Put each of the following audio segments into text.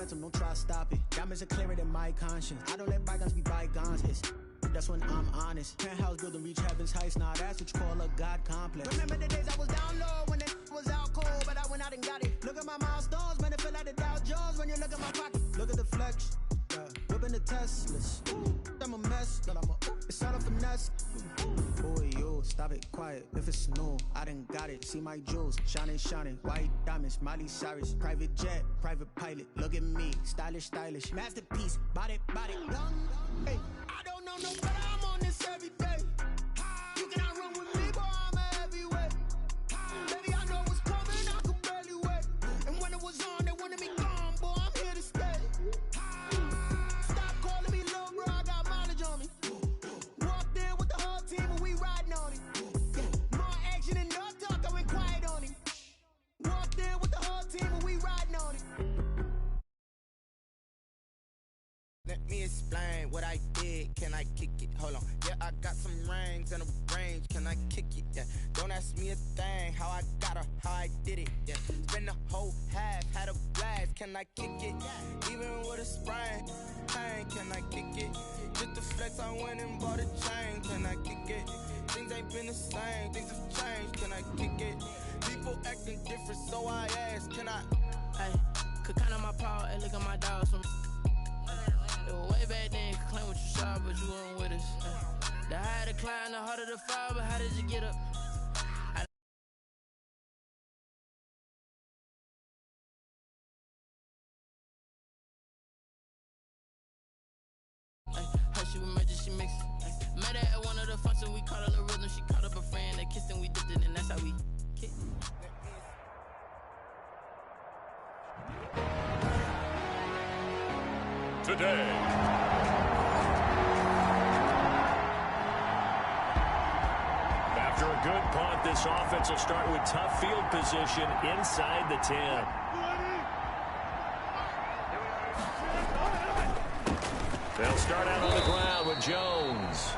momentum, don't try to stop it. Diamonds are clearer than my conscience. I don't let bygones be bygones. That's when I'm honest. Penthouse building, reach heaven's heights. Now that's what you call a God complex. Remember the days I was down low when it was out cold, but I went out and got it. Look at my milestones, man, it feel like the Dow Jones when you look at my pocket. Look at the flex, whipping the Teslas. I'm a mess, but it's all a finesse. Boy, yo, stop it, quiet. If it's new, I done got it. See my jewels, shining, shining. White diamonds, Miley Cyrus. Private jet, private pilot. Look at me, stylish, stylish. Masterpiece, body, young. Hey, I don't know no better, I'm on this every day. You cannot run with me, boy, I'm a heavyweight. Baby, I know what's coming, I could barely wait. And when it was on, they wanted me gone, boy, I'm here to stay. Stop calling me little bro, I got mileage on me. Walked in with the whole team and we riding on it. More action and no talk, I went quiet on it. Walked in with the whole team and we riding on it. Let me explain what I did. Can I kick it? Hold on. Yeah, I got some rings and a range. Can I kick it? Yeah. Don't ask me a thing. How I got her, how I did it. Yeah. Spend the whole half, had a blast. Can I kick it? Even with a sprain. Pain, can I kick it? Just to flex, I went and bought a chain. Can I kick it? Things ain't been the same. Things have changed. Can I kick it? People acting different, so I asked. Can I? Hey, could count on my power and look at my dogs from. Way back then, could claim what you saw, but you weren't with us. The higher the climb, the harder the fall, but how did you get up? Her she was magic, she mixed. Met her at one of the functions, we caught her the rhythm. She caught up a friend, they kissed and we dipped it, and that's how we kicked. Today. After a good punt, this offense will start with tough field position inside the 10. They'll start out on the ground with Jones.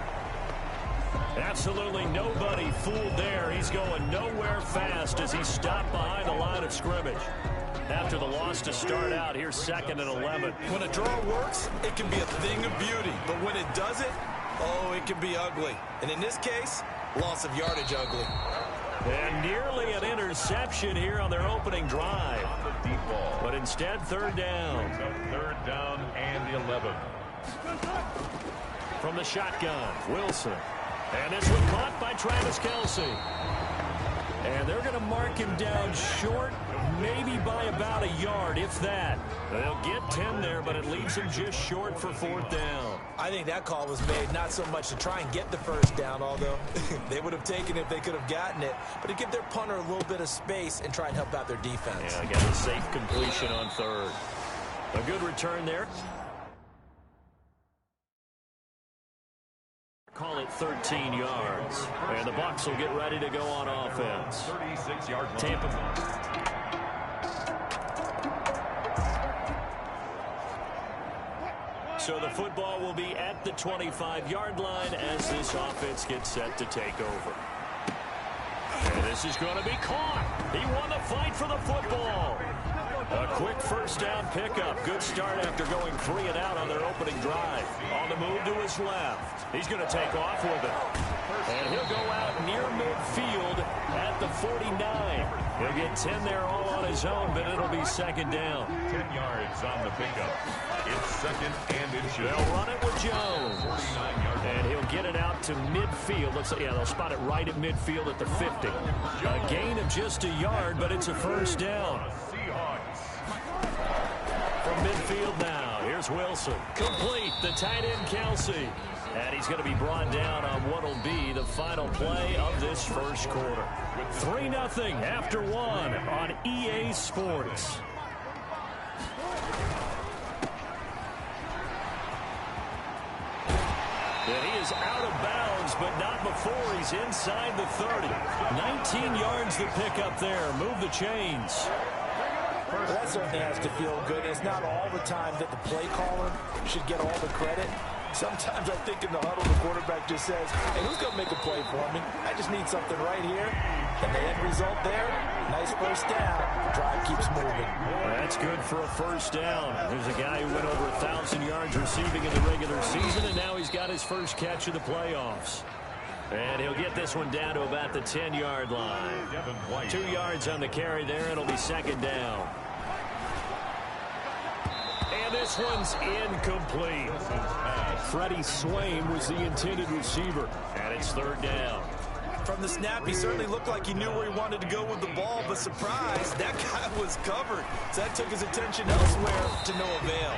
Absolutely nobody fooled there. He's going nowhere fast as he stopped behind the line of scrimmage. After the loss to start out, here's 2nd and 11. When a draw works, it can be a thing of beauty. But when it doesn't, oh, it can be ugly. And in this case, loss of yardage ugly. And nearly an interception here on their opening drive. But instead, 3rd down. 3rd down and 11. From the shotgun, Wilson. And this one caught by Travis Kelce. And they're going to mark him down short, maybe by about a yard, if that. They'll get 10 there, but it leaves him just short for 4th down. I think that call was made not so much to try and get the 1st down, although they would have taken it if they could have gotten it, but to give their punter a little bit of space and try and help out their defense. Yeah, got a safe completion on 3rd. A good return there. Call it 13 yards. And the Bucs will get ready to go on offense. 36-yard line. Tampa. So the football will be at the 25-yard line as this offense gets set to take over. And this is going to be caught. He won the fight for the football. A quick 1st down pickup. Good start after going 3 and out on their opening drive. On the move to his left. He's going to take off with it. And he'll go out near midfield at the 49. He'll get 10 there all on his own, but it'll be 2nd down. 10 yards on the pickup. It's 2nd and inches. They'll run it with Jones. And he'll get it out to midfield. Looks like, yeah, they'll spot it right at midfield at the 50. A gain of just a yard, but it's a 1st down. From midfield now, here's Wilson. Complete, the tight end Kelce. And he's going to be brought down on what will be the final play of this 1st quarter. 3-0 after 1 on EA Sports. And he is out of bounds, but not before he's inside the 30. 19 yards to pick up there. Move the chains. Well, that certainly has to feel good. It's not all the time that the play caller should get all the credit. Sometimes I think in the huddle, the quarterback just says, hey, who's going to make a play for me? I just need something right here. And the end result there, nice first down. Drive keeps moving. That's good for a first down. There's a guy who went over 1,000 yards receiving in the regular season, and now he's got his first catch of the playoffs. And he'll get this one down to about the 10-yard line. 2 yards on the carry there. It'll be second down. And this one's incomplete. Freddie Swain was the intended receiver, and it's third down. From the snap, he certainly looked like he knew where he wanted to go with the ball, but surprise, that guy was covered. So that took his attention elsewhere to no avail.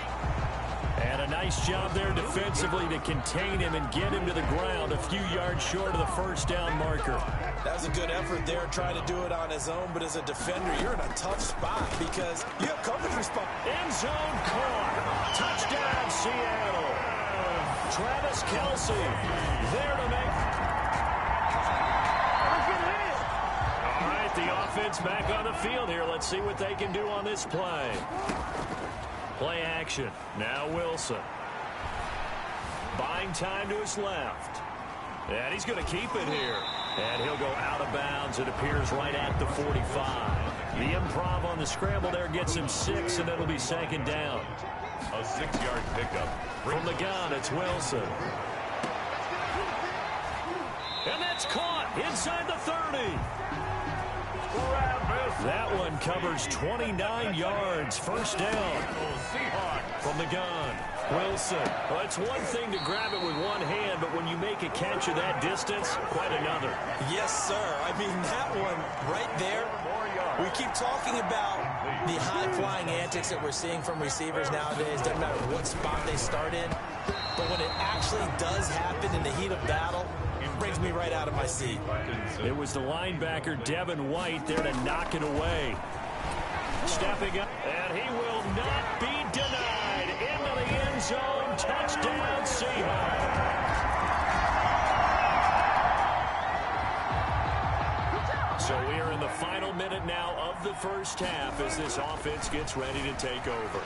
And a nice job there defensively to contain him and get him to the ground a few yards short of the first down marker. That was a good effort there, trying to do it on his own, but as a defender, you're in a tough spot because you have coverage response. End zone caught. Touchdown, Seattle. Travis Kelce there to make. All right, the offense back on the field here. Let's see what they can do on this play. Play action. Now Wilson. Buying time to his left. And he's going to keep it here. And he'll go out of bounds. It appears right at the 45. The improv on the scramble there gets him 6, and it'll be second down. A 6-yard pickup. From the gun, it's Wilson. And that's caught inside the 30. That one covers 29 yards. First down. From the gun, Wilson. Well, it's one thing to grab it with one hand, but when you make a catch of that distance, quite another. Yes, sir. I mean, that one right there, we keep talking about the high-flying antics that we're seeing from receivers nowadays. Doesn't matter what spot they start in. But when it actually does happen in the heat of battle, it brings me right out of my seat. It was the linebacker, Devin White, there to knock it away. Stepping up, and he will not be denied. Into the end zone. Touchdown, Seahawks. So we are in the final minute now of the first half as this offense gets ready to take over.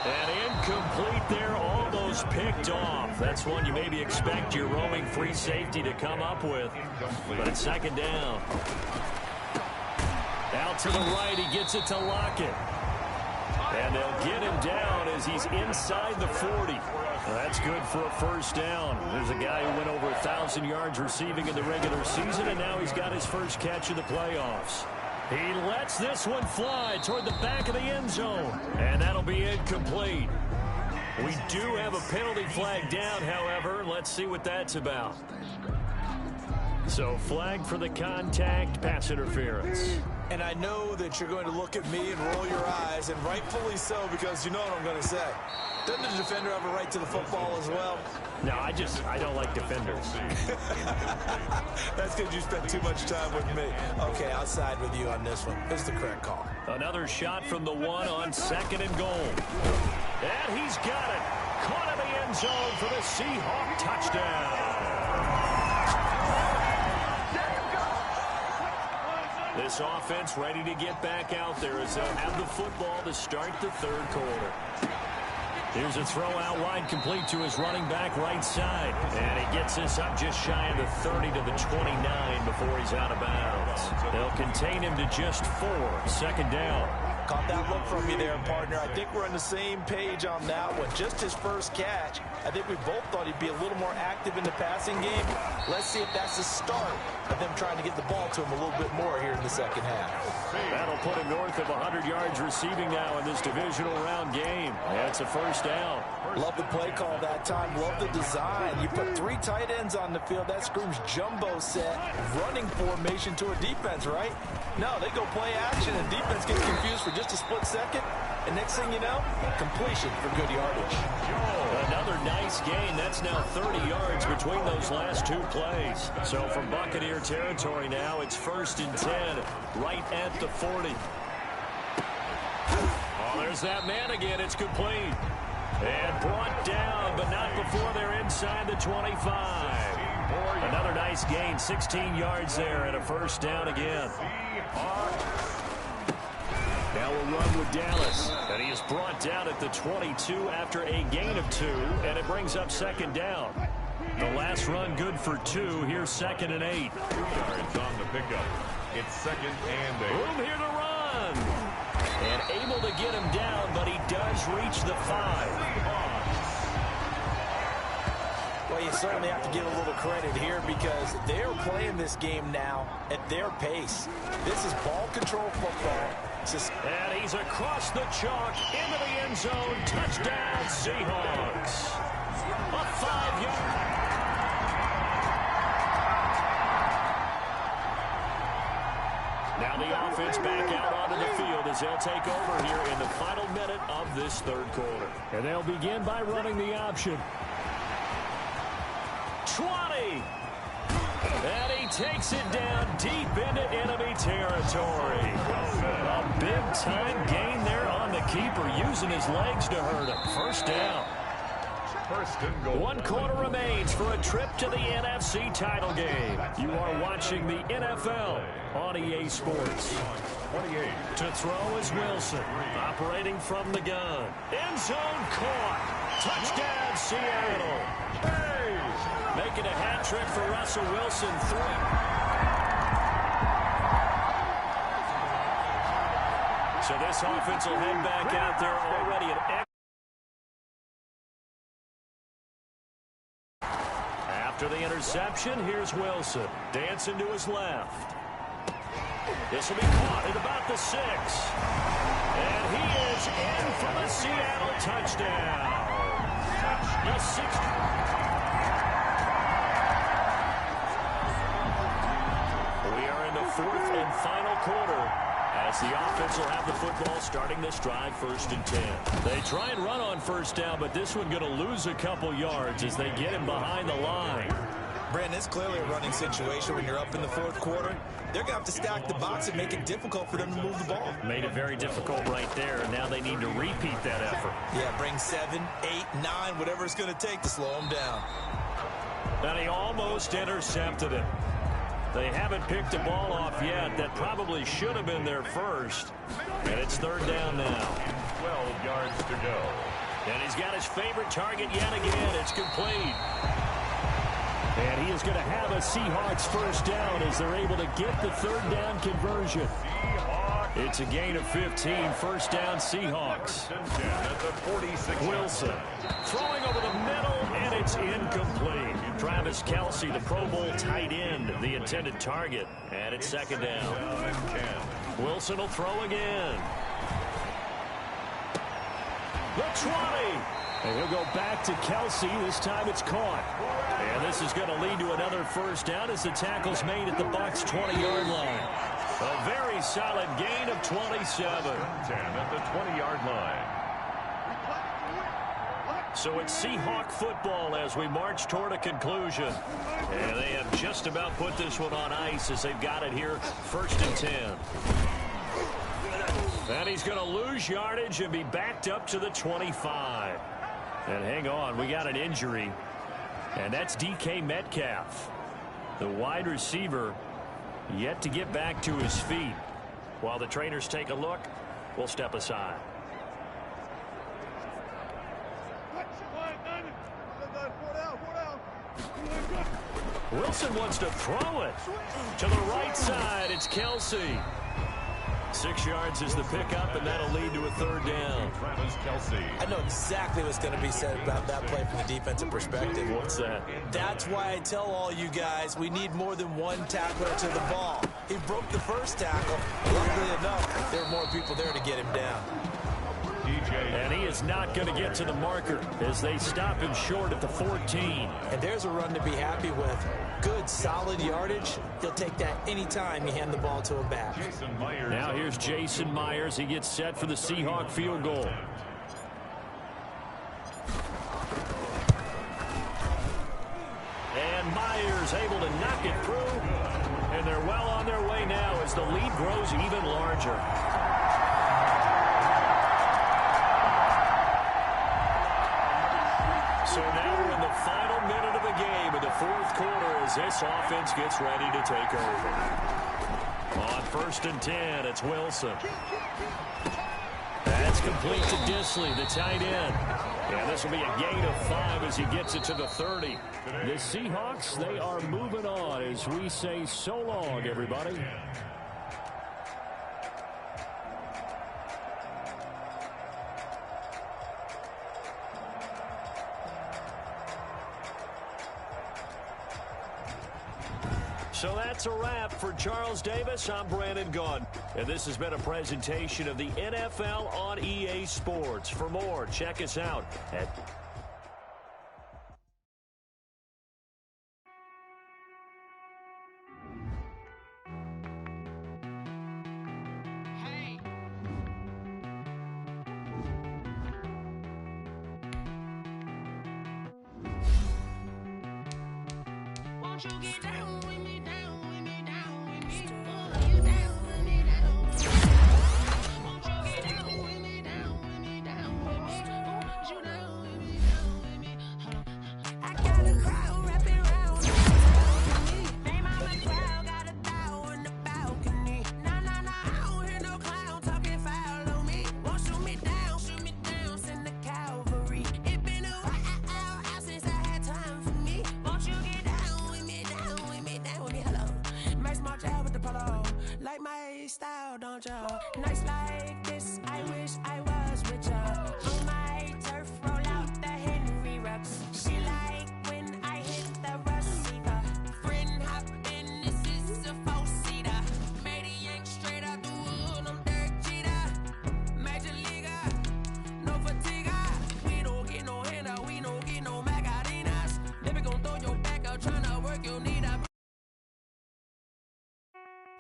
And incomplete there, almost picked off. That's one you maybe expect your roaming free safety to come up with. But it's second down. Out to the right, he gets it to Lockett. And they'll get him down as he's inside the 40. That's good for a first down. There's a guy who went over 1,000 yards receiving in the regular season, and now he's got his first catch of the playoffs. He lets this one fly toward the back of the end zone, and that'll be incomplete. We do have a penalty flag down, however. Let's see what that's about. So flag for the contact, pass interference. And I know that you're going to look at me and roll your eyes, and rightfully so, because you know what I'm going to say. Doesn't the defender have a right to the football as well? No, I don't like defenders. That's because you spent too much time with me. Okay, I'll side with you on this one. It's the correct call. Another shot from the one on second and goal. And he's got it. Caught in the end zone for the Seahawk touchdown. This offense ready to get back out there as they'll have the football to start the third quarter. Here's a throw out wide, complete to his running back right side. And he gets this up just shy of the 30 to the 29 before he's out of bounds. They'll contain him to just 4. Second down. Caught that look from you there, partner. I think we're on the same page on that one. Just his first catch. I think we both thought he'd be a little more active in the passing game. Let's see if that's the start of them trying to get the ball to him a little bit more here in the second half. That'll put him north of 100 yards receiving now in this divisional round game. That's a first down. Love the play call that time. Love the design. You put 3 tight ends on the field. That screams jumbo set, running formation to a defense, right? No, they go play action, and defense gets confused for just a split second. And next thing you know, completion for good yardage. Another nice gain. That's now 30 yards between those last 2 plays. So from Buccaneer territory now, it's 1st and 10, right at the 40. Oh, there's that man again. It's complete. And brought down, but not before they're inside the 25. Another nice gain, 16 yards there, and a first down again. Now we'll run with Dallas. And he is brought down at the 22 after a gain of 2, and it brings up second down. The last run good for 2. Here's 2nd and 8. 2 yards on the pickup. It's 2nd and 8. Room here to run. And able to get him down, but he does reach the 5. Well, you certainly have to give a little credit here because they're playing this game now at their pace. This is ball control football. And he's across the chalk into the end zone. Touchdown, Seahawks. A 5-yard. Now the offense back out onto the field as they'll take over here in the final minute of this third quarter. And they'll begin by running the option. 20. And he takes it down deep into enemy territory. A big-time gain there on the keeper, using his legs to hurt him. First down. First and goal. 1 quarter remains for a trip to the NFC title game. You are watching the NFL on EA Sports. 28. To throw is Wilson, operating from the gun. End zone caught. Touchdown, Seattle. Making a hat trick for Russell Wilson. 3. So this offense will head back out there already at after the interception. Here's Wilson dancing to his left. This will be caught at about the 6. And he is in for the Seattle touchdown. The 6th. Fourth and final quarter as the offense will have the football starting this drive, 1st and 10. They try and run on first down, but this one going to lose a couple yards as they get him behind the line. Brandon, it's clearly a running situation when you're up in the 4th quarter. They're going to have to stack the box and make it difficult for them to move the ball. Made it very difficult right there, and now they need to repeat that effort. Yeah, bring 7, 8, 9, whatever it's going to take to slow them down. And he almost intercepted it. They haven't picked the ball off yet. That probably should have been their first. And it's 3rd down now. 12 yards to go. And he's got his favorite target yet again. It's complete. And he is going to have a Seahawks first down as they're able to get the 3rd down conversion. It's a gain of 15. First down, Seahawks. Wilson throwing over the middle, and it's incomplete. Travis Kelce, the Pro Bowl tight end, the intended target. And it's 2nd down. Wilson will throw again. The 20. And he'll go back to Kelce. This time it's caught. And this is going to lead to another first down as the tackle's made at the Bucs' 20-yard line. A very solid gain of 27. 10 at the 20-yard line. So it's Seahawk football as we march toward a conclusion. And they have just about put this one on ice as they've got it here, 1st and 10. And he's going to lose yardage and be backed up to the 25. And hang on, we got an injury. And that's DK Metcalf, the wide receiver, yet to get back to his feet. While the trainers take a look, we'll step aside. Wilson wants to throw it to the right side. It's Kelce. 6 yards is the pickup, and that'll lead to a 3rd down. Travis Kelce. I know exactly what's going to be said about that play from the defensive perspective. What's that? That's why I tell all you guys we need more than one tackler to the ball. He broke the first tackle. Luckily enough, there were more people there to get him down. And he is not going to get to the marker as they stop him short at the 14. And there's a run to be happy with. Good, solid yardage. He'll take that anytime you hand the ball to him back. Now here's Jason Myers. He gets set for the Seahawk field goal. And Myers able to knock it through. And they're well on their way now as the lead grows even larger. So now we're in the final minute of the game in the 4th quarter as this offense gets ready to take over. On 1st and 10, it's Wilson. complete to Disley, the tight end. And this will be a gain of 5 as he gets it to the 30. The Seahawks, they are moving on as we say so long, everybody. So that's a wrap for Charles Davis. I'm Brandon Gaudin. And this has been a presentation of the NFL on EA Sports. For more, check us out at... Won't you get down with me, down with me, down with me? Oh, you down with me, down with me. Won't you get down with me, down with me, down with me? Oh, you down with me, down with me. I got a crowd wrapping around me. Hey, mama, crowd got a thou on the balcony. Nah, nah, nah, I don't hear no clown talking foul on me. Won't shoot me down, send the cavalry. It been a while since I had time for me. Won't you get down with me, down with me, down with me? Hello. Max March out with the polo. Like my style, don't y'all? Nights like this, I wish I was with y'all. On my turf, roll out the Henry Rux. She like when I hit the receiver. Friend hop in, this is a four-seater. Made a yank straight out the wood, I'm Derek Jeter. Major leaguer, no fatigue. We don't get no handout, we don't get no Macarinas. Never gon' throw your back out, tryna work, you need a...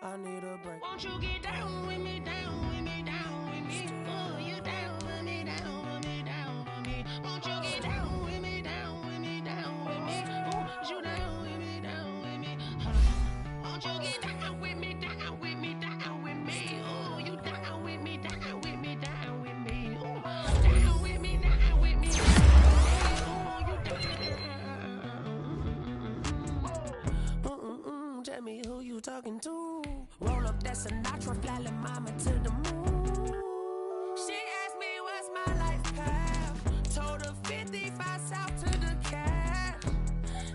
I need a break. Won't you get down with me, down with me, down with me? Oh, you down with me, down with me, down with me. Won't you get down with me, down with me, down with me? Oh, you down with me, down with me. Won't you get down with me, down with me, down with me? Oh, you down with me, down with me, down with me. Oh, down with me, down with me. Oh, you down. Tell me who you talking to. Roll up that Sinatra, flying mama to the moon. She asked me what's my life path. Told her 55 south to the cash.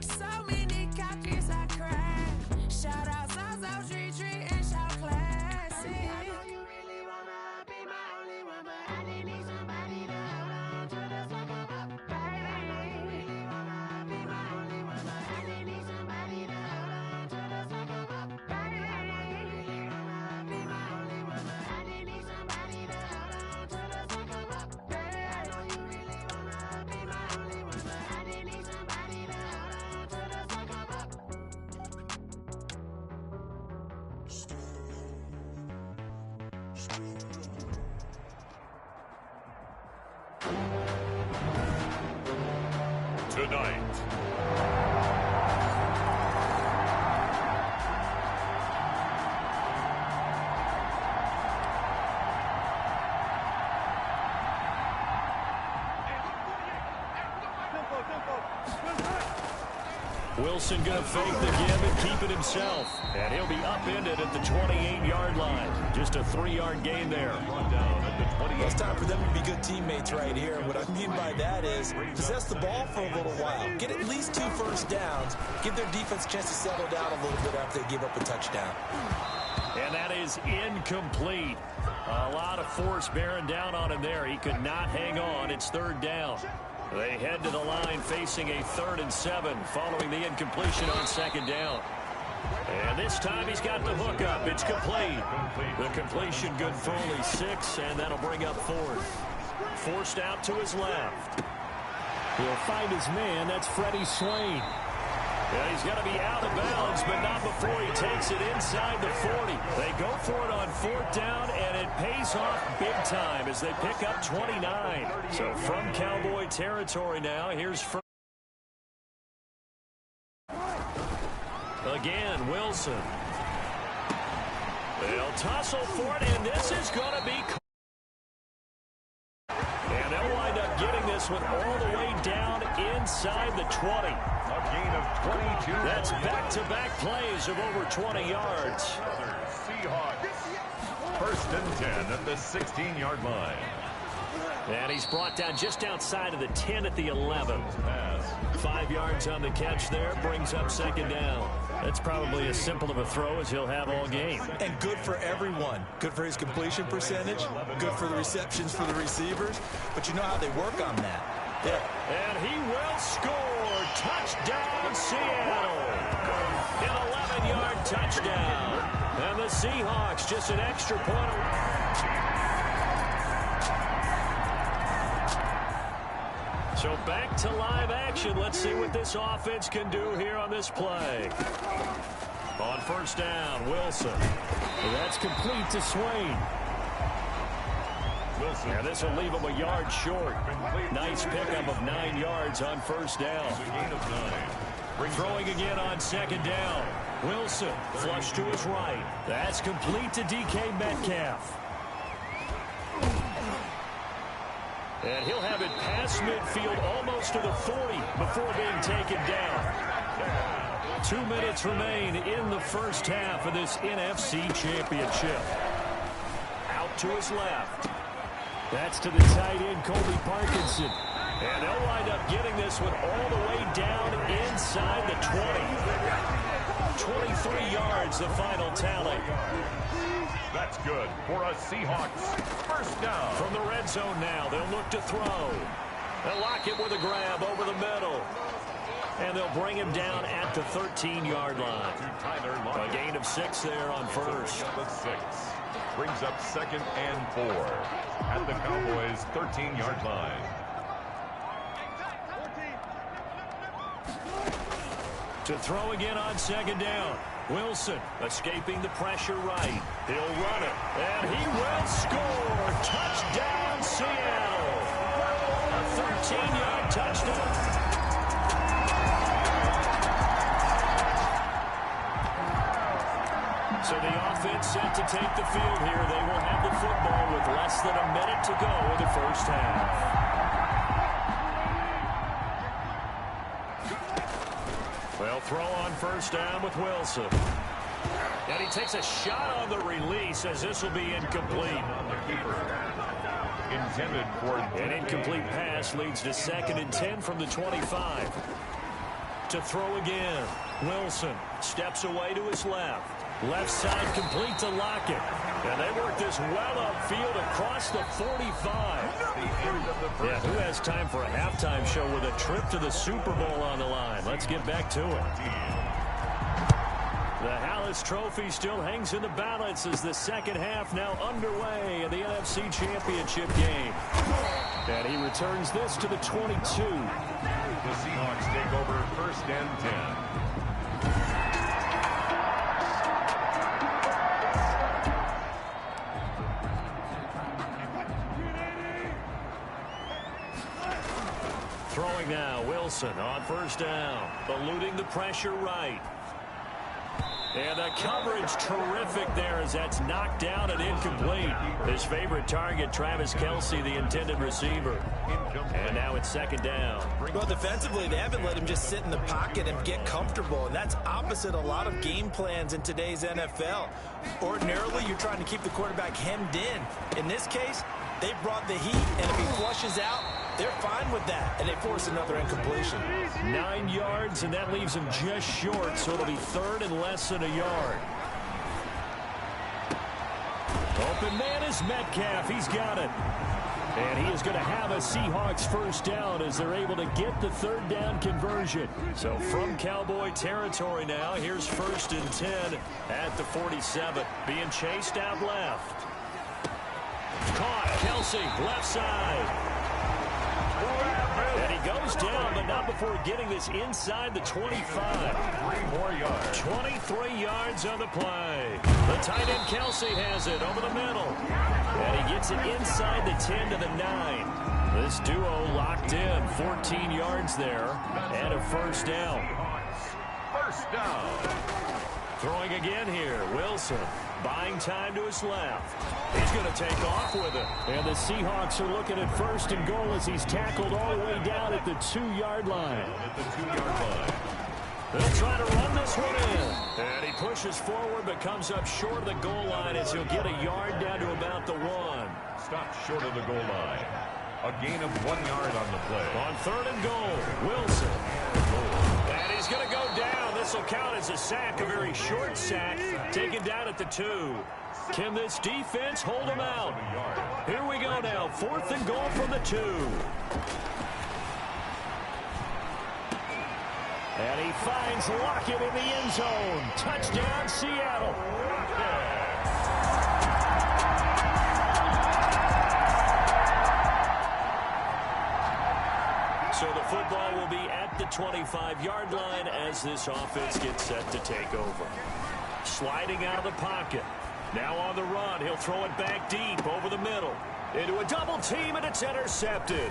So many couches I crashed. Shout out South Street and shout classic. I know you really wanna be my only one, but I didn't need somebody to hold on to the sucker up, baby. I know you really wanna be my only one, but I didn't need somebody to hold on to the sucker up, baby. I know you really wanna be my only one, but I didn't need somebody to hold on to the sucker up, baby. I know you really wanna be my only one, but I didn't need somebody to hold on to the sucker up. Tonight, Wilson going to fake the give and keep it himself. And he'll be upended at the 28-yard line. Just a 3-yard gain there. Well, it's time for them to be good teammates right here. And what I mean by that is possess the ball for a little while. Get at least 2 first downs. Give their defense a chance to settle down a little bit after they give up a touchdown. And that is incomplete. A lot of force bearing down on him there. He could not hang on. It's 3rd down. They head to the line facing a 3rd and 7 following the incompletion on 2nd down. And this time he's got the hook up. It's complete. The completion good for only 6, and that'll bring up 4th. Forced out to his left. He'll find his man. That's Freddie Swain. And he's going to be out of bounds, but not before he takes it inside the 40. They go for it on 4th down, and it pays off big time as they pick up 29. So from Cowboy territory now, here's again Wilson. They'll tussle for it, and this is going to be... And they'll wind up getting this one all the way down inside the 20. a gain of 22. That's back-to-back plays of over 20 yards. Seahawks. 1st and 10 at the 16-yard line. And he's brought down just outside of the 10 at the 11. 5 yards on the catch there, brings up second down. That's probably as simple of a throw as he'll have all game. And good for everyone. Good for his completion percentage. Good for the receptions for the receivers. But you know how they work on that. Yeah. And he will score. Touchdown, Seattle. An 11-yard touchdown. And the Seahawks just an extra point. So back to live action. Let's see what this offense can do here on this play. On first down, Wilson. That's complete to Swain. Wilson. And this will leave him a yard short. Nice pickup of 9 yards on first down. Throwing again on second down. Wilson, flush to his right. That's complete to DK Metcalf. And he'll have it past midfield almost to the 40 before being taken down. 2 minutes remain in the first half of this NFC Championship. Out to his left. That's to the tight end, Colby Parkinson. And they'll wind up getting this one all the way down inside the 20. 23 yards, the final tally. That's good for a Seahawks first down. From the red zone now, they'll look to throw. They'll lock it with a grab over the middle. And they'll bring him down at the 13-yard line. A gain of 6 there on first. The 6 brings up second and 4 at the Cowboys' 13-yard line. To throw again on second down. Wilson escaping the pressure right. He'll run it, and he will score. Touchdown, Seattle. A 13-yard touchdown. So the offense set to take the field here. They will have the football with less than a minute to go in the first half. They'll throw on first down with Wilson. And he takes a shot on the release as this will be incomplete. Intended for an incomplete pass leads to second and 10 from the 25. To throw again. Wilson steps away to his left. Left side complete to Lockett. And they work this well upfield across the 45. Yeah, who has time for a halftime show with a trip to the Super Bowl on the line? Let's get back to it. The Hallis Trophy still hangs in the balance as the second half now underway in the NFC Championship game. And he returns this to the 22. The Seahawks take over first and 10. Throwing now, Wilson on first down, eluding the pressure right. And the coverage terrific there as that's knocked down and incomplete. His favorite target, Travis Kelce, the intended receiver. And now it's second down. Well, defensively, they haven't let him just sit in the pocket and get comfortable, and that's opposite a lot of game plans in today's NFL. Ordinarily, you're trying to keep the quarterback hemmed in. In this case, they brought the heat, and if he flushes out, they're fine with that, and they force another incompletion. 9 yards, and that leaves him just short, so it'll be third and less than a yard. Open man is Metcalf. He's got it. And he is going to have a Seahawks first down as they're able to get the third down conversion. So from Cowboy territory now, here's first and 10 at the 47. Being chased out left. Caught. Kelce, left side. And he goes down, but not before getting this inside the 25. 3 more yards. 23 yards on the play. The tight end Kelce has it over the middle. And he gets it inside the 10 to the 9. This duo locked in. 14 yards there and a first down. First down. Throwing again here, Wilson. Buying time to his left. He's going to take off with it. And the Seahawks are looking at first and goal as he's tackled all the way down at the 2-yard line. At the 2-yard line. They'll try to run this one in. And he pushes forward but comes up short of the goal line as he'll get a yard down to about the 1. Stopped short of the goal line. A gain of 1 yard on the play. On 3rd and goal, Wilson. And he's going to go down. This will count as a sack, a very short sack, taken down at the 2. Can this defense hold him out? Here we go now, 4th and goal from the 2. And he finds Lockett in the end zone. Touchdown, Seattle. So the football will be at the 25-yard line as this offense gets set to take over. Sliding out of the pocket. Now on the run, he'll throw it back deep over the middle. Into a double team, and it's intercepted.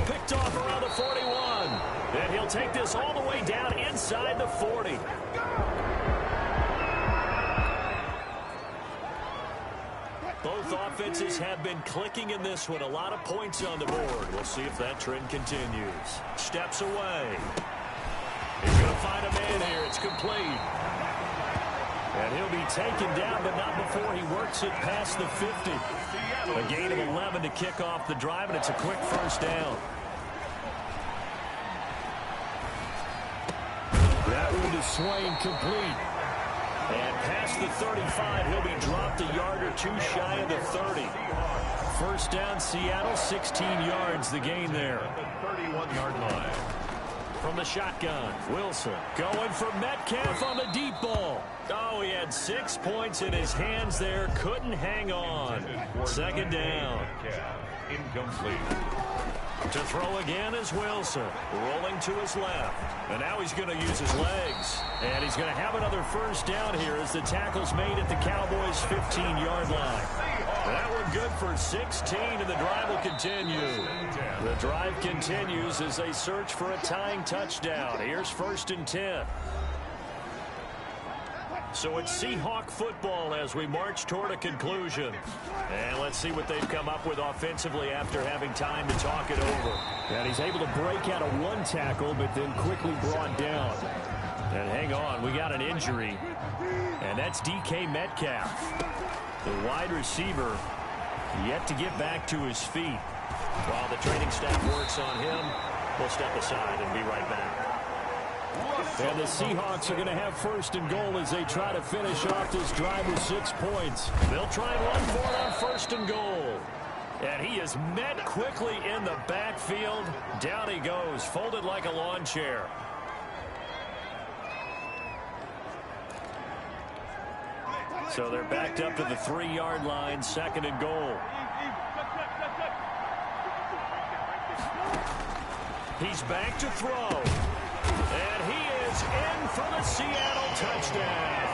Picked off around the 41. And he'll take this all the way down inside the 40. Both offenses have been clicking in this one. A lot of points on the board. We'll see if that trend continues. Steps away. He's going to find a man here. It's complete. And he'll be taken down, but not before he works it past the 50. A gain of 11 to kick off the drive, and it's a quick first down. That one to Swain, complete. And past the 35, he'll be dropped a yard or 2 shy of the 30. First down, Seattle, 16 yards, the gain there. 31-yard line. From the shotgun, Wilson going for Metcalf on the deep ball. Oh, he had 6 points in his hands there. Couldn't hang on. Second down. Incomplete. To throw again is Wilson. Rolling to his left. And now he's going to use his legs. And he's going to have another first down here as the tackle's made at the Cowboys' 15-yard line. That one good for 16, and the drive will continue. The drive continues as they search for a tying touchdown. Here's 1st and 10. So it's Seahawk football as we march toward a conclusion. And let's see what they've come up with offensively after having time to talk it over. And he's able to break out of 1 tackle, but then quickly brought down. And hang on, we got an injury. And that's DK Metcalf. The wide receiver yet to get back to his feet. While the training staff works on him, we'll step aside and be right back. And the Seahawks are going to have 1st and goal as they try to finish off this drive with 6 points. They'll try and run for it on 1st and goal. And he is met quickly in the backfield. Down he goes, folded like a lawn chair. So they're backed up to the 3-yard line, 2nd and goal. He's back to throw. And he is in for the Seattle touchdown.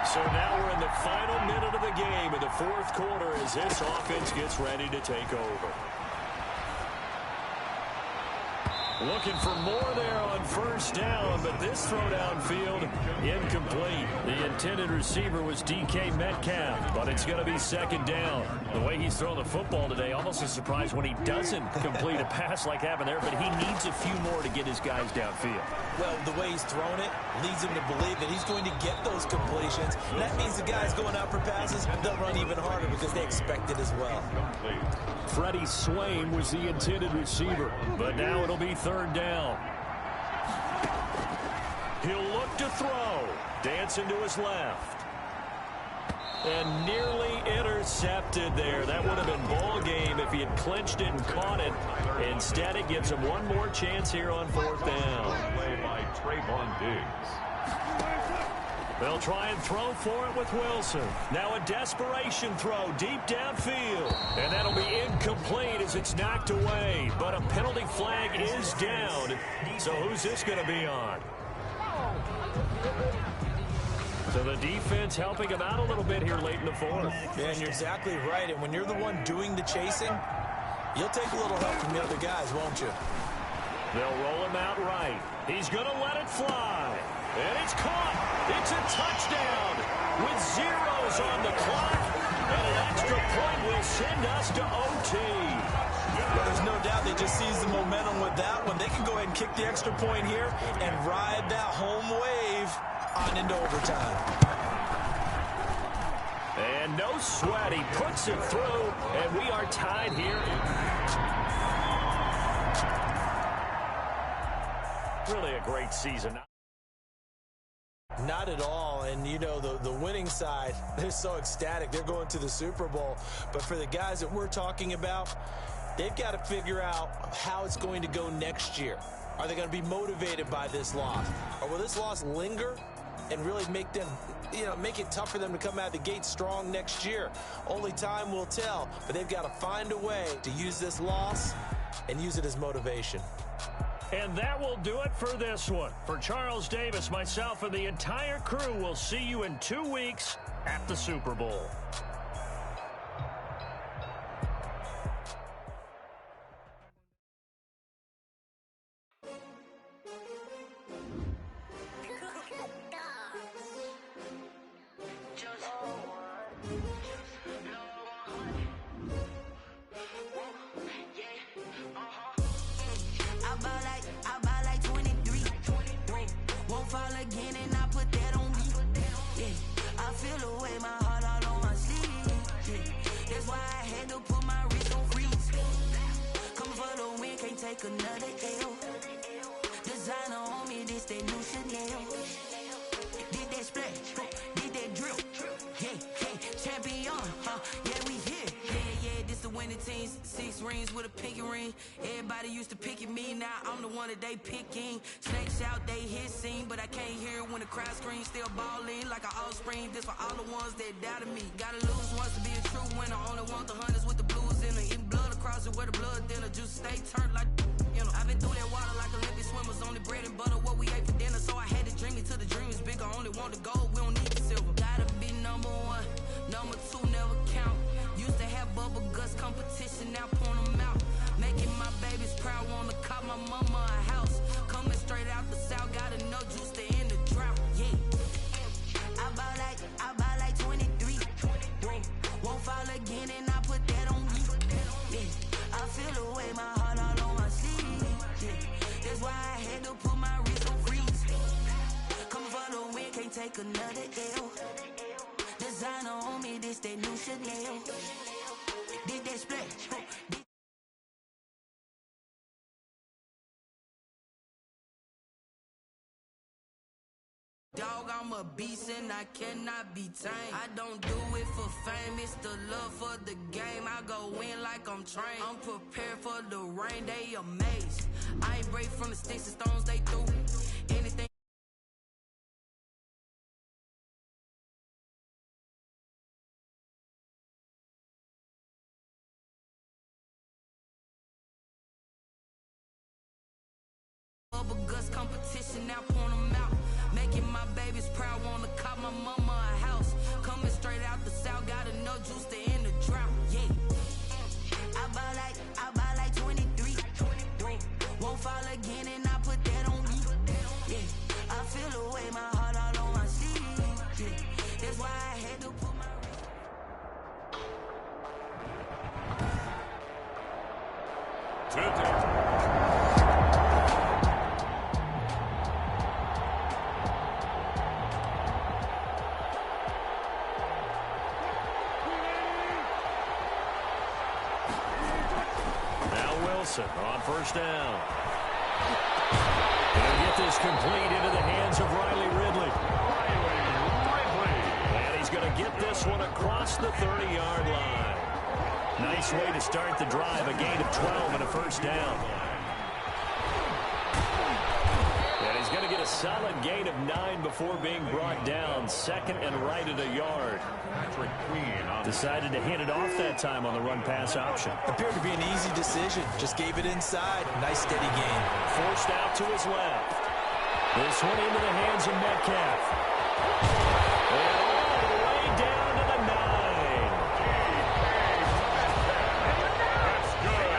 So now we're in the final minute of the game in the 4th quarter as this offense gets ready to take over. Looking for more there on 1st down, but this throw downfield incomplete. The intended receiver was DK Metcalf, but it's going to be 2nd down. The way he's thrown the football today, almost a surprise when he doesn't complete a pass like happened there, but he needs a few more to get his guys downfield. Well, the way he's thrown it leads him to believe that he's going to get those completions. And that means the guys going out for passes, they'll run even harder because they expect it as well. Freddie Swain was the intended receiver, but now it'll be 3rd down. He'll look to throw. Dancing to his left. And nearly intercepted there. That would have been ball game if he had clinched it and caught it. Instead, it gives him one more chance here on 4th down. Play by Trayvon Diggs. They'll try and throw for it with Wilson. Now a desperation throw deep downfield. And that'll be incomplete as it's knocked away. But a penalty flag is down. So who's this going to be on? So the defense helping him out a little bit here late in the 4th. Yeah, and you're exactly right. And when you're the one doing the chasing, you'll take a little help from the other guys, won't you? They'll roll him out right. He's going to let it fly. And it's caught. It's a touchdown with zeros on the clock. And an extra point will send us to OT. Well, there's no doubt they just seized the momentum with that one. They can go ahead and kick the extra point here and ride that home wave on into overtime. And no sweat. He puts it through, and we are tied here. Really a great season. Not at all. And, you know, the winning side, they're so ecstatic. They're going to the Super Bowl. But for the guys that we're talking about, they've got to figure out how it's going to go next year. Are they going to be motivated by this loss? Or will this loss linger and really make them, make it tough for them to come out of the gate strong next year? Only time will tell. But they've got to find a way to use this loss and use it as motivation. And that will do it for this one. For Charles Davis, myself, and the entire crew, we'll see you in 2 weeks at the Super Bowl. Another L. Designer on me, this that new Chanel. Did that splash, did that drill. Yeah, champion, yeah, we here. Yeah, this the winning teams. 6 rings with a pinky ring. Everybody used to pick at me, now I'm the one that they picking. Snakes out, they hit scene, but I can't hear it when the crowd screams. Still balling like an offspring. This for all the ones that doubted me. Gotta lose once to be a true winner. Only want the hunters with the blues in it. Eating blood across it where the blood dinner. Juice stay turned like. I've been through that water like Olympic swimmers. Only bread and butter, what we ate for dinner. So I had to dream it till the dream is bigger. Only want the gold, we don't need the silver. Gotta be number 1, number 2 never count. Used to have bubble guts competition, now point them out. Making my babies proud, wanna cop my mama a house. Coming straight out the south, gotta know juice to end the drought. Yeah, I buy like 23. Won't fall again and I put that on me. Yeah, I feel the way my heart all on my sleeve. Yeah, that's why I had to put my wrist on freeze. Come for the win, can't take another L. Designer on me, this that new Chanel. Did that splash? Dog, I'm a beast and I cannot be tamed. I don't do it for fame, it's the love for the game. I go in like I'm trained. I'm prepared for the rain, they amazed. I ain't break from the sticks and stones they threw. Anything. Bubble guts competition, now point them out. Making my babies proud, wanna cop my mama a house. Coming straight out the south, gotta know juice to end the drought. Yeah, I buy like 23. Won't fall again and I put that on me. Yeah, I feel the way my heart all on my sleeve. Yeah, that's why I had to put my. On first down. He'll get this complete into the hands of Riley Ridley. And he's going to get this one across the 30-yard line. Nice way to start the drive. A gain of 12 and a first down. And he's going to get a solid gain of 9 before being brought down. Second and right at a yard. Decided to hand it off that time on the run-pass option. Appeared to be an easy decision. Just gave it inside. Nice steady gain. Forced out to his left. This one into the hands of Metcalf. And all the way down to the 9.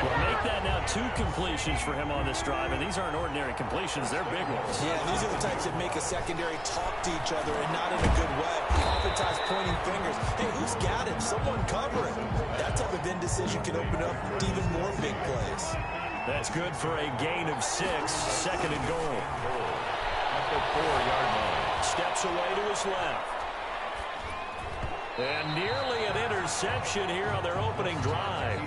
We'll make that now 2 completions for him on this drive, and these aren't ordinary completions. They're big ones. Yeah, these are the types that make a secondary talk to each other and not in a good way. Oftentimes pointing fingers. Hey, who's got it? Someone cover it. That type of indecision can open up to even more big plays. That's good for a gain of 6, second and goal. At the 4-yard line. Steps away to his left. And nearly an interception here on their opening drive.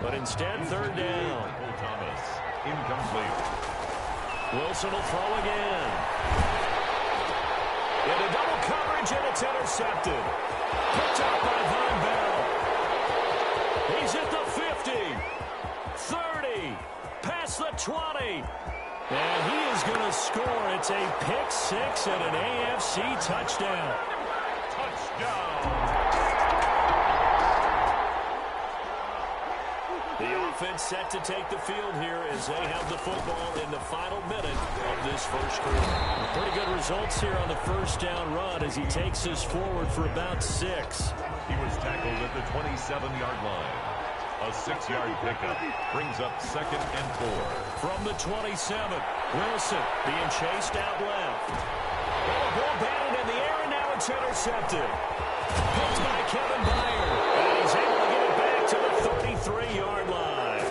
But instead, third down. Thomas, incomplete. Wilson will throw again. Into double coverage, and it's intercepted. Picked up by Von Bell. He's at the 50. 30. Past the 20. And he is going to score. It's a pick 6 and an AFC touchdown. The offense set to take the field here as they have the football in the final minute of this first quarter. Pretty good results here on the first down run as he takes us forward for about 6. He was tackled at the 27-yard line. A 6-yard pickup brings up second and 4. From the 27, Wilson being chased out left. Oh, ball batted in the air, and now it's intercepted. Picked by Kevin Byard. And he's able to get it back to the 33-yard line.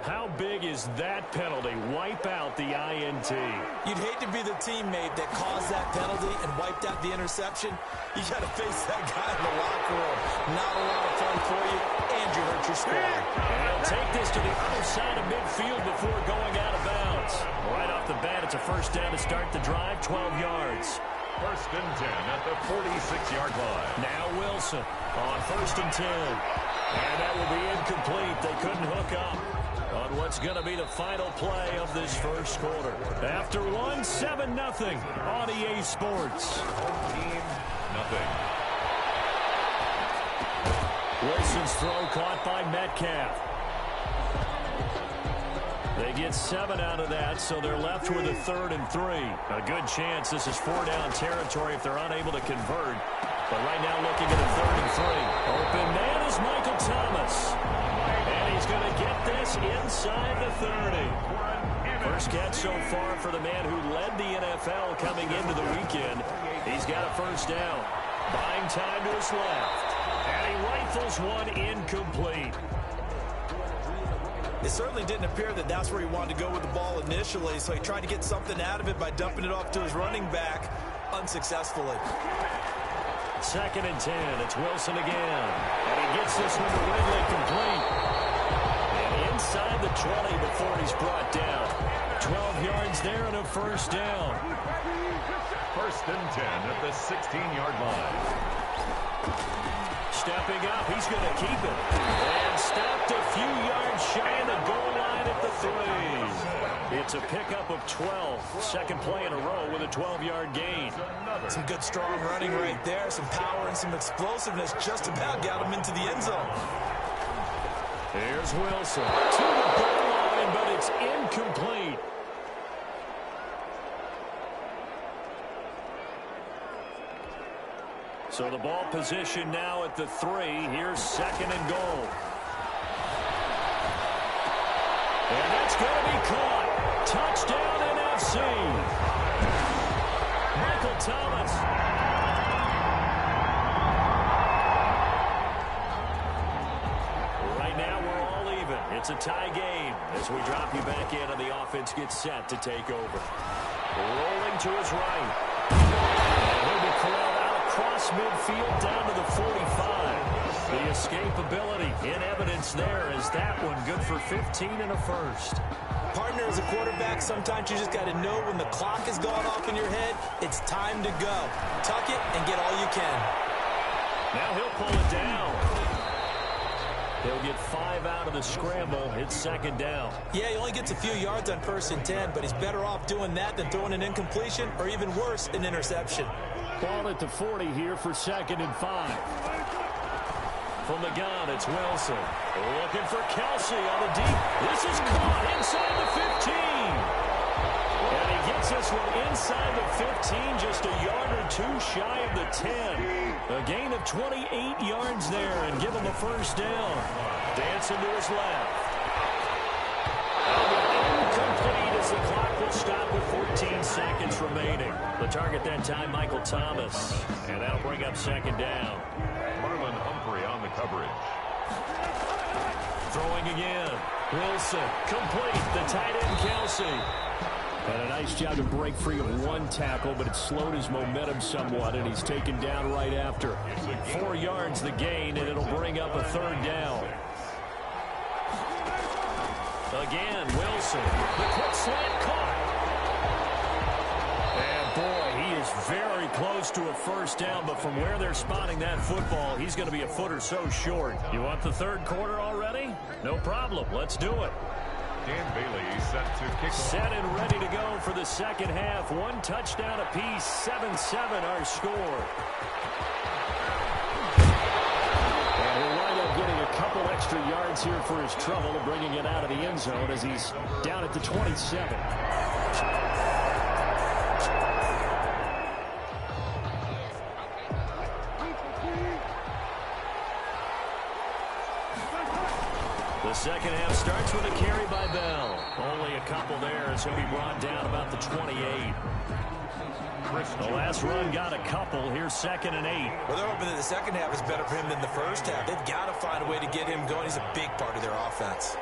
How big is that penalty? Wipe out the INT. You'd hate to be the teammate that caused that penalty and wiped out the interception. You got to face that guy in the locker room. Not a lot of fun for you, and you hurt your squad. And he'll take this to the other side of midfield before going out of bounds. Right off the bat, it's a first down to start the drive, 12 yards. First and 10 at the 46-yard line. Now Wilson on first and 10. And that will be incomplete. They couldn't hook up on what's going to be the final play of this first quarter. After one, 7-0 on EA Sports. Home team, nothing. Wilson's throw caught by Metcalf. They get 7 out of that, so they're left with a 3rd and 3. A good chance this is 4-down territory if they're unable to convert. But right now looking at a 3rd and 3. Open man is Michael Thomas. And he's going to get this inside the 30. First catch so far for the man who led the NFL coming into the weekend. He's got a first down. Buying time to his left. And he rifles one incomplete. It certainly didn't appear that that's where he wanted to go with the ball initially, so he tried to get something out of it by dumping it off to his running back unsuccessfully. Second and 10. It's Wilson again. And he gets this one to Ridley complete. And inside the 20 before he's brought down. 12 yards there and a first down. First and 10 at the 16-yard line. Stepping up, he's going to keep it. And stopped a few yards shy of the goal line at the 3. It's a pickup of 12. Second play in a row with a 12-yard gain. Some good strong running right there. Some power and some explosiveness just about got him into the end zone. Here's Wilson. To the goal line, but it's incomplete. So the ball position now at the 3. Here's second and goal. And that's going to be caught. Touchdown NFC. Michael Thomas. Right now we're all even. It's a tie game as we drop you back in and the offense gets set to take over. Rolling to his right. And he'll be corralled out across midfield down to the 45. The escapability in evidence there is that one good for 15 and a first. Partner, as a quarterback, sometimes you just got to know when the clock has gone off in your head, it's time to go. Tuck it and get all you can. Now he'll pull it down. He'll get 5 out of the scramble. It's second down. Yeah, he only gets a few yards on first and 10, but he's better off doing that than throwing an incompletion or even worse, an interception. Ball at the 40 here for second and 5. From the gun, it's Wilson. Looking for Kelsey on the deep. This is caught inside the 15. And he gets gets this one inside the 15, just a yard or two shy of the 10. A gain of 28 yards there and give him a first down. Dancing to his left. Incomplete as the clock will stop with 14 seconds remaining. The target that time, Michael Thomas. And that'll bring up second down. Marlon Humphrey on the coverage. Throwing again. Wilson, complete. The tight end, Kelsey. Had a nice job to break free of one tackle, but it slowed his momentum somewhat, and he's taken down right after. 4 yards the gain, and it'll bring up a third down. Again, Wilson. The quick slant caught. And boy, he is very close to a first down, but from where they're spotting that football, he's going to be a foot or so short. You want the third quarter already? No problem. Let's do it. Dan Bailey set to kick off. Set and ready to go for the second half. 1 touchdown apiece, 7-7 our score. And he'll wind up getting a couple extra yards here for his trouble and bringing it out of the end zone as he's down at the 27. The second half starts with a carry by Bell. Only a couple there as he'll be brought down about the 28. The last run got a couple. Here's 2nd and 8. Well, they're hoping that the second half is better for him than the first half. They've got to find a way to get him going. He's a big part of their offense.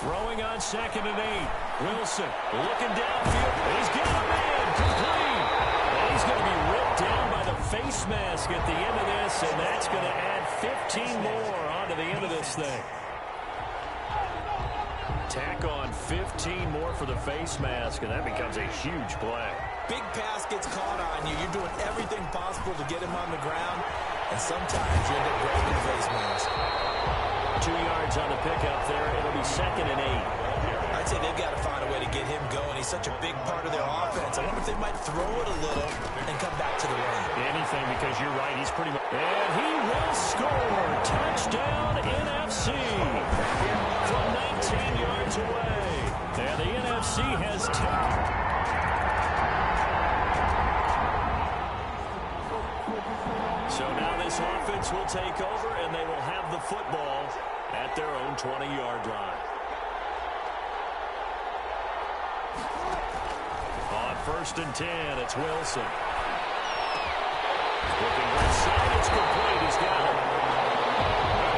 Throwing on 2nd and 8. Wilson looking downfield. He's got a man complete. And he's going to be ripped down by the face mask at the end of this, and that's going to add 15 more onto the end of this thing. Tack on 15 more for the face mask, and that becomes a huge play. Big pass gets caught on you. You're doing everything possible to get him on the ground, and sometimes you end up breaking the face mask. 2 yards on the pickup there. It'll be 2nd and 8. I'd say they've got to find a way to get him going. He's such a big part of their offense. I wonder if they might throw it a little and come back to the run. Anything, because you're right. He's pretty much... And he will score. Touchdown, NFC. From 19 yards away. And the NFC has taken... So now this offense will take over, and they will have the football at their own 20-yard line. On 1st and 10, it's Wilson. Looking right side, it's complete. He's got it.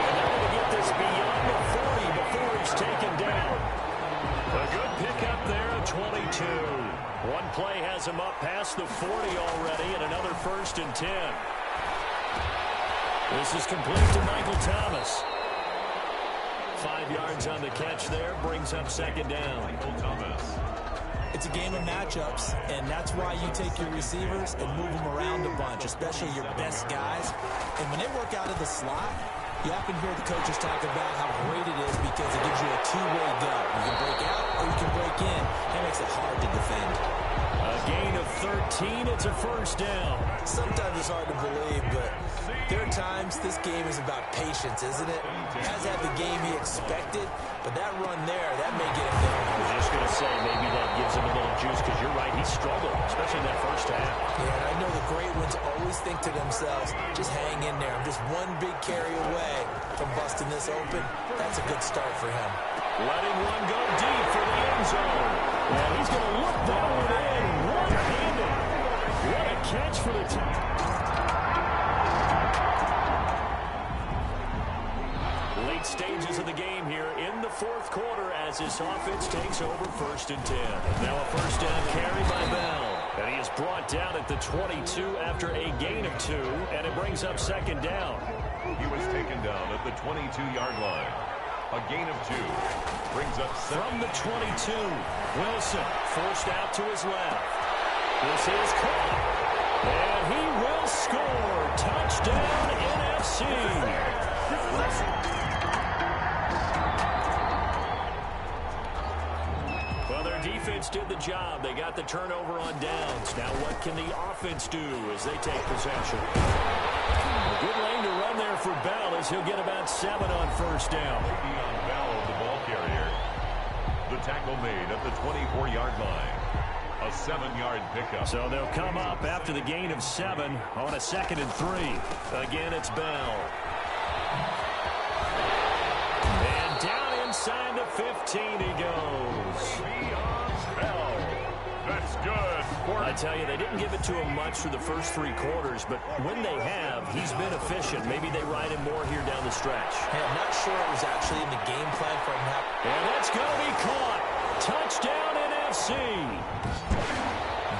And they're going to get this beyond the 40 before he's taken down. A good pickup there at 22. One play has him up past the 40 already, and another 1st and 10. This is complete to Michael Thomas. 5 yards on the catch there, brings up 2nd down. Michael Thomas. It's a game of matchups, and that's why you take your receivers and move them around a bunch, especially your best guys. And when they work out of the slot, you often hear the coaches talk about how great it is because it gives you a two-way go. You can break out or you can break in. That makes it hard to defend. A gain of 13, it's a first down. Sometimes it's hard to believe, but there are times this game is about patience, isn't it? He has had the game he expected, but that run there, that may get him going. I was just going to say, maybe that gives him a little juice, because you're right, he struggled, especially in that first half. Yeah, and I know the great ones always think to themselves, just hang in there. I'm just one big carry away from busting this open. That's a good start for him. Letting one go deep for the end zone. And he's going to look that one in. One-handed. What a catch for the team. Late stages of the game here in the 4th quarter as this offense takes over 1st and 10. Now a first down carry by Bell. And he is brought down at the 22 after a gain of 2. And it brings up 2nd down. He was taken down at the 22-yard line. A gain of 2. Brings up from the 22. Wilson forced out to his left. This is caught. And he will score. Touchdown, NFC. Well, their defense did the job. They got the turnover on downs. Now what can the offense do as they take possession? A good lane to run there for Bell as he'll get about 7 on first down. Bell, the ball carrier. The tackle made at the 24-yard line. A 7-yard pickup. So they'll come up after the gain of 7 on a 2nd and 3. Again, it's Bell. And down inside the 15 he goes. Bell. That's good. I tell you, they didn't give it to him much for the first 3 quarters, but when they have, he's been efficient. Maybe they ride him more here down the stretch. Hey, I'm not sure it was actually in the game plan for him. And that's going to be caught. Touchdown NFC.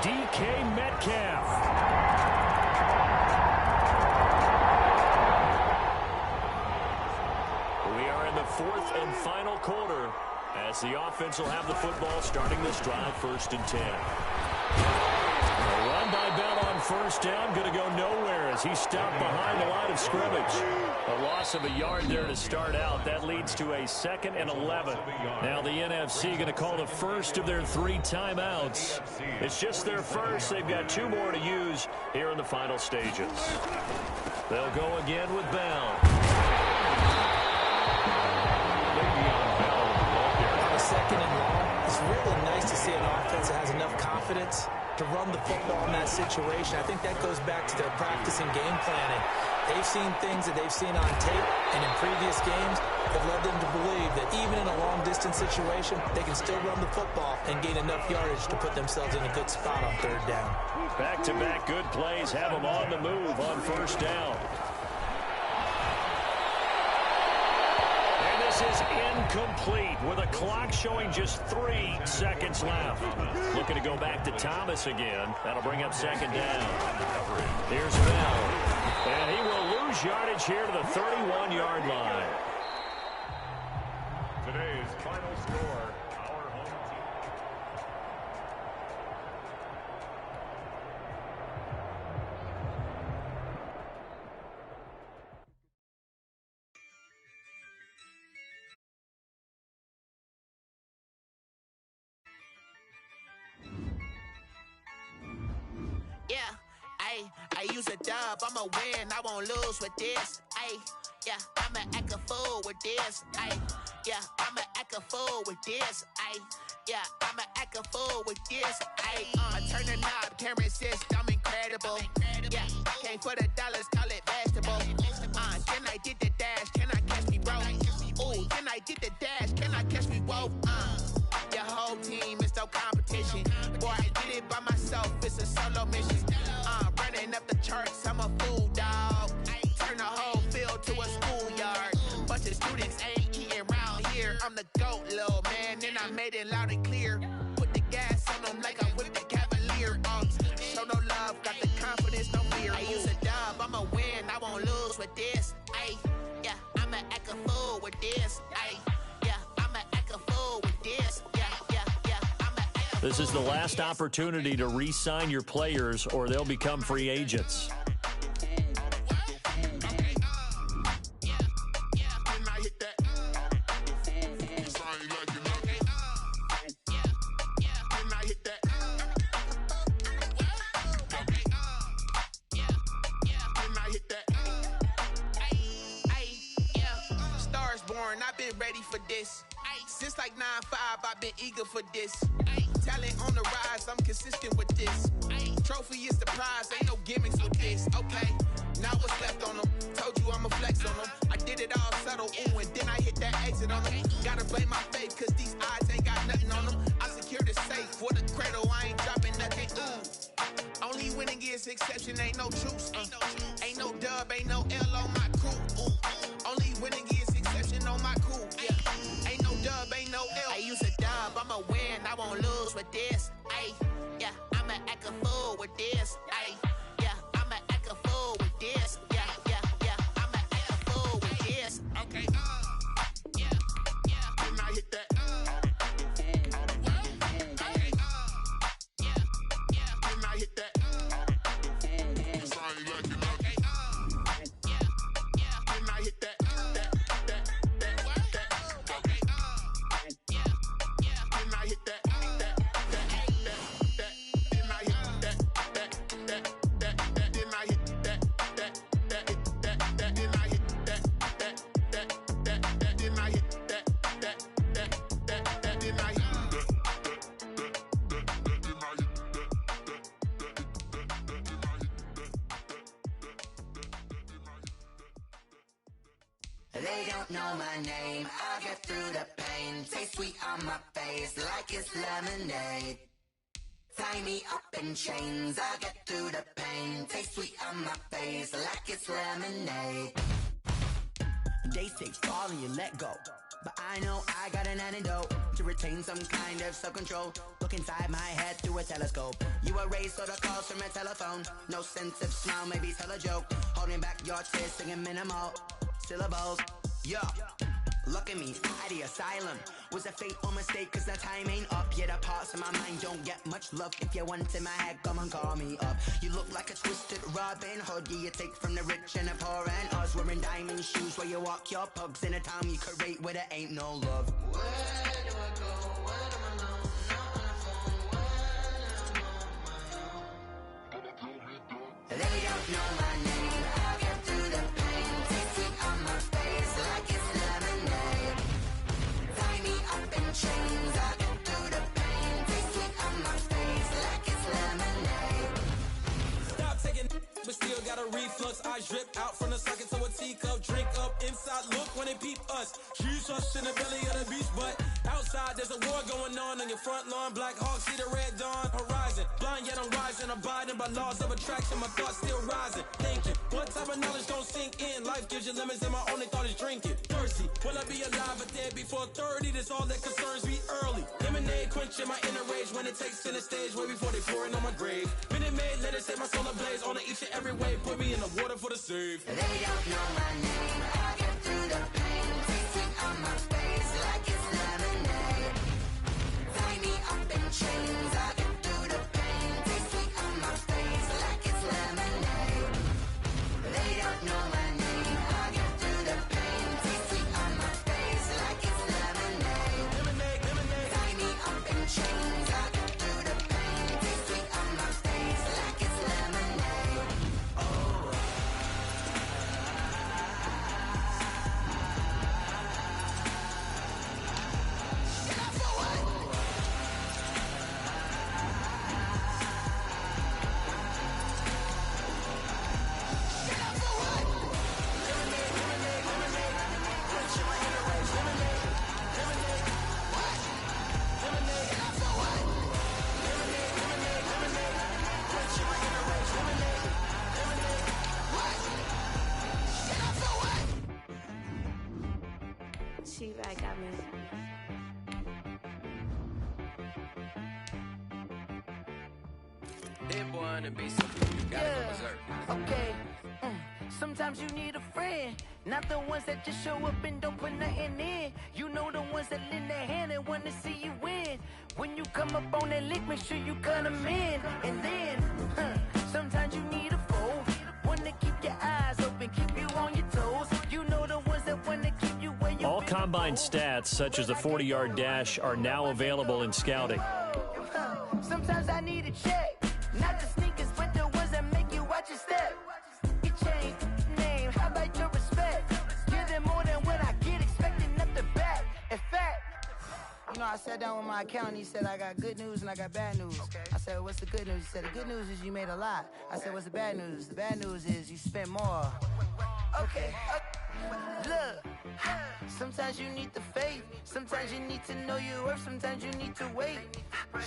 DK Metcalf. We are in the 4th and final quarter as the offense will have the football starting this drive 1st and 10. A run by Bell on 1st down, going to go nowhere as he stopped behind the line of scrimmage. A loss of a yard there to start out. That leads to a 2nd and 11. Now the NFC going to call the first of their 3 timeouts. It's just their first. They've got 2 more to use here in the final stages. They'll go again with Bell. On a 2nd and long, it's really nice to see an offense that has enough confidence to run the football in that situation. I think that goes back to their practice and game planning. They've seen things that they've seen on tape and in previous games that led them to believe that even in a long-distance situation, they can still run the football and gain enough yardage to put themselves in a good spot on 3rd down. Back-to-back good plays have them on the move on 1st down. And this is incomplete with a clock showing just 3 seconds left. Looking to go back to Thomas again. That'll bring up 2nd down. Here's Bell. And he will lose yardage here to the 31-yard line. Today's final score, our home team. Yeah, I use a dub, I'ma win, I won't lose with this. Yeah, I'ma act a fool with this. Yeah, I'ma act a fool with this. Yeah, I'ma act a fool with this. Turn the knob, camera assist, I'm incredible. Yeah, came for the dollars, call it vegetable. Then I did the dash, can I catch me, bro? Ooh, then I did the dash, can I catch me, whoa? Your whole team is no competition. Boy, I did it by myself, it's a solo mission. Running up the charts, I'm a fool, dog. Turn the whole field to a schoolyard. Bunch of students ain't eating around here. I'm the GOAT, little man, and I made it loud and clear. Put the gas on them like I whipped the Cavalier. Show no love, got the confidence, no fear. I use a dub, I'ma win, I won't lose with this. Yeah, I'ma act a fool with this. Yeah, I'ma act a fool with this. This is the last opportunity to re-sign your players or they'll become free agents. Stars born, I've been ready for this. Since like 9-5, I've been eager for this. Talent on the rise, I'm consistent with this. Trophy is the prize, ain't no gimmicks with this. Okay, now what's left on them? Told you I'ma flex on them. I did it all subtle, ooh, and then I hit that exit on them. Gotta blame my faith, cause these odds ain't got nothing on them. I secure the safe for the cradle, I ain't dropping nothing, ooh. Only winning is exception, ain't no truce. Ain't no dub, ain't no L on my crew. Only winning is exception on my crew. Yeah, ain't no dub, ain't no L. I use a dub, I'ma win, I won't lose with this. Yeah, I'ma act a fool with this. Yeah, I'ma act a fool with this. Yeah, I'ma act a fool with this. Okay, yeah, then I hit that. Okay, then I hit that. They don't know my name, I'll get through the pain. Taste sweet on my face like it's lemonade. Tie me up in chains, I'll get through the pain. Taste sweet on my face like it's lemonade. Days take fall and you let go, but I know I got an antidote to retain some kind of self-control. Look inside my head through a telescope. You erase all the calls from a telephone. No sense of smile, maybe tell a joke. Holding back your tears, singing minimal syllables. Yeah, look at me, at the asylum. Was a fate or mistake, cause the time ain't up. Yeah, the parts of my mind don't get much love. If you want in my head, come and call me up. You look like a twisted Robin Hood. Yeah, you take from the rich and the poor and us. Wearing diamond shoes where you walk your pugs in a town you create where there ain't no love. Where do I go when I'm alone? Not on the phone when I'm on my own. They don't know my name, I'll get through the pain. Taste sweet on my face like it's lemonade. Tie me up in chains, I'll get through the pain. Taste sweet on my face like it's lemonade. Stop taking, but still got a reflux. Eyes drip out from the socket to a teacup. Drink up inside, look when they peep us. Shoes us in the belly of the beast, but outside there's a war going on your front lawn. Black Hawk, see the red dawn horizon. Blind yet I'm rising, abiding by laws of attraction. My thoughts still rising, thinking what type of knowledge don't sink in. Life gives you limits and my only thought is drinking. Thirsty, will I be alive or dead before 30? That's all that concerns me early. Lemonade quenching my inner rage when it takes center stage way before they pouring on my grave. Minute Maid, let it set my soul ablaze on each and every way. Put me in the water for the save. They don't know my name, I'll get through the pain. Taste sweet on my face like it's lemonade. Tie me up in chains, I'll get through the pain. Taste sweet on my face like it's lemonade. They don't know my name, I'll get through the pain. Taste sweet on my face like it's lemonade. Lemonade, lemonade. Tie me up in chains, I'll get through the pain. Taste sweet on my face like it's lemonade. She right got me. That boy on the beat, something you gotta go berserk. Okay. Sometimes you need a friend, not the ones that just show up and don't put nothing in. You know the ones that lend their hand and wanna see you win. When you come up on that lick, make sure you cut them in. And then, sometimes you need a foe, one to keep your eyes open, keep you on your toes. You know the ones that wanna keep you where you All combine stats, such as the 40-yard dash, are now available in scouting. Sometimes I need a check, not the sneakers, but the ones that make you watch your step. Your chain, name, how about your respect? Give them more than what I get, expecting nothing back. In fact, you know, I sat down with my accountant, he said, I got good news and I got bad news. I said, what's the good news? He said, the good news is you made a lot. I said, what's the bad news? The bad news is you spent more. Okay, look, sometimes you need the faith, sometimes you need to know your worth, sometimes you need to wait.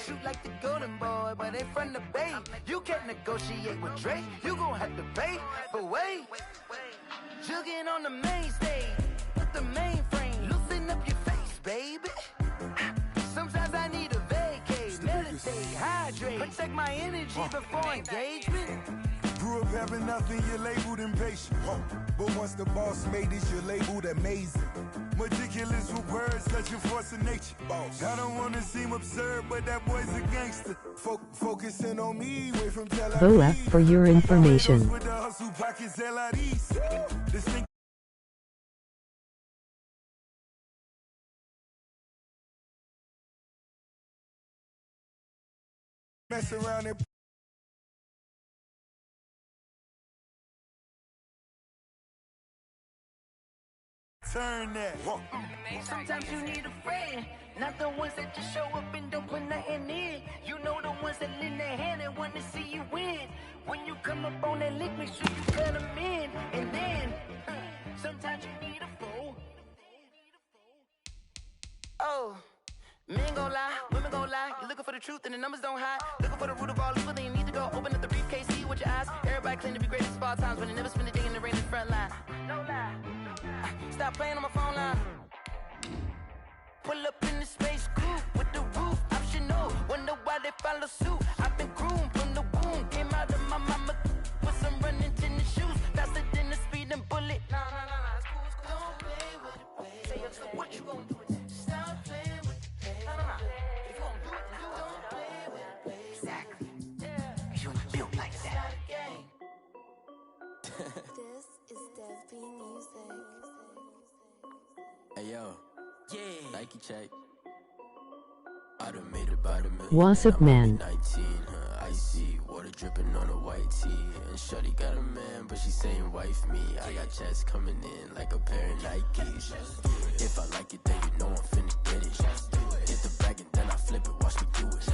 Shoot like the golden boy, but they from the bay. You can't negotiate with Drake, you gon' have to pay. But wait, jugging on the main stage, with the mainframe, loosen up your face, baby. Sometimes I need a vacate, meditate, hydrate, protect my energy before engagement. Grew up having nothing, you're labeled impatient. But once the boss made it, you're labeled amazing. Meticulous with words, such a force of nature. I don't want to seem absurd, but that boy's a gangster. Focusing on me, away from Tel Aviv. Boa, for your information. With the hustle pockets, LIDs. This thing mess around and turn that. Sometimes you need a friend, not the ones that just show up and don't put nothing in. You know the ones that lend their hand and want to see you win. When you come up on that lick, make sure you cut them in. And then, sometimes you need a foe, Men gon' lie, women gon' lie. You're looking for the truth and the numbers don't hide. Looking for the root of all evil, then you need to go open up the briefcase, see with your eyes. Everybody claim to be greatest of all times, but they never spend a day in the rain in the front line. No lie. Stop playing on my phone line. Pull up in the space coupe with the roof optional. Wonder why they follow suit. I've been groomed from the womb. Came out of my mama with some running tennis shoes. Faster than the speeding bullet. Nah, it's cool, it's cool. Don't play with it, baby. So what you gon' do with it? Stop playing with it, baby. Nah. If you gon' do it, then don't play with it, baby. Exactly. Yeah. You built like that. This is Dev B Music. Hey yo, yeah. Nike check. I done made about a million. What's up, man? 19, icy water dripping on a white tee. And shorty got a man, but she saying wife me. I got checks coming in like a pair of Nikes. If I like it, then you know I'm finna get it. Hit the bag and then I flip it, watch me do it.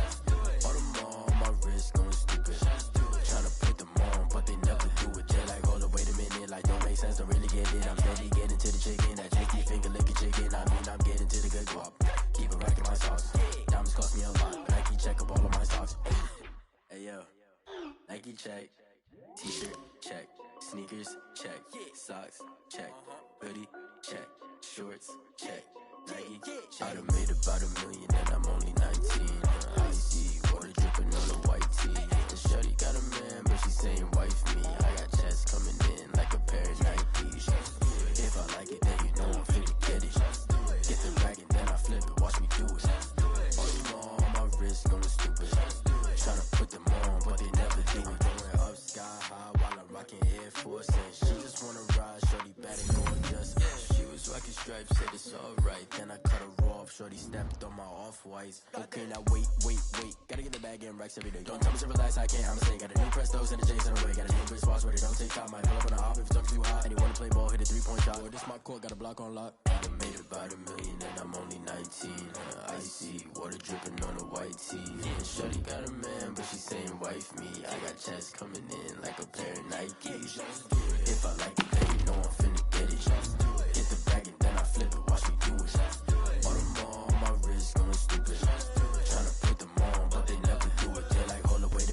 All them on my wrist going stupid. Tryna put them on, but they never do it. They're like, hold up, wait a minute, like don't make sense, don't really get it. I'm steady getting to the chicken, that JT finger licking chicken. I mean, I'm getting to the good guap. Keep it racking my sauce. Diamonds cost me a lot. Nike check up all of my socks. Hey yo, Nike check. T-shirt check. Sneakers check. Socks check. Hoodie check. Shorts check. Nike check. I done made about a million and I'm only 19. Icy water dripping on a white tee. The shorty got a man, but she saying wife me. I got checks coming in like a pair of Nikes. If I like it, then you know I'm finna get it. Get the bag and then I flip it, watch me do it. All them on my wrist going stupid. Tryna put them on, but they never do it. Going up sky high while I'm rocking Air Force. And she just wanna ride, shorty bad and going just. She was rocking stripes, said it's alright. Then I cut her off, shorty stepped on my off-whites. Okay, now wait. Gotta get the bag and racks every day. Don't tell me to relax, I can't, I'ma stay. Got a new Prestos and a J's in the way. Got a new bitch boss where they don't take time. Might pull up on a hop if it's too hot. And he wanna play ball, hit a 3-point shot. Well, this my court, got a block on lock. I done made about a million and I'm only 19. Icy water dripping on a white tee. And shorty got a man, but she saying wife me. I got checks coming in like a pair of Nikes. If I like it, then you know I'm finna get it. Hit the bag and then I flip it, watch me do it. All them on my wrist going stupid. Tryna put them on, but they never do it. They're like, hold up, wait.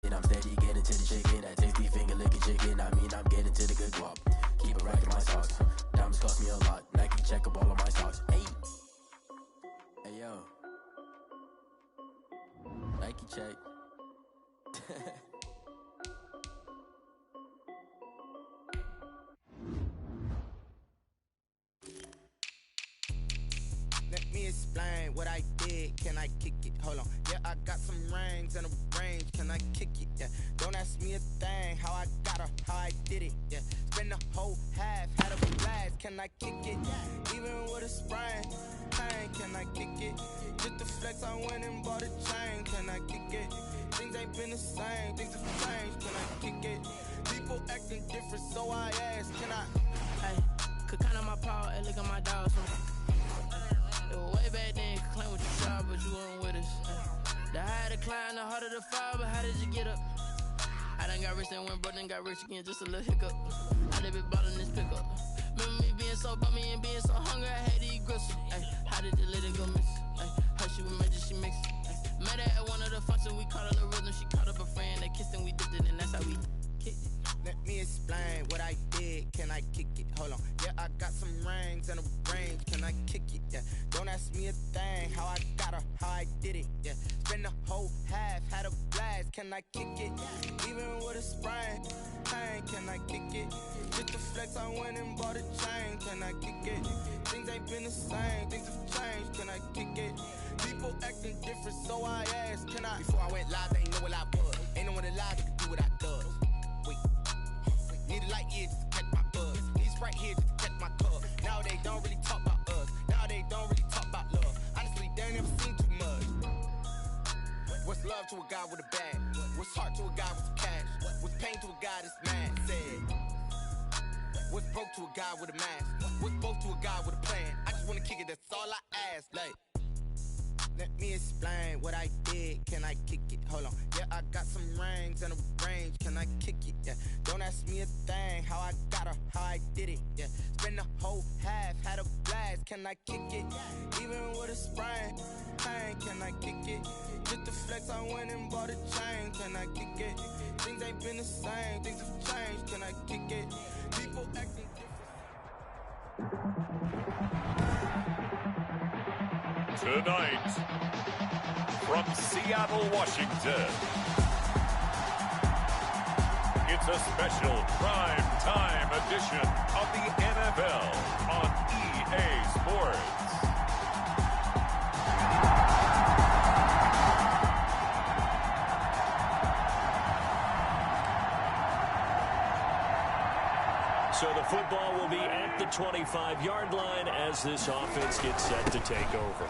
And I'm steady getting to the chicken. That tasty finger licking chicken. I mean, I'm getting to the good guap. Keep it racking my socks. Diamonds cost me a lot. Nike check up all of my socks. Hey yo. Nike check. Let me explain what I did. Can I kick it? Hold on. Yeah, I got some rings and a range. Can I kick it? Yeah. Don't ask me a thing. How I got her, how I did it. Yeah. Spend the whole half, had a blast. Can I kick it? Even with a sprain. Pain, can I kick it? Just the flex, I went and bought a chain. Can I kick it? Things ain't been the same. Things have changed. Can I kick it? People acting different, so I ask. Can I? Hey, could count on my power and look at my dogs. It was way back then, could claim what you saw, but you weren't with us. The higher the climb, the harder the fall, but how did you get up? I done got rich and went broke, then got rich again, just a little hiccup. I done been ballin' this pickup. Remember me being so bummy and being so hungry, I had to eat gristle. Ay, how did the lady go miss? Ay, how she was major, she mixed. Met her at one of the functions, we caught her the rhythm, she caught up a friend, they kissed and we dipped it, and that's how we kicked it. Let me explain what I did. Can I kick it? Hold on. Yeah, I got some rings and a range. Can I kick it? Yeah. Don't ask me a thing. How I got her, how I did it. Yeah. Spend the whole half, had a blast. Can I kick it? Even with a sprain. Pain, can I kick it? Just the flex, I went and bought a chain. Can I kick it? Things ain't been the same. Things have changed. Can I kick it? People acting different, so I asked. Can I? Before I went live, they ain't know what I was. Ain't no one alive that can do what I does. Need a light here just to catch my buzz. Need Sprite here just to catch my cup. Now they don't really talk about us. Now they don't really talk about love. Honestly, they ain't never seen too much. What's love to a guy with a bag? What's heart to a guy with some cash? What's pain to a guy that's mad? Said. What's broke to a guy with a mask? What's both to a guy with a plan? I just wanna kick it, that's all I ask. Like, Let me explain what I did. Can I kick it? Hold on. Yeah, I got some rings and a range. Can I kick it? Yeah. Don't ask me a thing. How I got her, how I did it. Yeah. Spend the whole half, had a blast. Can I kick it? Even with a sprain, pain. Can I kick it? Just the flex, I went and bought a chain. Can I kick it? Things ain't been the same. Things have changed. Can I kick it? People acting different. Tonight, from Seattle, Washington, it's a special prime time edition of the NFL on EA Sports. So the football will be at the 25-yard line as this offense gets set to take over.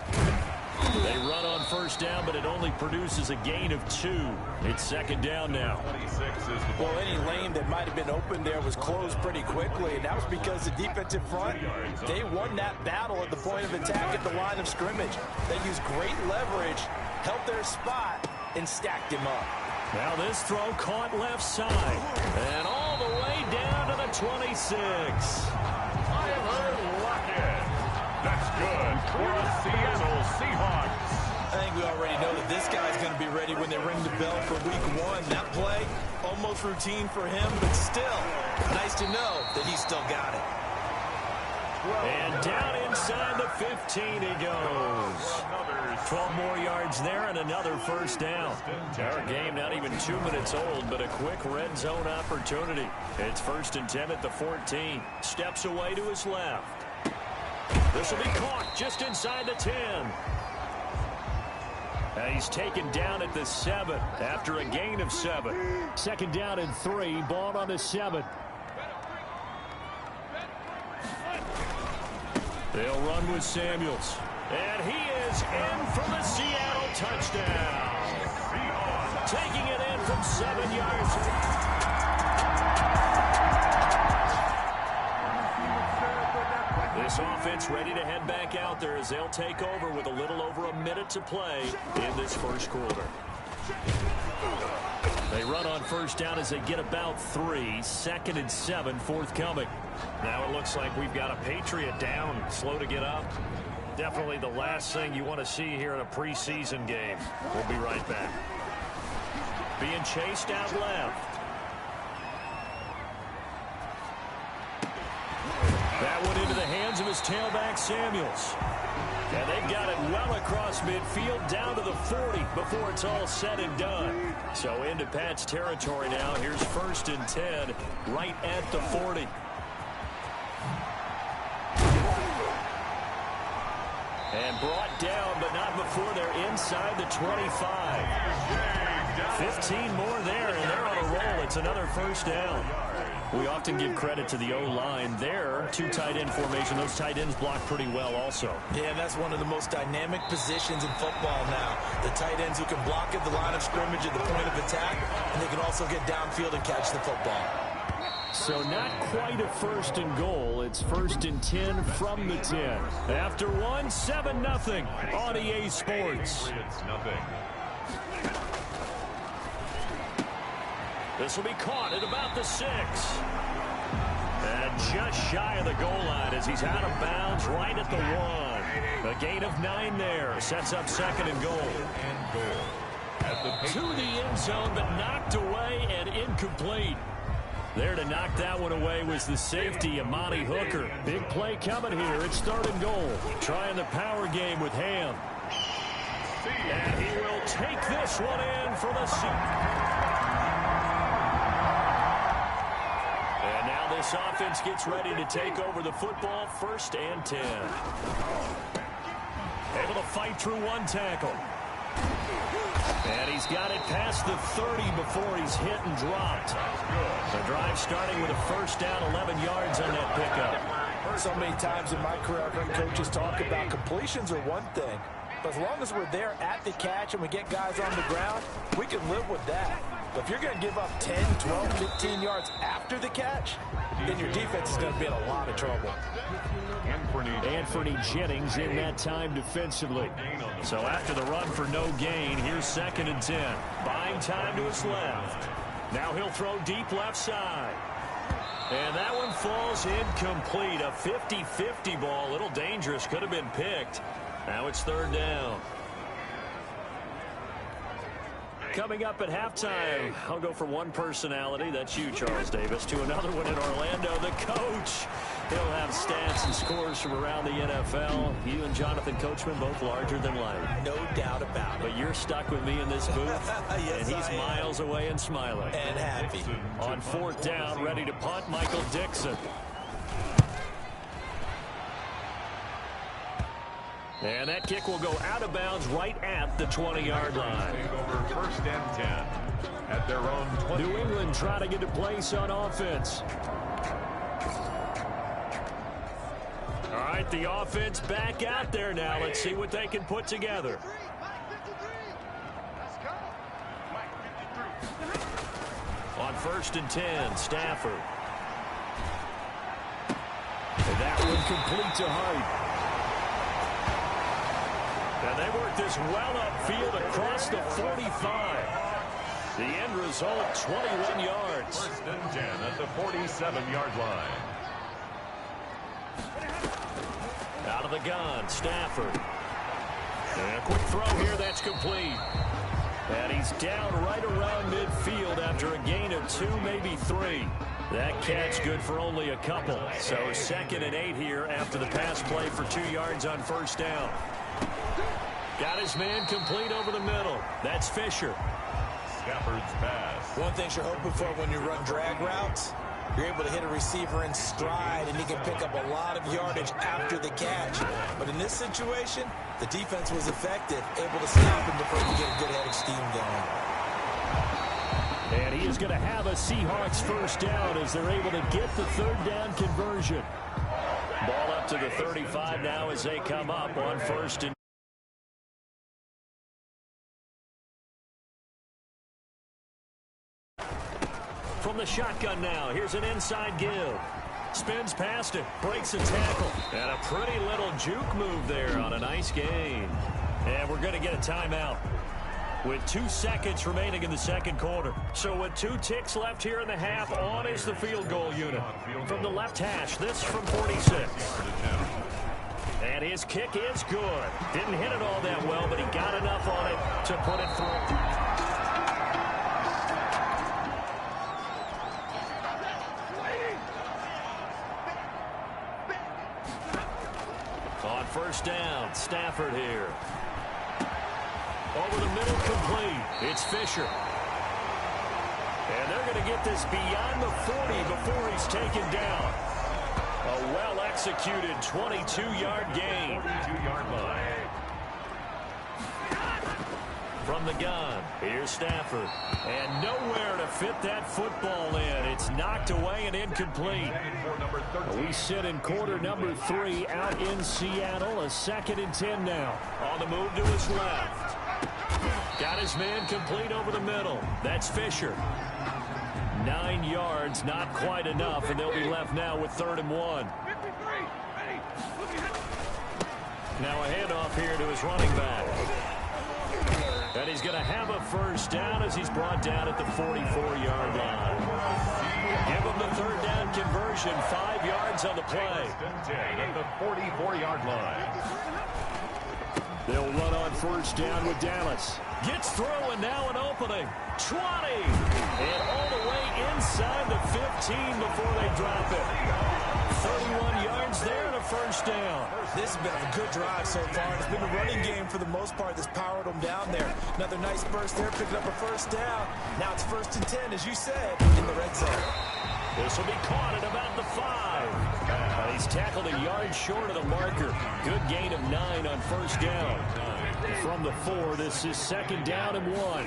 They run on first down, but it only produces a gain of 2. It's second down now. Well, any lane that might have been open there was closed pretty quickly, and that was because the defensive front, they won that battle at the point of attack at the line of scrimmage. They used great leverage, held their spot, and stacked him up. Now this throw caught left side, and all the way down to the 26. Tyler Lockett. That's good for the Seattle Seahawks. I think we already know that this guy's going to be ready when they ring the bell for week 1. That play, almost routine for him, but still, nice to know that he's still got it. And down inside the 15 he goes. 12 more yards there and another first down. Our game not even 2 minutes old, but a quick red zone opportunity. It's 1st and 10 at the 14. Steps away to his left. This will be caught just inside the 10. And he's taken down at the 7 after a gain of 7. Second down and 3, ball on the 7. They'll run with Samuels. And he is in for the Seattle touchdown. Taking it in from 7 yards. This offense ready to head back out there as they'll take over with a little over a minute to play in this first quarter. They run on first down as they get about 3. 2nd and 7 forthcoming. Now it looks like we've got a Patriot down, slow to get up. Definitely the last thing you want to see here in a preseason game. We'll be right back. Being chased out left. That one into the hands of his tailback, Samuels. And they've got it well across midfield down to the 40 before it's all said and done. So into Pat's territory now. Here's 1st and 10 right at the 40. And brought down, but not before they're inside the 25. 15 more there, and they're on a roll. It's another first down. We often give credit to the O-line there. 2 tight end formation. Those tight ends block pretty well also. Yeah, and that's one of the most dynamic positions in football now. The tight ends who can block at the line of scrimmage at the point of attack, and they can also get downfield and catch the football. So not quite a 1st and goal. It's 1st and 10 from the 10. After 1, 7-0 on EA Sports. This will be caught at about the 6. And just shy of the goal line as he's out of bounds right at the 1. A gain of 9 there. Sets up 2nd and goal. To the end zone, but knocked away and incomplete. There to knock that one away was the safety, Amani Hooker. Big play coming here. It's 3rd and goal. Trying the power game with Ham. And he will take this one in for the And now this offense gets ready to take over the football. 1st and 10. Able to fight through 1 tackle. And he's got it past the 30 before he's hit and dropped. The drive starting with a first down, 11 yards on that pickup. So many times in my career, I've heard coaches talk about completions are one thing. But as long as we're there at the catch and we get guys on the ground, we can live with that. But if you're going to give up 10, 12, 15 yards after the catch, then your defense is going to be in a lot of trouble. Anthony Jennings in that time defensively. So after the run for no gain, here's 2nd and 10. Buying time to his left. Now he'll throw deep left side. And that one falls incomplete. A 50-50 ball. A little dangerous. Could have been picked. Now it's 3rd down. Coming up at halftime, I'll go from one personality, that's you, Charles Davis, to another one in Orlando, the coach. He'll have stats and scores from around the NFL. You and Jonathan Coachman, both larger than life. No doubt about it. But you're stuck with me in this booth, yes, and he's miles away and smiling. And happy. On 4th down, ready to punt, Michael Dixon. And that kick will go out of bounds right at the 20-yard line. Over 1st and 10 at their own 20. New England trying to get a place on offense. All right, the offense back out there now. Let's see what they can put together. On 1st and 10, Stafford. And that one complete to Hart. And they work this well upfield across the 45. The end result, 21 yards. 1st and 10 at the 47-yard line. Out of the gun, Stafford. And a quick throw here, that's complete. And he's down right around midfield after a gain of 2, maybe 3. That catch good for only a couple. So 2nd and 8 here after the pass play for 2 yards on 1st down. Got his man complete over the middle. That's Fisher. Stafford's pass. One thing you're hoping for when you run drag routes, you're able to hit a receiver in stride, and he can pick up a lot of yardage after the catch. But in this situation, the defense was effective, able to stop him before he could get a good head of steam going. And he is going to have a Seahawks 1st down as they're able to get the 3rd down conversion. Ball up to the 35 now as they come up on 1st and from the shotgun now. Here's an inside give. Spins past it. Breaks a tackle. And a pretty little juke move there on a nice gain. And we're going to get a timeout with 2 seconds remaining in the 2nd quarter. So with 2 ticks left here in the half, on is the field goal unit. From the left hash, this from 46. And his kick is good. Didn't hit it all that well, but he got enough on it to put it through. On 1st down, Stafford here. Over the middle, complete. It's Fisher. And they're going to get this beyond the 40 before he's taken down. A well-executed 22-yard gain. 22-yard line. From the gun, here's Stafford. And nowhere to fit that football in. It's knocked away and incomplete. We sit in quarter number 3 out in Seattle. A 2nd and 10 now. On the move to his left. Got his man complete over the middle. That's Fisher. 9 yards, not quite enough, and they'll be left now with 3rd and 1. Now a handoff here to his running back. And he's going to have a 1st down as he's brought down at the 44-yard line. Give him the 3rd down conversion, 5 yards on the play. 10 at the 44-yard line. They'll run on 1st down with Dallas. Gets through, and now an opening. 20! And all the way inside the 15 before they drop it. 31 yards there and a 1st down. This has been a good drive so far. It's been a running game for the most part that's powered them down there. Another nice burst there, picking up a 1st down. Now it's 1st and 10, as you said, in the red zone. This will be caught at about the 5. And He's tackled a yard short of the marker. Good gain of 9 on first down. From the 4, this is second down and 1.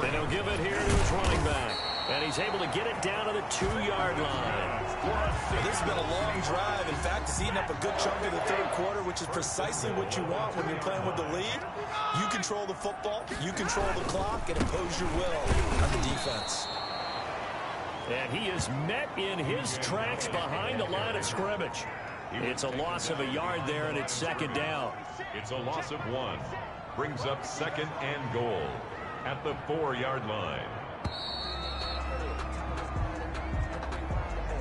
And he'll give it here to his running back. And he's able to get it down to the 2-yard line. Well, this has been a long drive. In fact, it's eaten up a good chunk of the third quarter, which is precisely what you want when you're playing with the lead. You control the football, you control the clock, and impose your will on the defense. And he is met in his tracks behind the line of scrimmage. It's a loss of a yard there, and it's second down. It's a loss of 1. Brings up second and goal at the 4-yard line.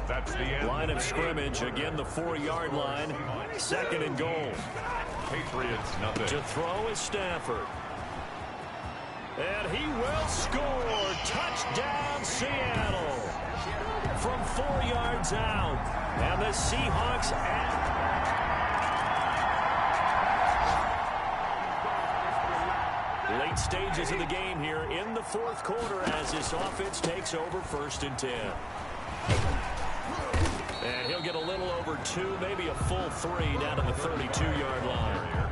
That's the end. Line of scrimmage, again the 4-yard line. Second and goal. Patriots nothing. To throw is Stafford. And he will score. Touchdown, Seattle. From 4 yards out. And the Seahawks late stages of the game here in the fourth quarter as this offense takes over first and 10. And he'll get a little over 2, maybe a full 3 down to the 32-yard line.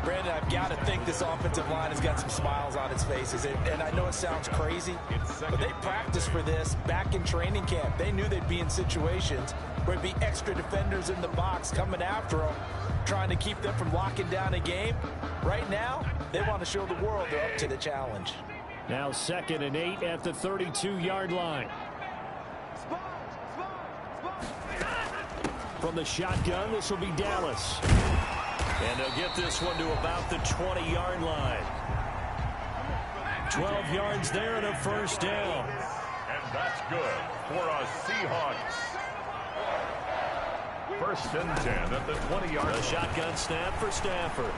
Brandon, I've got to think this offensive line has got some smiles on its faces. And I know it sounds crazy, but they practiced for this back in training camp. They knew they'd be in situations where it'd be extra defenders in the box coming after them, trying to keep them from locking down a game. Right now, they want to show the world they're up to the challenge. Now second and 8 at the 32-yard line. From the shotgun, this will be Dallas. And they'll get this one to about the 20-yard line. 12 yards there and a first down. And that's good for a Seahawks. First and 10 at the 20-yard line. A shotgun snap for Stafford.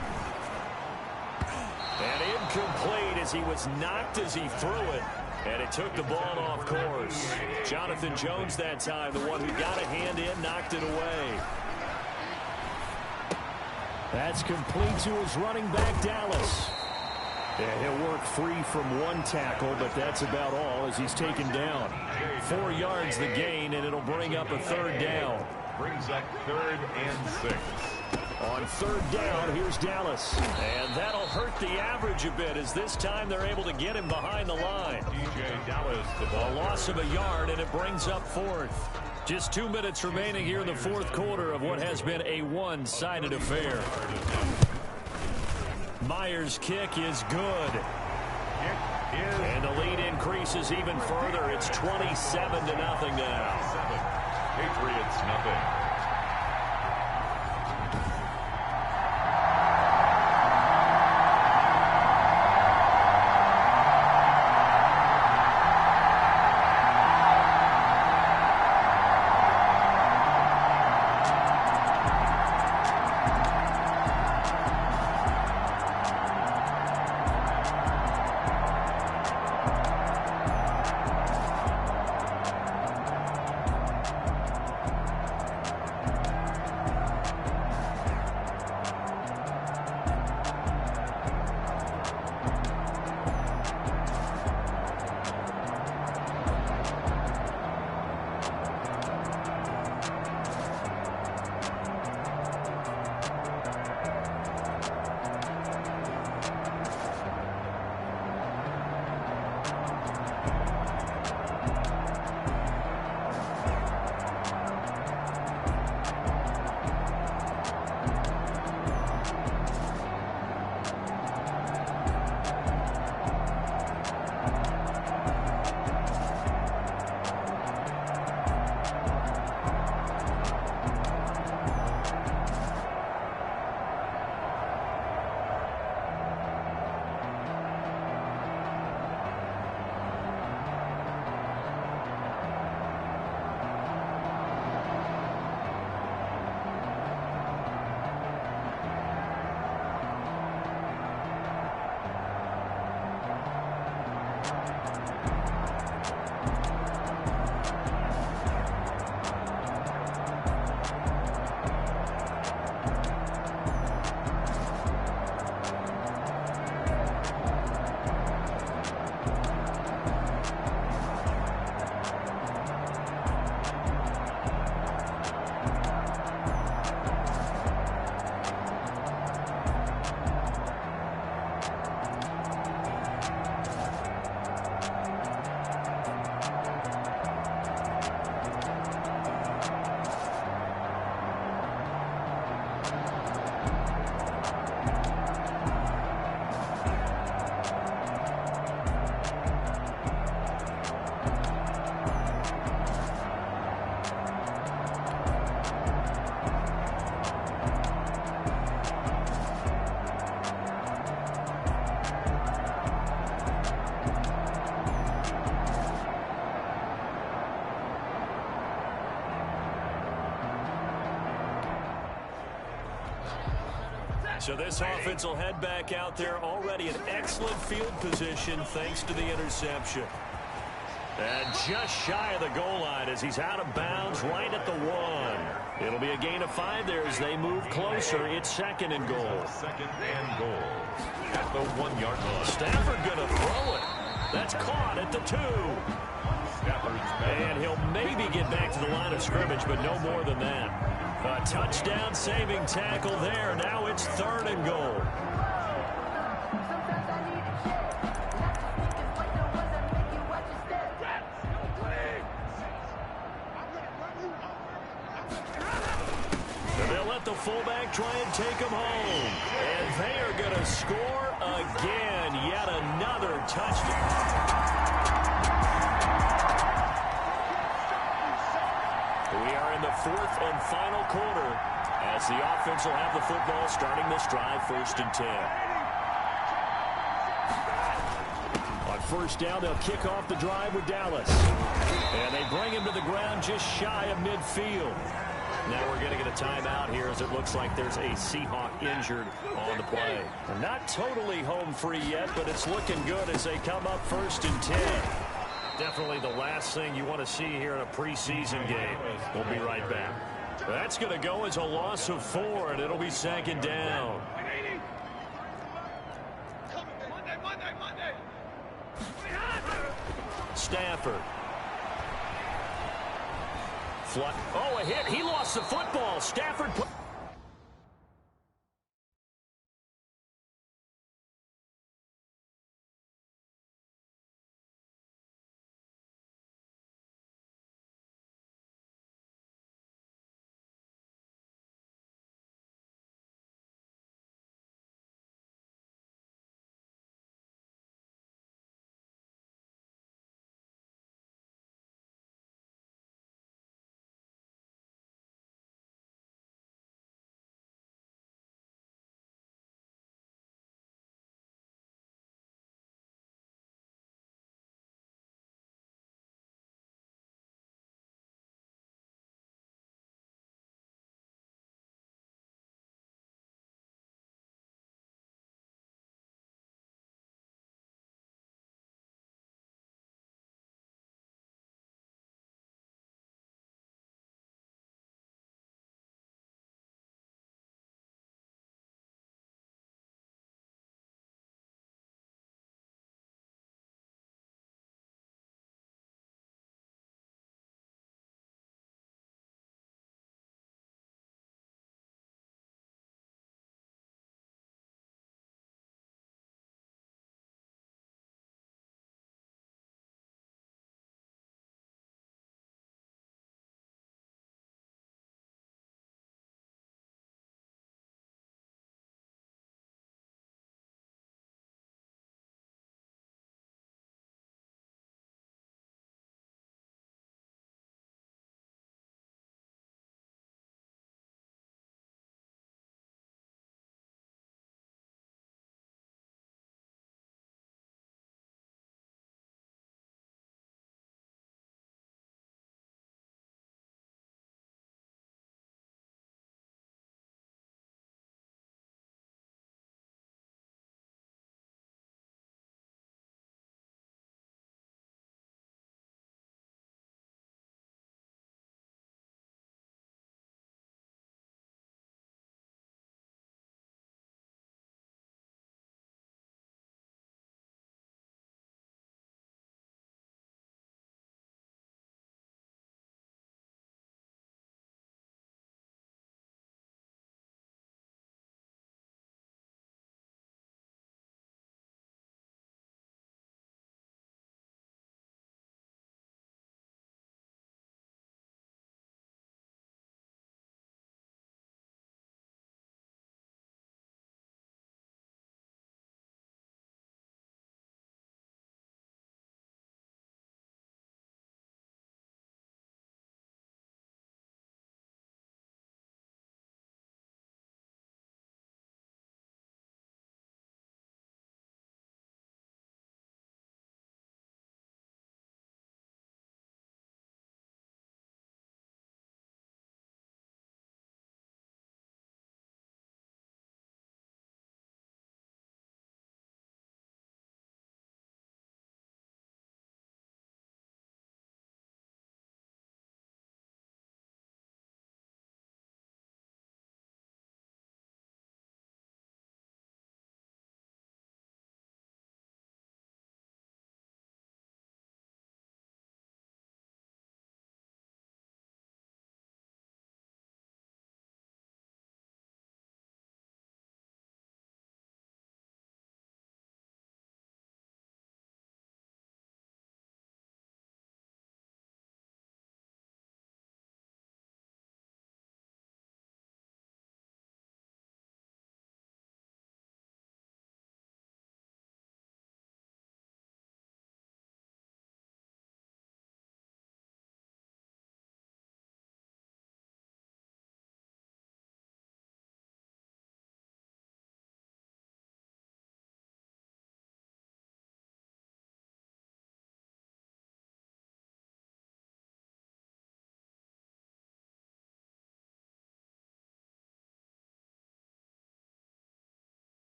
And incomplete as he was knocked as he threw it. And it took the ball off course. Jonathan Jones that time, the one who got a hand in, knocked it away. That's complete to his running back, Dallas. And he'll work free from one tackle, but that's about all as he's taken down. 4 yards the gain, and it'll bring up a third down. Brings up third and 6. On third down, here's Dallas. And that'll hurt the average a bit as this time they're able to get him behind the line. DJ Dallas, the ball. A loss of a yard, and it brings up fourth. Just 2 minutes remaining here in the fourth quarter of what has been a one-sided affair. Myers' kick is good. And the lead increases even further. It's 27-0 now. Patriots nothing. So this offense will head back out there, already in excellent field position thanks to the interception. And just shy of the goal line as he's out of bounds right at the 1. It'll be a gain of 5 there as they move closer. It's second and goal. Second and goal at the 1-yard line. Stafford going to throw it. That's caught at the 2. And he'll maybe get back to the line of scrimmage, but no more than that. A touchdown-saving tackle there. Now it's third and goal. And they'll let the fullback try and take him home. And they are going to score again. Yet another touchdown. We are in the fourth and final quarter as the offense will have the football starting this drive, 1st and 10. On first down, they'll kick off the drive with Dallas. And they bring him to the ground just shy of midfield. Now we're going to get a timeout here as it looks like there's a Seahawk injured on the play. They're not totally home free yet, but it's looking good as they come up 1st and 10. Definitely the last thing you want to see here in a preseason game. We'll be right back. That's going to go as a loss of 4, and it'll be 2nd down. Stafford. Oh, a hit. He lost the football. Stafford.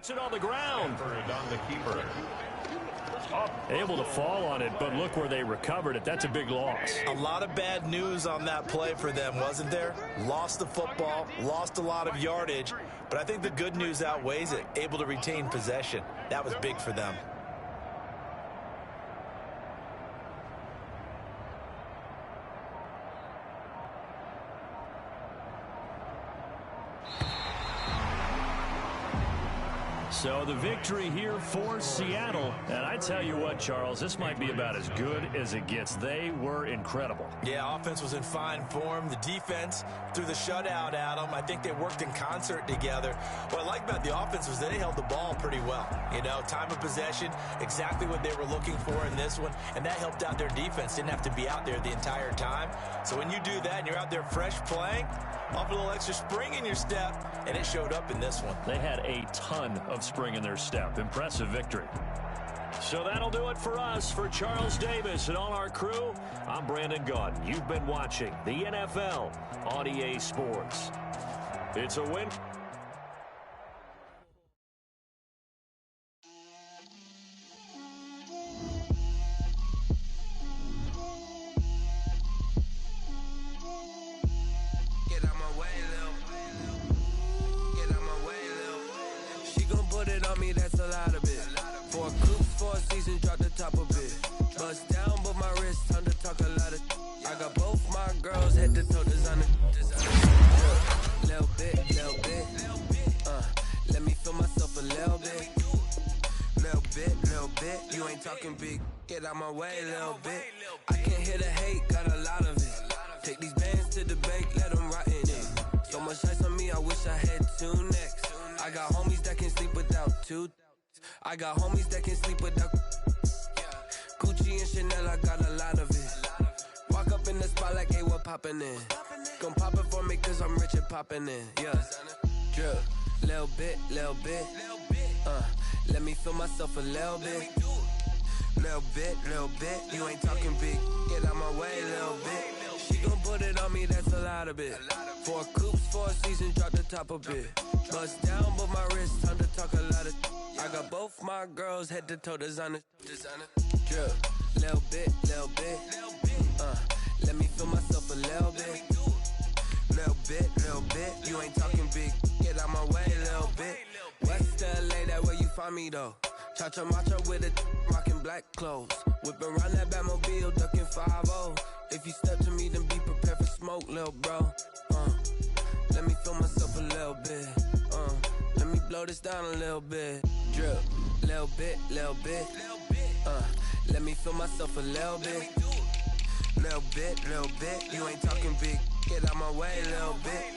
It's it on the ground. On the keeper. Able to fall on it, but look where they recovered it. That's a big loss. A lot of bad news on that play for them, wasn't there? Lost the football, lost a lot of yardage, but I think the good news outweighs it. Able to retain possession. That was big for them. So the victory here for Seattle. And I tell you what, Charles, this might be about as good as it gets. They were incredible. Yeah, offense was in fine form. The defense threw the shutout at them. I think they worked in concert together. What I like about the offense was that they held the ball pretty well. You know, time of possession, exactly what they were looking for in this one. And that helped out their defense. Didn't have to be out there the entire time. So when you do that and you're out there fresh playing, off a little extra spring in your step, and it showed up in this one. They had a ton of spring in their step. Impressive victory. So that'll do it for us. For Charles Davis and all our crew, I'm Brandon Gaudin. You've been watching the NFL on EA Sports. It's a win. That's a lot of it. 4 coops, 4 seasons, drop the top of it. Bust down, but my wrist, time to talk a lot of. I got both my girls head to toe designer. Little bit. Let me feel myself a little bit. Little bit. You ain't talking big. Get out my way, little bit. I can't hear the hate, got a lot of it. Take these bands to the bank, let them rot in it. So much ice on me, I wish I had 2 necks. I got homies that can sleep without 2. I got homies that can sleep without Gucci and Chanel, I got a lot of it. Walk up in the spot like, hey, what poppin' in? Gon' pop it for me cause I'm rich and poppin' in. Yeah, drip, little bit. Let me feel myself a little bit. Little bit. You ain't talking big. Get out my way, little bit. She gon' put it on me, that's a lot of it. 4 coops, 4 seasons, drop the top of it. Bust down, but my wrist, time to talk a lot of. I got both my girls head to toe designer. Drip, little bit. Let me feel myself a little bit. Little bit. You ain't talking big. Get out my way, little bit. West LA, that where you find me though. Cha-cha macha with a rockin' black clothes. Whippin' around that Batmobile, duckin' 5-0. If you step to me, then be prepared for smoke, lil' bro. Let me feel myself a little bit. Let me blow this down a little bit. Drip, little bit. Let me feel myself a little bit. Little bit. You ain't talking big. Get out my way, little bit.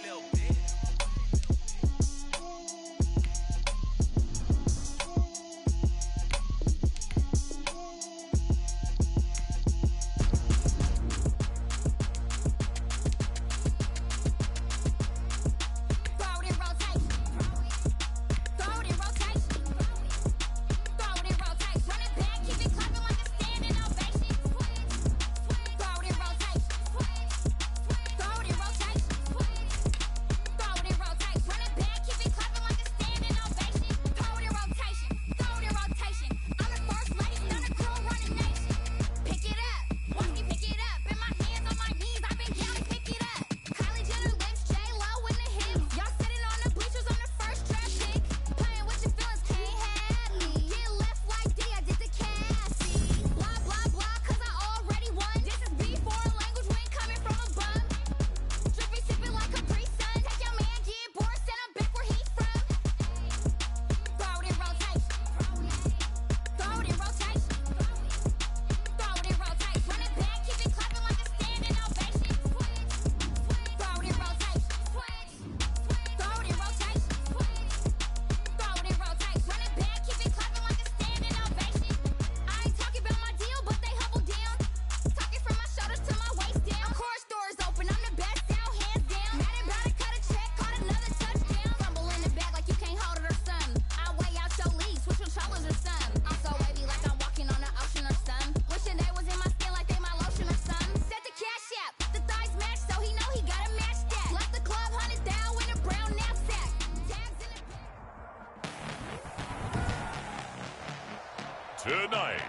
tonight.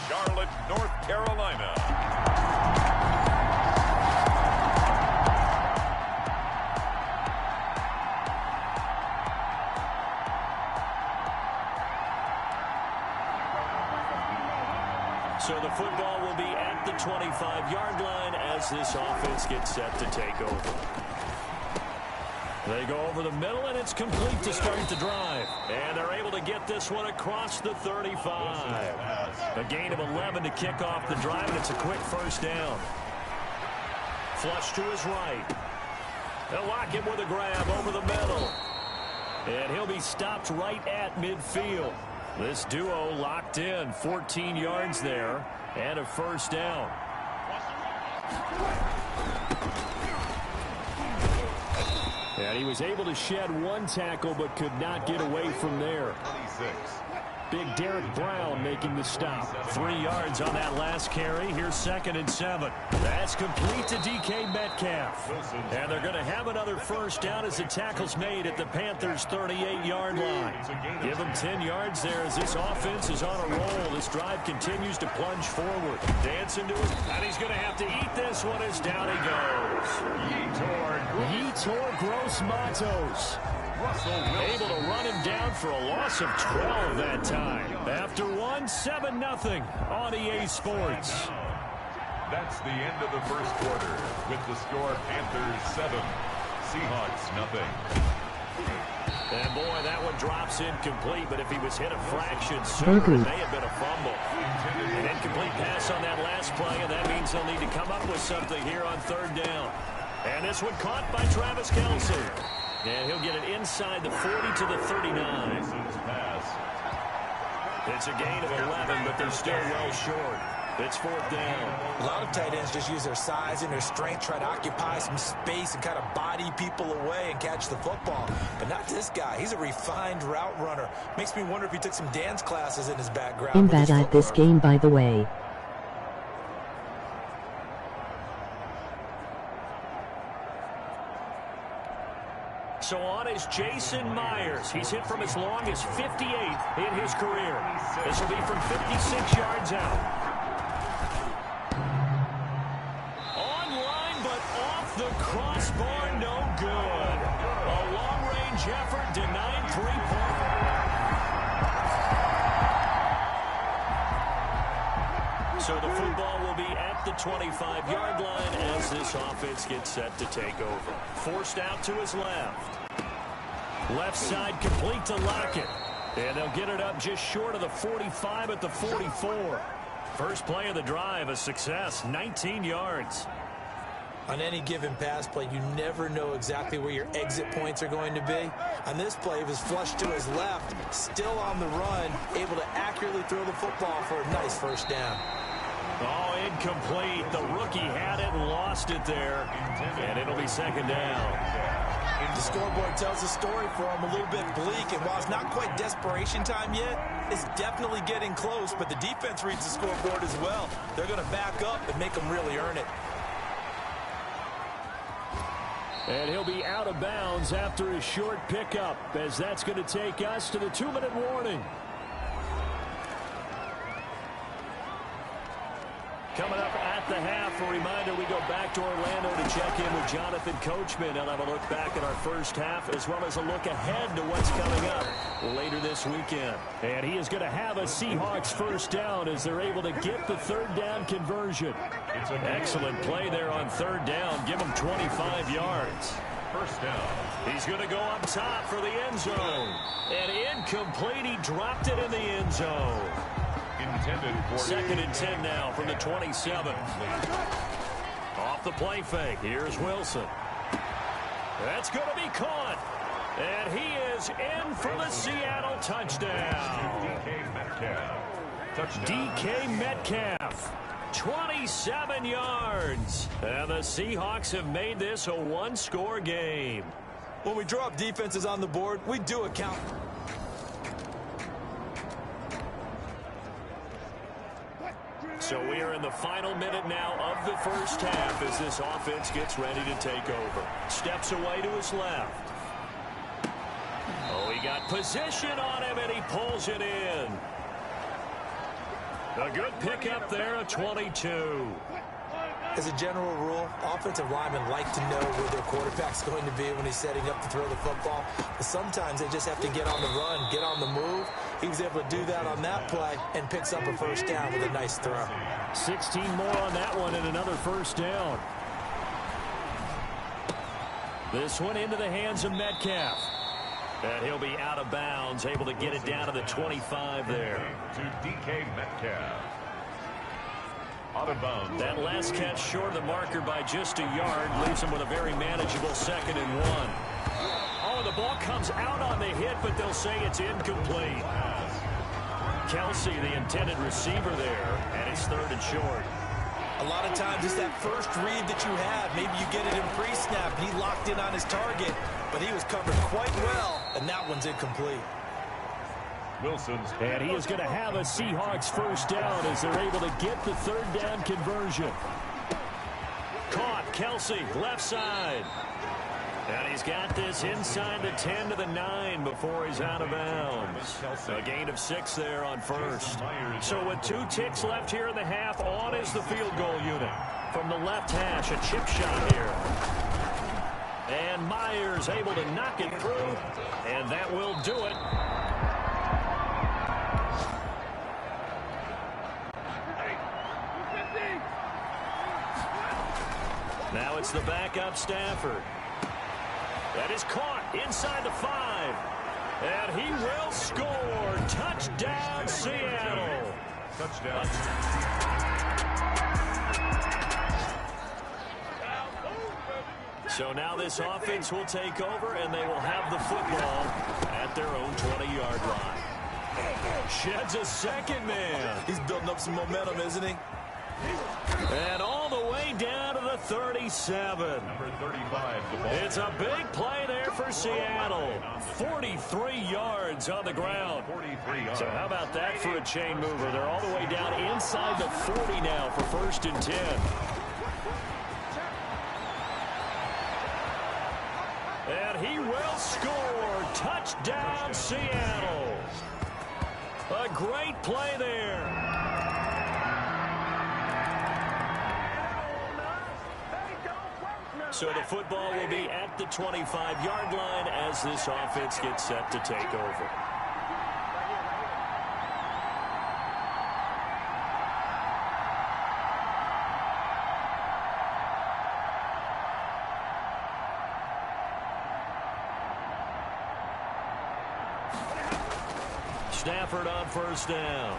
Charlotte, North Carolina. So the football will be at the 25-yard line as this offense gets set to take over. They go over the middle, and it's complete to start the drive. And they're able to get this one across the 35. A gain of 11 to kick off the drive, and it's a quick first down. Flush to his right. They'll lock him with a grab over the middle. And he'll be stopped right at midfield. This duo locked in, 14 yards there, and a first down. And he was able to shed one tackle but could not get away from there. 26. Big Derek Brown making the stop. 3 yards on that last carry. Here's 2nd and 7. That's complete to DK Metcalf. And they're going to have another first down as the tackle's made at the Panthers' 38-yard line. Give them 10 yards there as this offense is on a roll. This drive continues to plunge forward. Dancing to it, and he's going to have to eat this one as down he goes. Yetur Gross-Matos. Able to run him down for a loss of 12 that time. After 7-0 on EA Sports. That's the end of the first quarter with the score Panthers 7, Seahawks 0. And boy, that one drops incomplete, but if he was hit a fraction sooner, it may have been a fumble. An incomplete pass on that last play, and that means they'll need to come up with something here on 3rd down. And this one caught by Travis Kelce. And he'll get it inside the 40 to the 39. It's a gain of 11, but they're still well short. It's 4th down. A lot of tight ends just use their size and their strength, try to occupy some space and kind of body people away and catch the football. But not this guy. He's a refined route runner. Makes me wonder if he took some dance classes in his background. I'm bad at this game, by the way. So on is Jason Myers. He's hit from as long as 58 in his career. This will be from 56 yards out. Online, but off the crossbar, no good. A long-range effort denied 3 points. So the football will be at the 25-yard line as this offense gets set to take over. Forced out to his left. Left side complete to Lockett. And they'll get it up just short of the 45 at the 44. First play of the drive, a success, 19 yards. On any given pass play, you never know exactly where your exit points are going to be. On this play, it was flushed to his left, still on the run, able to accurately throw the football for a nice first down. Oh, incomplete. The rookie had it and lost it there. And it'll be 2nd down. The scoreboard tells a story for him, a little bit bleak, and while it's not quite desperation time yet, it's definitely getting close, but the defense reads the scoreboard as well. They're going to back up and make them really earn it. And he'll be out of bounds after a short pickup, as that's going to take us to the 2-minute warning. Coming up at the half, a reminder, we go back to Orlando to check in with Jonathan Coachman and have a look back at our first half as well as a look ahead to what's coming up later this weekend. And he is going to have a Seahawks first down as they're able to get the 3rd down conversion. Excellent play there on 3rd down. Give him 25 yards. First down. He's going to go up top for the end zone. And incomplete. He dropped it in the end zone. Intended for 2nd and 10 now from the 27. Off the play fake. Here's Wilson. That's going to be caught. And he is in for the Seattle touchdown. DK Metcalf. Touchdown. DK Metcalf. 27 yards. And the Seahawks have made this a 1-score game. When we draw up defenses on the board, we do account. So we are in the final minute now of the first half as this offense gets ready to take over. Steps away to his left. Oh, He got position on him, and he pulls it in. A good pickup there, a 22. As a general rule, offensive linemen like to know where their quarterback's going to be when he's setting up to throw the football. But sometimes they just have to get on the run, get on the move. He was able to do that on that play and picks up a first down with a nice throw. 16 more on that one and another first down. This one into the hands of Metcalf. And he'll be out of bounds, able to get it down to the 25 there. To DK Metcalf. Out of bounds. That last catch short of the marker by just a yard leaves him with a very manageable 2nd and 1. Oh, the ball comes out on the hit, but they'll say it's incomplete. Kelsey, the intended receiver there, and it's 3rd and short. A lot of times it's that first read that you have. Maybe you get it in pre-snap, and he locked in on his target, but he was covered quite well, and that one's incomplete. Wilson's. And he is going to have a Seahawks first down as they're able to get the 3rd down conversion. Caught, Kelsey, left side. And he's got this inside the 10 to the 9 before he's out of bounds. A gain of 6 there on first. So with 2 ticks left here in the half, on is the field goal unit. From the left hash, a chip shot here. And Myers able to knock it through, and that will do it. Now it's the backup Stafford. That is caught inside the 5. And he will score. Touchdown, Seattle. Touchdown. So now this offense will take over, and they will have the football at their own 20-yard line. Sheds a second man. He's building up some momentum, isn't he? And all the way down to the 37. Number 35, the ball. It's a big play there for Seattle. 43 yards on the ground. 43 yards. So how about that for a chain mover? They're all the way down inside the 40 now for 1st and 10. And he will score. Touchdown, Seattle. A great play there. So the football will be at the 25-yard line as this offense gets set to take over. Stafford on first down.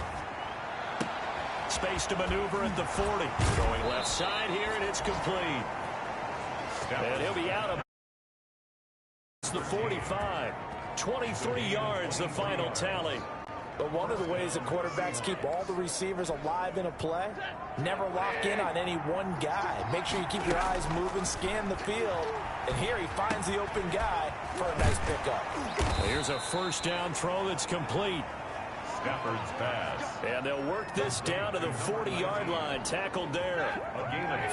Space to maneuver at the 40. Going left side here, and it's complete. And he'll be out of the 45. 23 yards, the final tally. But one of the ways that quarterbacks keep all the receivers alive in a play, never lock in on any one guy. Make sure you keep your eyes moving, scan the field. And here he finds the open guy for a nice pickup. Here's a first down throw that's complete. Stafford's pass. And they'll work this down to the 40-yard line. Tackled there.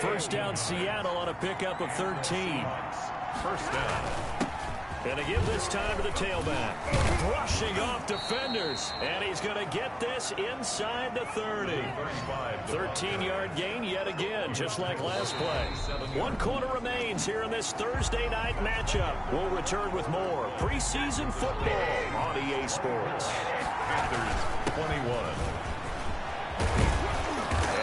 First down, Seattle on a pickup of 13. First down. And to give this time to the tailback. Brushing off defenders. And he's going to get this inside the 30. 13-yard gain yet again, just like last play. 1 quarter remains here in this Thursday night matchup. We'll return with more preseason football on EA Sports. Panthers 21.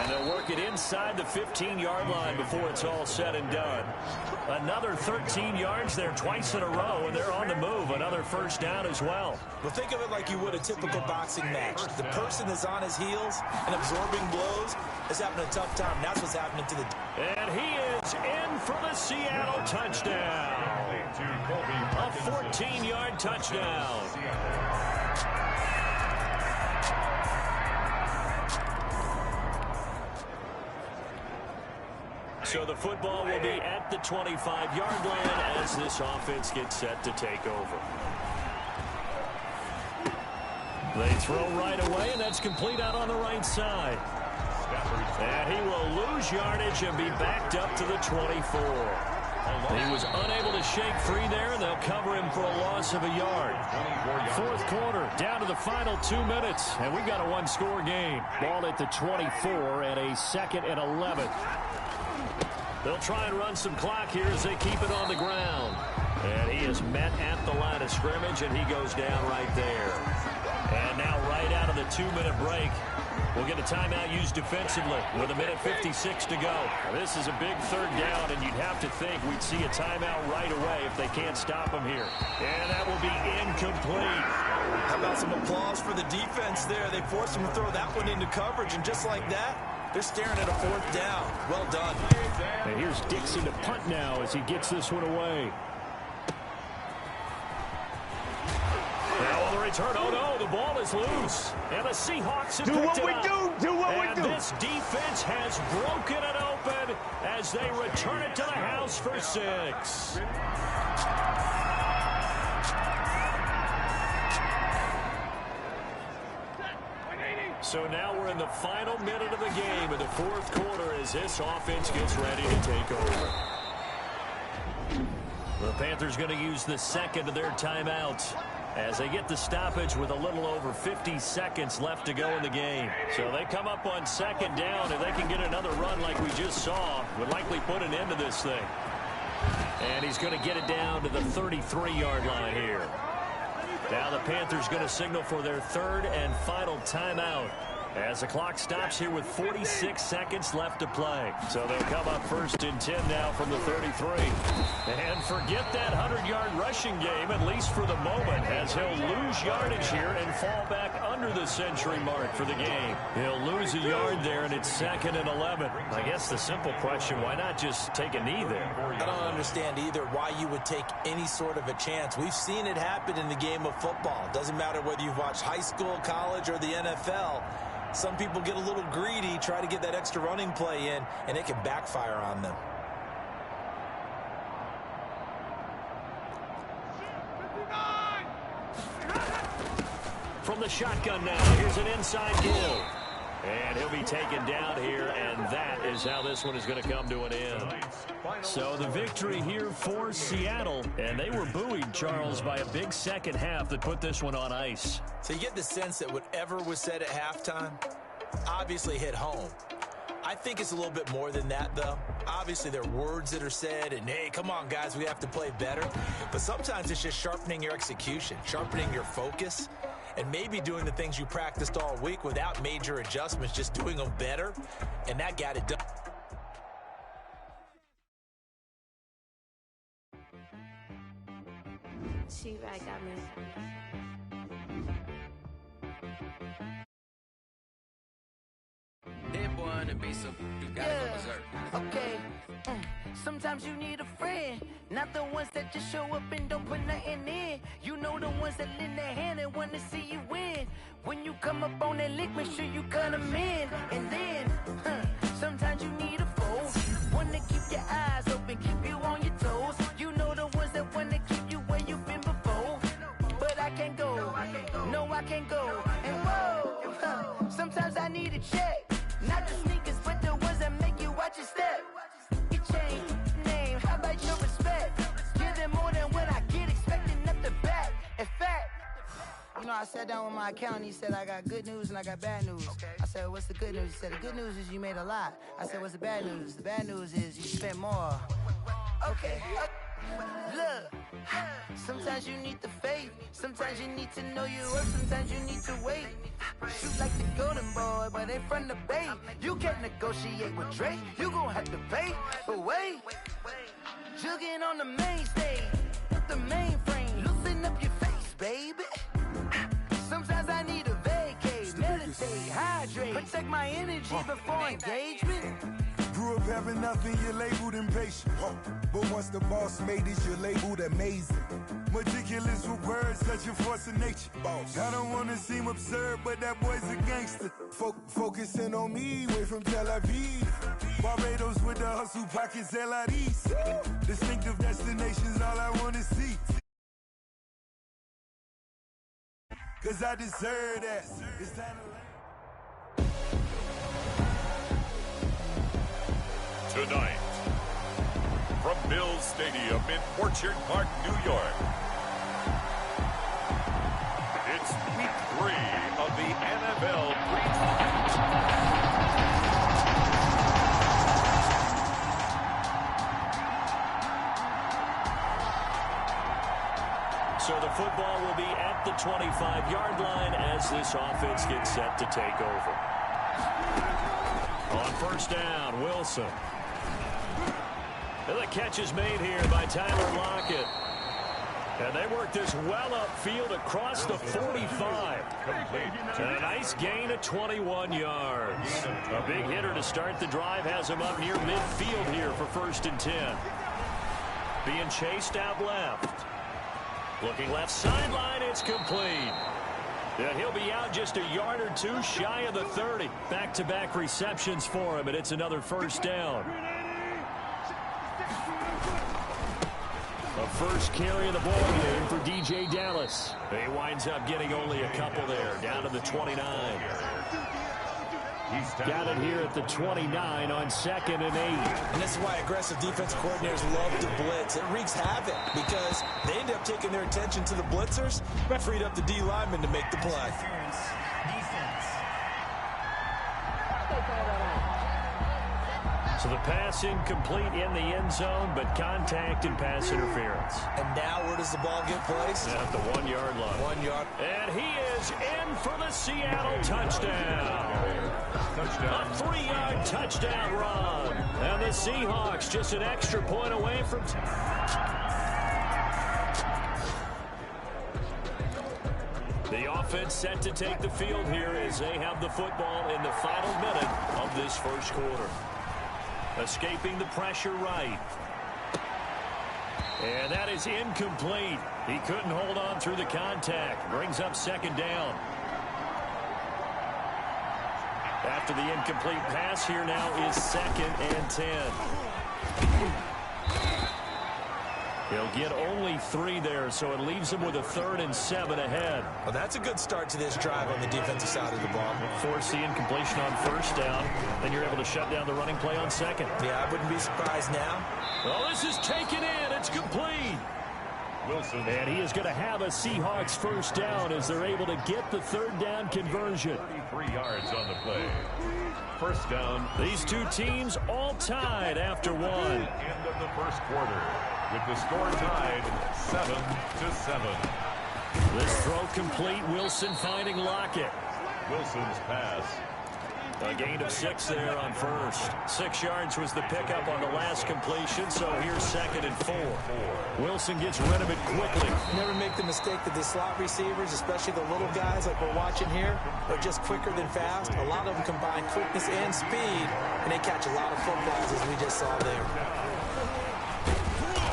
And they'll work it inside the 15-yard line before it's all said and done. Another 13 yards there twice in a row, and they're on the move. Another first down as well. Well, think of it like you would a typical boxing match. The person that's on his heels and absorbing blows is having a tough time. That's what's happening to the... And he is in for the Seattle touchdown. A 14-yard touchdown. So the football will be at the 25-yard line as this offense gets set to take over. They throw right away, and that's complete out on the right side. And he will lose yardage and be backed up to the 24. He was unable to shake free there, and they'll cover him for a loss of a yard. Fourth quarter, down to the final 2 minutes, and we've got a one-score game. Ball at the 24 and a 2nd and 11. They'll try and run some clock here as they keep it on the ground. And he is met at the line of scrimmage, and he goes down right there. And now right out of the 2-minute break, we'll get a timeout used defensively with 1:56 to go. Now, this is a big third down, and you'd have to think we'd see a timeout right away if they can't stop him here. And that will be incomplete. How about some applause for the defense there? They forced him to throw that one into coverage, and just like that, they're staring at a 4th down. Well done. And here's Dixon to punt now as he gets this one away. Now on the return, oh no, the ball is loose. And the Seahawks have picked it up. Do what we do. This defense has broken it open as they return it to the house for 6. So now we're in the final minute of the game in the fourth quarter as this offense gets ready to take over. The Panthers going to use the second of their timeouts as they get the stoppage with a little over 50 seconds left to go in the game. So they come up on 2nd down, and they can get another run like we just saw. Would likely put an end to this thing. And he's going to get it down to the 33-yard line here. Now the Panthers going to signal for their 3rd and final timeout as the clock stops here with 46 seconds left to play. So they'll come up 1st and 10 now from the 33. And forget that 100-yard rushing game, at least for the moment, as he'll lose yardage here and fall back under the century mark for the game. He'll lose a yard there, and it's 2nd and 11. I guess the simple question, why not just take a knee there? I don't understand either why you would take any sort of a chance. We've seen it happen in the game of football. Doesn't matter whether you've watched high school, college, or the NFL. Some people get a little greedy, try to get that extra running play in, and it can backfire on them. From the shotgun now, here's an inside kill. And he'll be taken down here, and that is how this one is going to come to an end. So the victory here for Seattle, and they were buoyed, Charles, by a big second half that put this one on ice. So you get the sense that whatever was said at halftime obviously hit home. I think it's a little bit more than that, though. Obviously, there are words that are said, and, hey, come on, guys, we have to play better. But sometimes it's just sharpening your execution, sharpening your focus, and maybe doing the things you practiced all week without major adjustments, just doing them better, and that got it done. She-Rag got me. That boy on the beat, so you gotta go berserk. Okay. Sometimes you need a friend, not the ones that just show up and don't put nothing in. You know the ones that lend their hand and want to see you win. When you come up on that lick, make sure you cut them in. And then, sometimes you need a foe, one to keep your eyes open, keep you on your toes. You know the ones that want to keep you where you've been before. But I can't go, no I can't go. And whoa, sometimes I need a check. Not the sneakers, but the ones that make you watch your step. You change name, how about your respect? Give them more than what I get, expecting up the back. In fact, you know, I sat down with my accountant, he said, I got good news and I got bad news. I said, what's the good news? He said, the good news is you made a lot. I said, what's the bad news? The bad news is you spent more. Okay. Look, sometimes you need the faith, sometimes you need to know your worth, sometimes you need to wait. Shoot like the golden boy, but ain't from the bay. You can't negotiate with Drake, you gon' have to pay. But wait, jugging on the main stage, the mainframe, loosen up your face, baby. Sometimes I need a vacate, meditate, hydrate, protect my energy before engagement. Grew up having nothing, you're labeled impatient. But once the boss made it, you're labeled amazing. Meticulous with words, such a force of nature. I don't wanna seem absurd, but that boy's a gangster. Focusing on me, way from Tel Aviv. Barbados with the hustle pockets, LIDs. Distinctive destinations, all I wanna see. Cause I deserve that. It's time to Tonight, from Bills Stadium in Orchard Park, New York. It's week 3 of the NFL So the football will be at the 25-yard line as this offense gets set to take over. On first down, Wilson. And the catch is made here by Tyler Lockett. And they work this well upfield across the 45. And a nice gain of 21 yards. A big hitter to start the drive has him up near midfield here for 1st and 10. Being chased out left. Looking left sideline, it's complete. And he'll be out just a yard or two shy of the 30. Back-to-back receptions for him, and it's another 1st down. A first carry of the ball game for D.J. Dallas. He winds up getting only a couple there, down to the 29. Got it here at the 29 on 2nd and 8. And this is why aggressive defense coordinators love to blitz. It wreaks havoc because they end up taking their attention to the blitzers, but freed up the D lineman to make the play. So the pass incomplete in the end zone, but contact and pass interference. And now where does the ball get placed? At the 1-yard line. 1 yard. And he is in for the Seattle touchdown. A 3-yard touchdown run. And the Seahawks just an extra point away from... The offense set to take the field here as they have the football in the final minute of this first quarter. Escaping the pressure right. And that is incomplete. He couldn't hold on through the contact. Brings up 2nd down. After the incomplete pass, here now is 2nd and 10. He'll get only 3 there, so it leaves him with a 3rd and 7 ahead. Well, that's a good start to this drive on the defensive side of the ball. Force the incompletion on 1st down, then you're able to shut down the running play on 2nd. Yeah, I wouldn't be surprised now. Well, this is taken in. It's complete. Wilson. And he is going to have a Seahawks 1st down as they're able to get the 3rd down conversion. 33 yards on the play. 1st down. These two teams all tied after 1. End of the first quarter. With the score tied 7-7. This throw complete. Wilson finding Lockett. Wilson's pass. A gain of 6 there on 1st. 6 yards was the pickup on the last completion, so here's 2nd and 4. Wilson gets rid of it quickly. Never make the mistake that the slot receivers, especially the little guys like we're watching here, are just quicker than fast. A lot of them combine quickness and speed, and they catch a lot of footballs as we just saw there.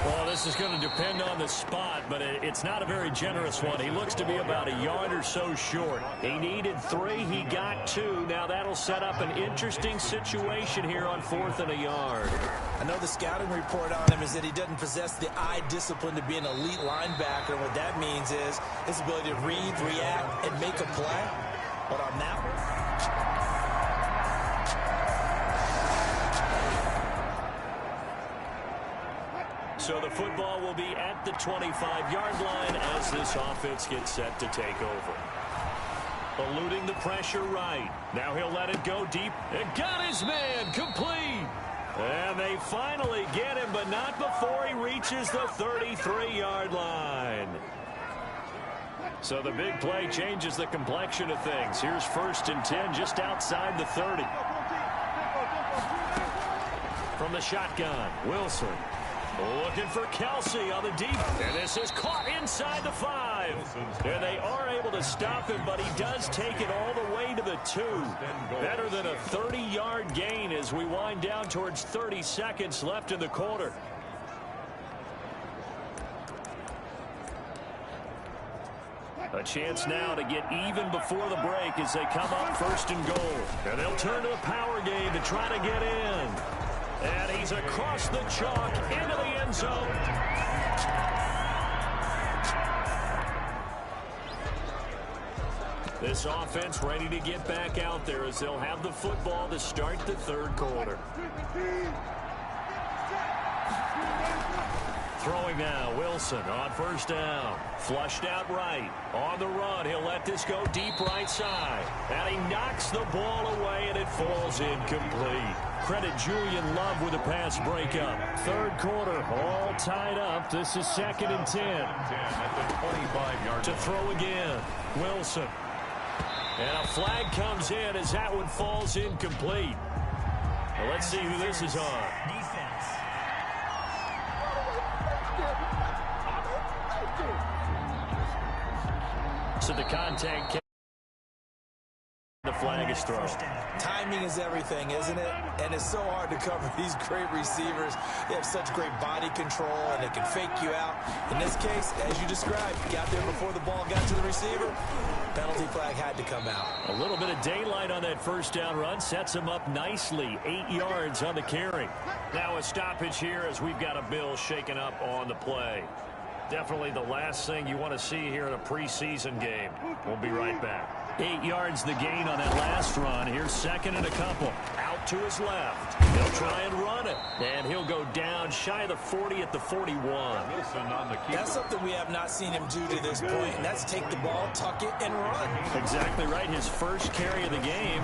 Well, this is going to depend on the spot, but it's not a very generous one. He looks to be about a yard or so short. He needed 3. He got 2. Now that'll set up an interesting situation here on 4th and a yard. I know the scouting report on him is that he doesn't possess the eye discipline to be an elite linebacker. And what that means is his ability to read, react, and make a play. But on that one... So the football will be at the 25-yard line as this offense gets set to take over. Eluding the pressure right. Now he'll let it go deep. And got his man complete. And they finally get him, but not before he reaches the 33-yard line. So the big play changes the complexion of things. Here's 1st and 10 just outside the 30. From the shotgun, Wilson. Looking for Kelsey on the deep. And this is caught inside the 5. And they are able to stop him, but he does take it all the way to the 2. Better than a 30-yard gain as we wind down towards 30 seconds left in the quarter. A chance now to get even before the break as they come up 1st and goal. And they'll turn to a power game to try to get in. And he's across the chalk into the end zone. This offense ready to get back out there as they'll have the football to start the 3rd quarter. Throwing now, Wilson on first down. Flushed out right. On the run, he'll let this go deep right side. And he knocks the ball away, and it falls incomplete. Credit Julian Love with a pass breakup. Third quarter, all tied up. This is 2nd and 10. At the 25-yard to throw again, Wilson. And a flag comes in as that one falls incomplete. Well, let's see who this is on. Defense. So the contact. The flag is thrown. Timing is everything, isn't it? And it's so hard to cover these great receivers. They have such great body control, and they can fake you out. In this case, as you described, got there before the ball got to the receiver. Penalty flag had to come out. A little bit of daylight on that first down run sets him up nicely. 8 yards on the carry. Now a stoppage here as we've got a Bill shaken up on the play. Definitely the last thing you want to see here in a preseason game. We'll be right back. 8 yards the gain on that last run. Here's 2nd and a couple. Out to his left. He'll try and run it. And he'll go down shy of the 40 at the 41. That's something we have not seen him do to this point, and that's take the ball, tuck it, and run. Exactly right. His first carry of the game.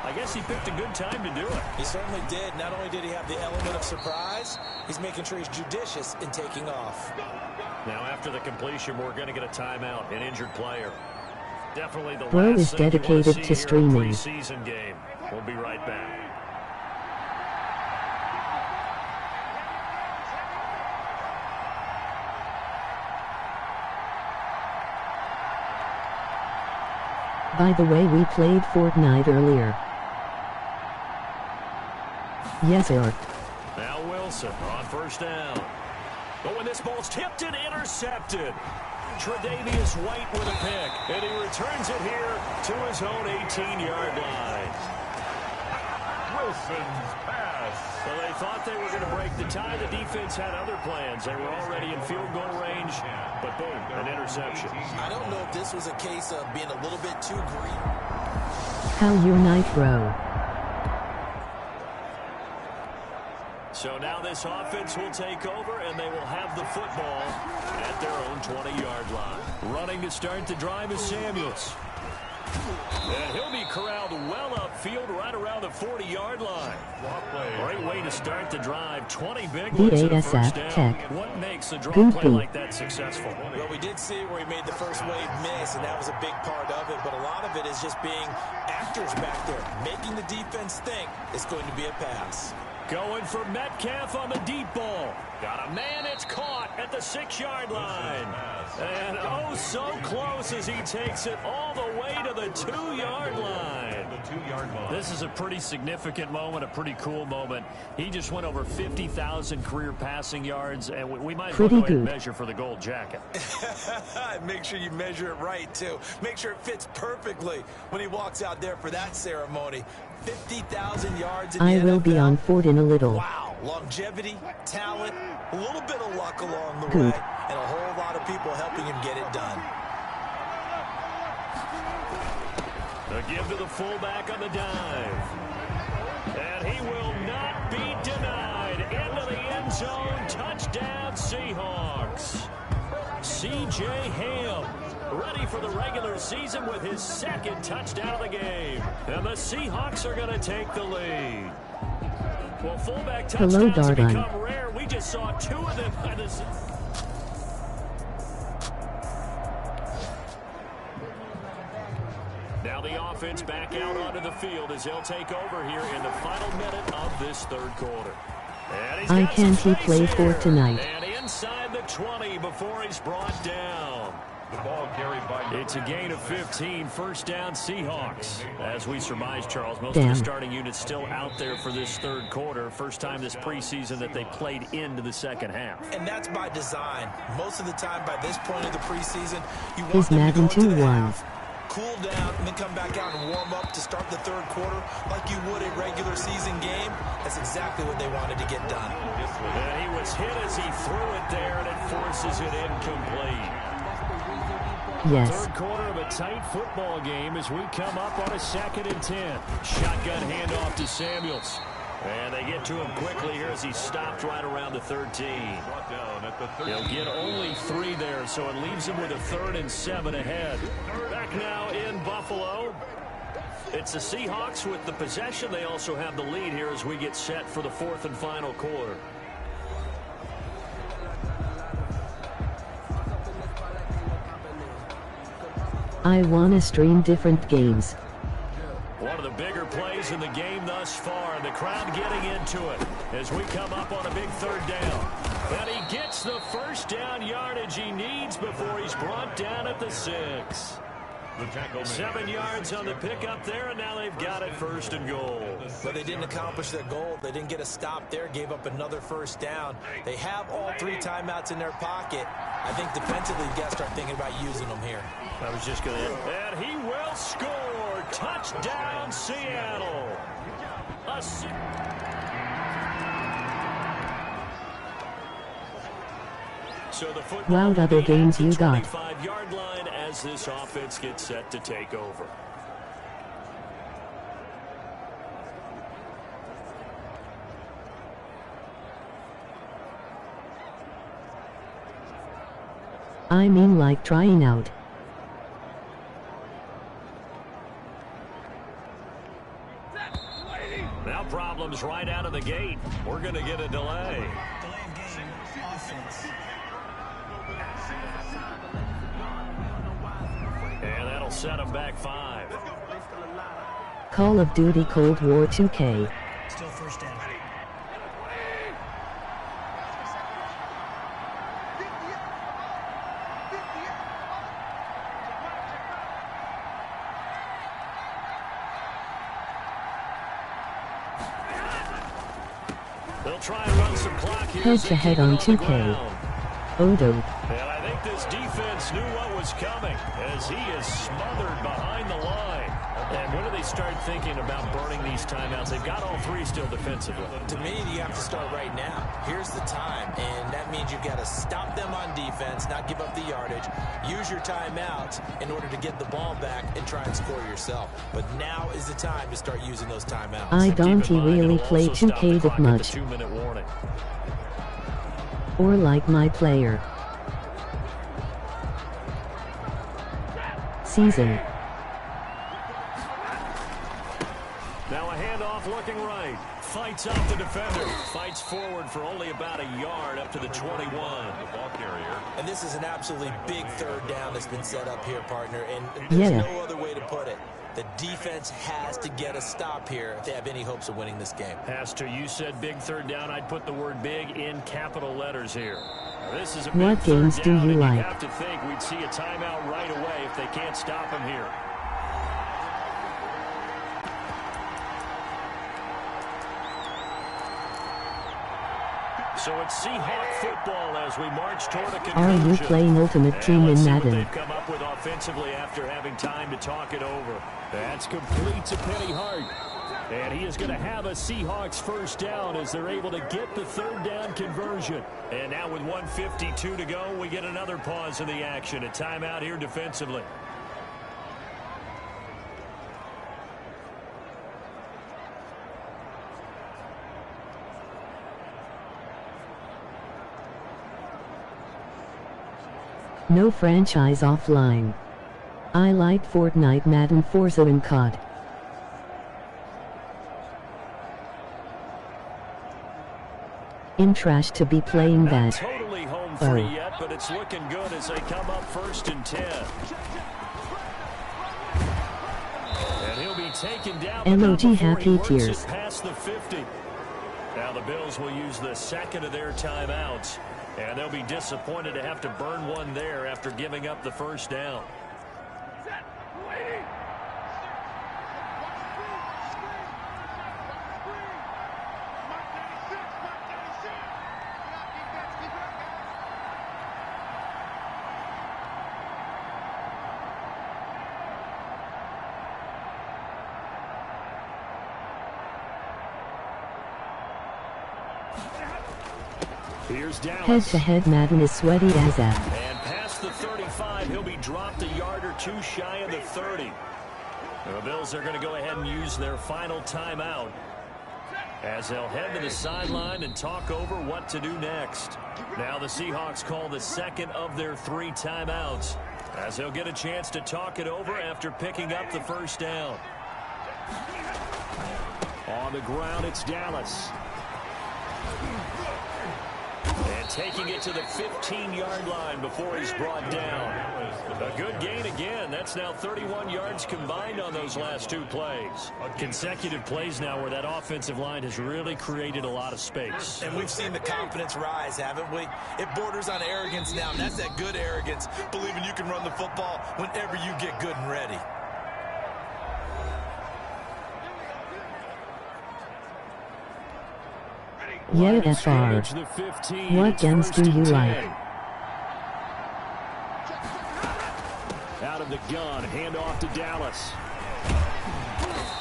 I guess he picked a good time to do it. He certainly did. Not only did he have the element of surprise, he's making sure he's judicious in taking off. Now after the completion, we're going to get a timeout, an injured player. Definitely the Bro last is thing you dedicated want to to see here in a streaming. preseason game. We'll be right back. By the way, we played Fortnite earlier. Yes, sir. Now Wilson on first down. But when this ball's tipped and intercepted, Tre'Davious White with a pick, and he returns it here to his own 18-yard line. Wilson's pass. Well, they thought they were going to break the tie. The defense had other plans. They were already in field goal range, but boom, an interception. I don't know if this was a case of being a little bit too green. How your night, bro? So now this offense will take over, and they will have the football at their own 20-yard line. Running to start the drive is Samuels. And he'll be corralled well upfield right around the 40-yard line. Great way to start the drive. 20 big ones in the first down. Tech. What makes a draw play like that successful? Well, we did see where he made the first wave miss, and that was a big part of it. But a lot of it is just being actors back there, making the defense think it's going to be a pass. Going for Metcalf on the deep ball. Got a man, it's caught at the 6-yard line. And oh, so close as he takes it all the way to the 2-yard line. This is a pretty significant moment, a pretty cool moment. He just went over 50,000 career passing yards, and we might as well go ahead and measure for the gold jacket. Make sure you measure it right, too. Make sure it fits perfectly when he walks out there for that ceremony. 50,000 yards in the I will NFL. be on Ford in a little. Wow, longevity, talent, a little bit of luck along the Good. way, and a whole lot of people helping him get it done. A give to the fullback on the dive. And he will not be denied. Into the end zone. Touchdown, Seahawks. C.J. Ham ready for the regular season with his 2nd touchdown of the game. And the Seahawks are going to take the lead. Well, fullback touchdowns have become rare. We just saw 2 of them by the... Now the offense back out onto the field as they'll take over here in the final minute of this third quarter. I can't play for tonight. And inside the 20 before he's brought down. The ball carried by... It's a gain of 15, first down Seahawks. As we surmise, Charles, most of the starting units still out there for this third quarter. First time this preseason that they played into the second half. And that's by design. Most of the time by this point of the preseason, you want Is them Madden to go into the 2-1. half, cool down, and then come back out and warm up to start the third quarter like you would a regular season game. That's exactly what they wanted to get done. And he was hit as he threw it there, and it forces it incomplete. Yes. Third quarter of a tight football game as we come up on a 2nd and 10. Shotgun handoff to Samuels. And they get to him quickly here as he's stopped right around the 13. He'll get only 3 there, so it leaves him with a 3rd and 7 ahead. Back now in Buffalo. It's the Seahawks with the possession. They also have the lead here as we get set for the 4th and final quarter. I wanna stream different games. One of the bigger plays in the game thus far. The crowd getting into it as we come up on a big 3rd down. And he gets the first down yardage he needs before he's brought down at the 6. 7 yards on the pickup there, and now they've got it 1st and goal. But they didn't accomplish their goal. They didn't get a stop there, gave up another 1st down. They have all 3 timeouts in their pocket. I think defensively, you've got to start thinking about using them here. I was just going to... And he will score. Touchdown, Seattle. So the football What other games you got? 25-yard line as this offense gets set to take over. I mean like trying out. Now problems right out of the gate. We're going to get a delay. And that'll set them back 5. Call of Duty Cold War 2K. Still 1st down. They'll try and run some clock here. Head to head on 2K. Odo. And I think this defense knew what was coming as he is smothered behind the line. And when do they start thinking about burning these timeouts? They've got all 3 still defensively. To me, you have to start right now. Here's the time, and that means you've got to stop them on defense, not give up the yardage, use your timeouts in order to get the ball back and try and score yourself. But now is the time to start using those timeouts. I don't really play 2K that much. 2-minute warning. Or like my player. Season. Now a handoff looking right. Fights off the defender. Fights forward for only about a yard up to the 21. The ball carrier. And this is an absolutely big 3rd down that's been set up here, partner. And Yeah. there's no other way to put it. The defense has to get a stop here if they have any hopes of winning this game. Pastor, you said big 3rd down. I'd put the word big in capital letters here. This is a What big games 3rd do down, you and like? You have to think we'd see a timeout right away if they can't stop him here. So it's Seahawk football as we march toward a conclusion. Are you playing Ultimate Team in Madden? They've come up with offensively after having time to talk it over. That's complete to Penny Hart. And he is going to have a Seahawks 1st down as they're able to get the 3rd down conversion. And now with 1:52 to go, we get another pause in the action. A timeout here defensively. No franchise offline. I like Fortnite, Madden, Forza and COD. In trash to be playing that. Not totally home free yet, but it's looking good as they come up 1st and 10. And he'll be taken down. LOG happy tears. Past the 50. Now the Bills will use the 2nd of their timeouts. And they'll be disappointed to have to burn one there after giving up the 1st down. Here's Dallas. Head-to-head Madden is sweaty as F. And past the 35, he'll be dropped a yard or 2 shy of the 30. The Bills are going to go ahead and use their final timeout. as they'll head to the sideline and talk over what to do next. Now the Seahawks call the second of their 3 timeouts, as they'll get a chance to talk it over after picking up the first down. On the ground, it's Dallas. And taking it to the 15-yard line before he's brought down. A good gain again. That's now 31 yards combined on those last 2 plays. Consecutive plays now where that offensive line has really created a lot of space. And we've seen the confidence rise, haven't we? It borders on arrogance now, and that's that good arrogance, believing you can run the football whenever you get good and ready. Yeah, FR. What games do you like? Out of the gun, handoff to Dallas.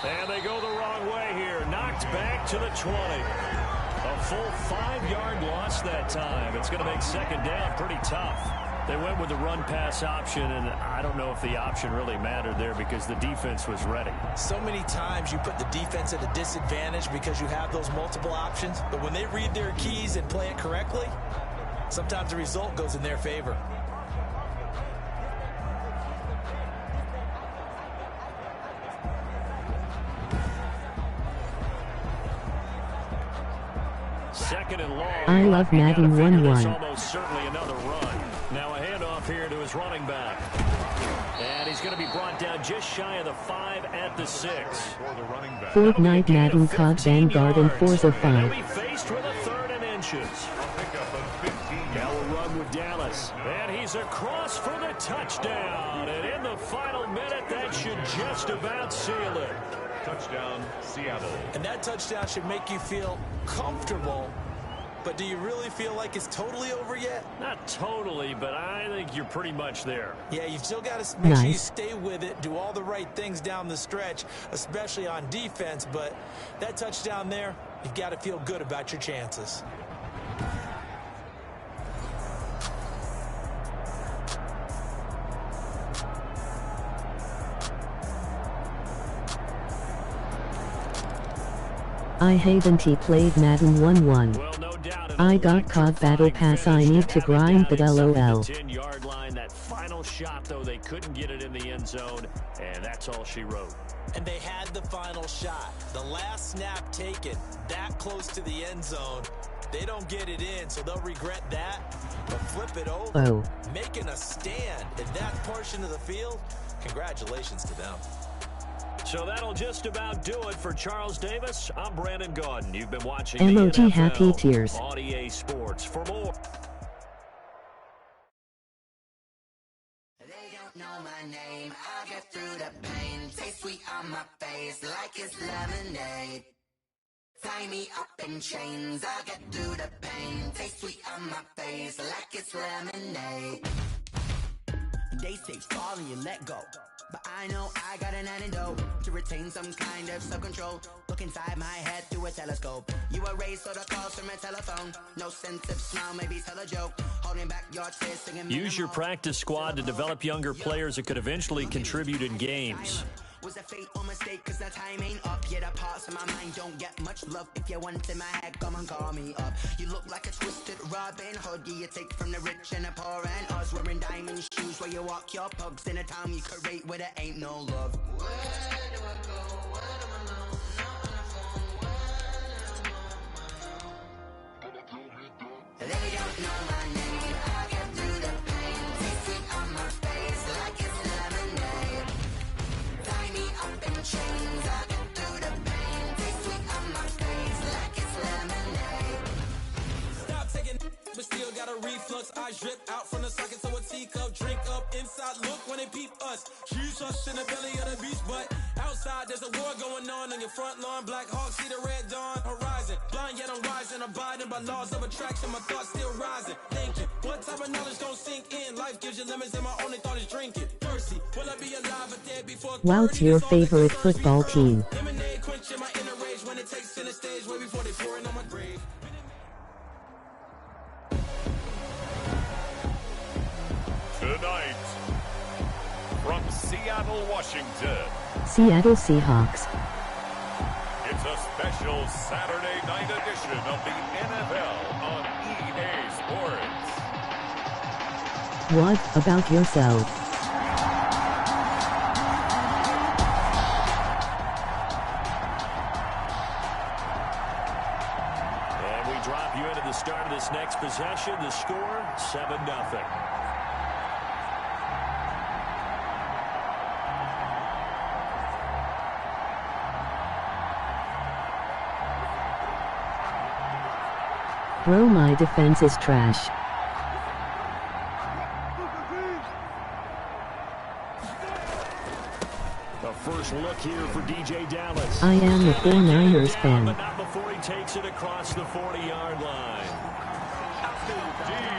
And they go the wrong way here. Knocked back to the 20. A full 5-yard loss that time. It's going to make second down pretty tough. They went with the run-pass option, and I don't know if the option really mattered there because the defense was ready. So many times you put the defense at a disadvantage because you have those multiple options, but when they read their keys and play it correctly, sometimes the result goes in their favor. Second and long. I love Madden 1-1. Almost certainly another run. Now a handoff here to his running back. And he's going to be brought down just shy of the 5 at the 6. Fortnite Madden COD Vanguard and Forza 5. He'll be faced with a 3rd and inches. Now a run with Dallas. And he's across for the touchdown. And in the final minute, that should just about seal it. Touchdown, Seattle. And that touchdown should make you feel comfortable. But do you really feel like it's totally over yet? Not totally, but I think you're pretty much there. Yeah, you've still got to make sure you stay with it, do all the right things down the stretch, especially on defense. But that touchdown there, you've got to feel good about your chances. I haven't played Madden 1-1. Well, no doubt I got COD Battle Pass, I need to grind the LOL. 10-yard line, that final shot, though, they couldn't get it in the end zone, and that's all she wrote. And they had the final shot. The last snap taken, that close to the end zone. They don't get it in, so they'll regret that. But flip it over, making a stand in that portion of the field, congratulations to them. So that'll just about do it for Charles Davis. I'm Brandon Gaudin. You've been watching emoji the NFL happy tears on EA Sports. For more. They don't know my name. I get through the pain. Taste sweet on my face like it's lemonade. Tie me up in chains. I get through the pain. Taste sweet on my face like it's lemonade. They say fall and you let go. But I know I got an antidote to retain some kind of self-control. Look inside my head through a telescope. You erase all the calls from a telephone. No sense of smile, maybe tell a joke. Holding back your tears, singing. Use your practice squad to develop younger players that could eventually contribute in games. Was a fate or mistake, cause the time ain't up yet. The parts of my mind don't get much love. If you want in my head, come and call me up. You look like a twisted Robin Hood. Yeah, you take from the rich and the poor and us. Wearing diamond shoes where you walk your pugs in a town you create where there ain't no love. Where do I go? Where do I know? Not on the phone. Where do I know? They don't know my name. I get through the pain. Taste sweet on my face like it's lemonade. Tie me up in chains, I get through the pain. Taste sweet on my face like it's lemonade. Stop taking but still got a reflux. Eyes drip out from the socket, so a teacup. Drink up inside, look when they peep us. Shoes us in the belly of the beach, but outside there's a war going on your front lawn. Black Hawk, see the red dawn horizon. Blind yet I'm rising, abiding by laws of attraction. My thoughts still rising. Thinking, what type of knowledge gon' sink in? Life gives you limits, and my only thought is drinking. Thirsty, will I be alive or dead before? What's your favorite football team? Lemonade quenching my inner rage when it takes center stage way before they pour it on my grave. Tonight, from Seattle, Washington, Seattle Seahawks. it's a special Saturday night edition of the NFL on EA Sports. What about yourself? And we drop you into the start of this next possession. The score, 7-0. Bro, my defense is trash. The first look here for DJ Dallas. I am a 49ers fan. But not before he takes it across the 40-yard line.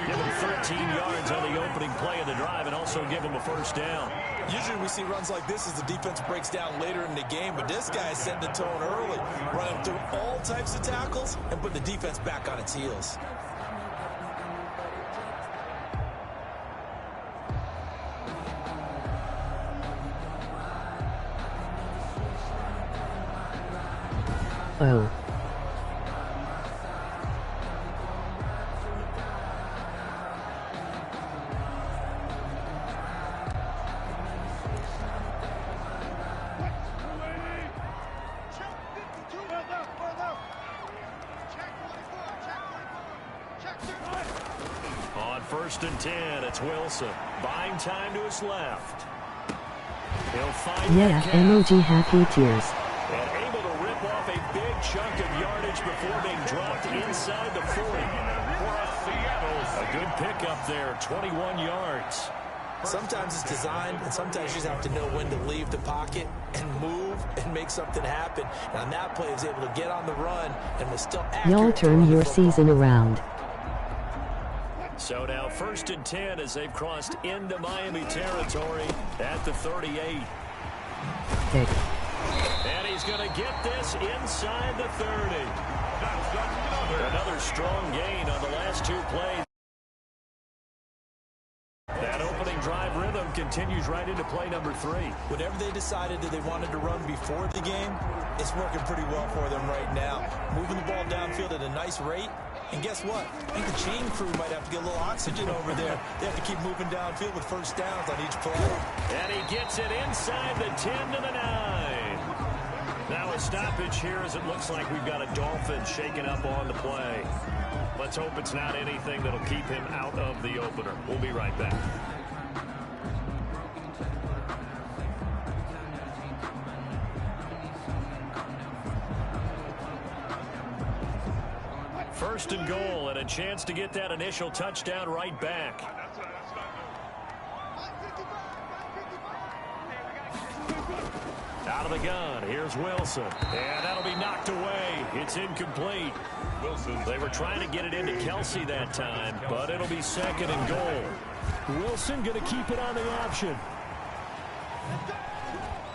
Give him 13 yards on the opening play of the drive and also give him a first down. Usually we see runs like this as the defense breaks down later in the game, but this guy is setting the tone early, running through all types of tackles and putting the defense back on its heels. Oh. On 1st and 10, it's Wilson. Buying time to his left. He'll find Yeah, emoji happy tears. and able to rip off a big chunk of yardage before being dropped inside the 40. A good pickup there, 21 yards. Sometimes it's designed, and sometimes you just have to know when to leave the pocket and move and make something happen. And on that play, he was able to get on the run and was still accurate. Y'all turn your season around. So now 1st and 10 as they've crossed into Miami territory at the 38. Pick. And he's going to get this inside the 30. Another strong gain on the last two plays. That opening drive rhythm continues right into play number 3. Whatever they decided that they wanted to run before the game, it's working pretty well for them right now. Moving the ball downfield at a nice rate. And guess what? I think the chain crew might have to get a little oxygen over there. They have to keep moving downfield with first downs on each play. And he gets it inside the 10 to the 9. Now a stoppage here as it looks like we've got a Dolphin shaking up on the play. Let's hope it's not anything that'll keep him out of the opener. We'll be right back. First and goal, and a chance to get that initial touchdown right back. Out of the gun, here's Wilson. And that'll be knocked away. It's incomplete. They were trying to get it into Kelsey that time, but it'll be 2nd and goal. Wilson going to keep it on the option.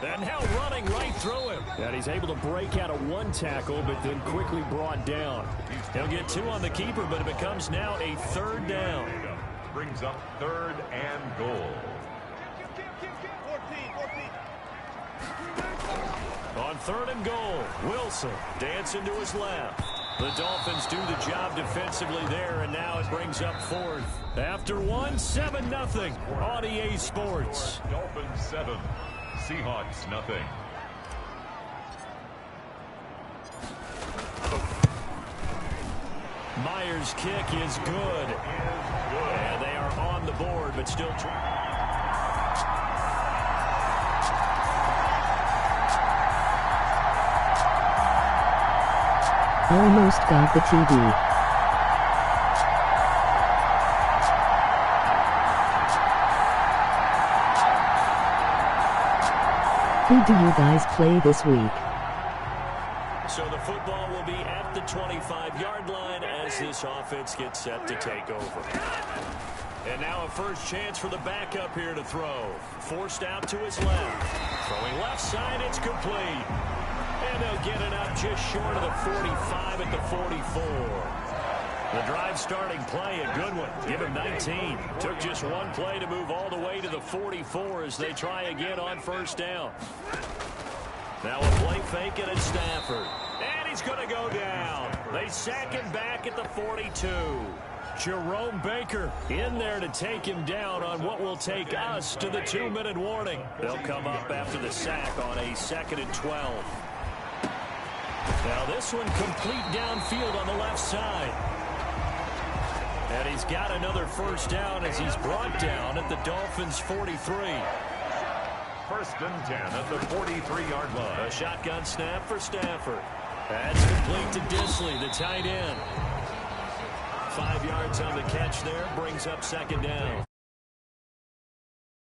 And now running right through him. And he's able to break out of one tackle, but then quickly brought down. He'll get 2 on the keeper, but it becomes now a 3rd down. Brings up 3rd and goal. On 3rd and goal, Wilson dancing to his left. The Dolphins do the job defensively there, and now it brings up 4th. After 1, 7-0 on EA Sports. Dolphins 7, Seahawks nothing. Myers' kick is good. And they are on the board, but still Almost got the TD. Who do you guys play this week? So the football will be at the 25-yard line as this offense gets set to take over. And now a first chance for the backup here to throw. Forced out to his left. Throwing left side, it's complete. And they'll get it up just short of the 45 at the 44. The drive starting play, a good one. Give him 19. Took just one play to move all the way to the 44 as they try again on 1st down. Now a play fake, and it's Stafford. And he's going to go down. They sack him back at the 42. Jerome Baker in there to take him down on what will take us to the 2-minute warning. They'll come up after the sack on a 2nd and 12. Now this one complete downfield on the left side. And he's got another first down as he's brought down at the Dolphins' 43. 1st and 10 at the 43-yard line. A shotgun snap for Stafford. That's complete to Disley, the tight end. 5 yards on the catch there, brings up 2nd down.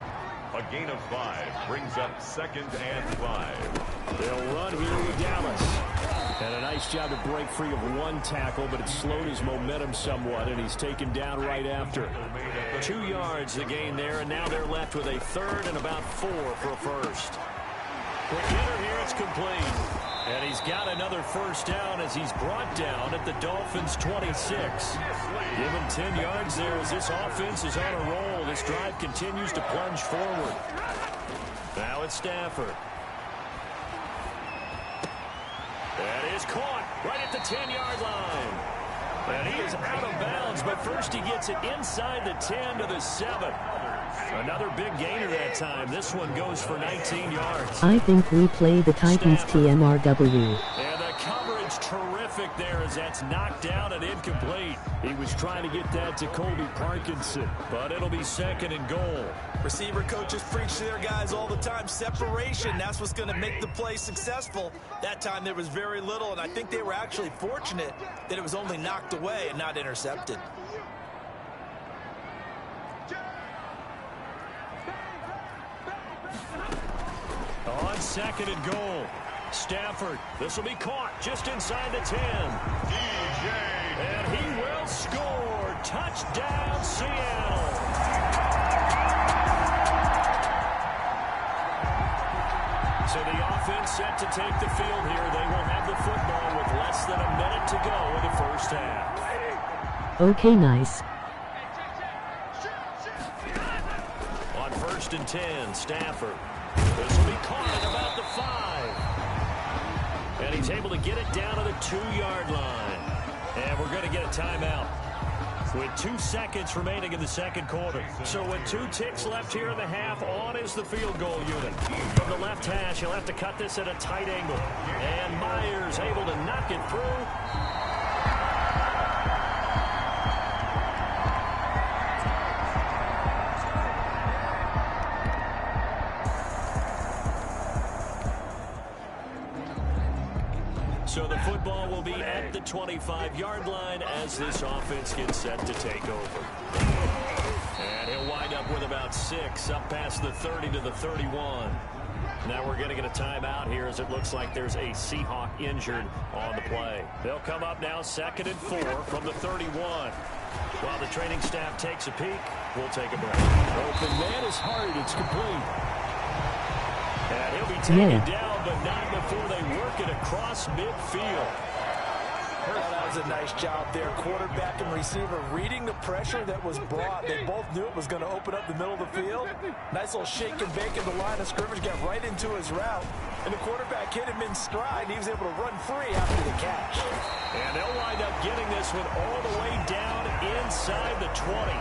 A gain of 5 brings up 2nd and 5. They'll run here with Dallas. And a nice job to break free of one tackle, but it slowed his momentum somewhat, and he's taken down right after. 2 yards the gain there, and now they're left with a 3rd and about 4 for a first. Quick hitter here, it's complete. And he's got another first down as he's brought down at the Dolphins' 26. Give him 10 yards there as this offense is on a roll. This drive continues to plunge forward. Now it's Stafford. That is caught right at the 10-yard line. And he is out of bounds, but first he gets it inside the 10 to the 7. Another big gainer that time. This one goes for 19 yards. I think we play the Titans TMRW. And the coverage terrific there as that's knocked down and incomplete. He was trying to get that to Colby Parkinson, but it'll be 2nd and goal. Receiver coaches preach to their guys all the time. Separation, that's what's going to make the play successful. That time there was very little, and I think they were actually fortunate that it was only knocked away and not intercepted. On 2nd and goal, Stafford. This will be caught just inside the 10. And he will score. Touchdown, Seattle. So the offense set to take the field here. They will have the football with less than a minute to go in the first half. Okay, nice. On 1st and 10, Stafford. This will be caught at about the 5. And he's able to get it down to the 2-yard line. And we're going to get a timeout with 2 seconds remaining in the 2nd quarter. So with 2 ticks left here in the half, on is the field goal unit. From the left hash, he'll have to cut this at a tight angle. And Myers able to knock it through. So the football will be at the 25-yard line as this offense gets set to take over. And he'll wind up with about 6 up past the 30 to the 31. Now we're going to get a timeout here as it looks like there's a Seahawk injured on the play. They'll come up now 2nd and 4 from the 31. While the training staff takes a peek, we'll take a break. Open man is hard. It's complete. And he'll be taken down, but not before they work it across midfield. Well, that was a nice job there. Quarterback and receiver reading the pressure that was brought. They both knew it was going to open up the middle of the field. Nice little shake and bake in the line of scrimmage. Got right into his route. And the quarterback hit him in stride. He was able to run free after the catch. And they'll wind up getting this one all the way down inside the 20.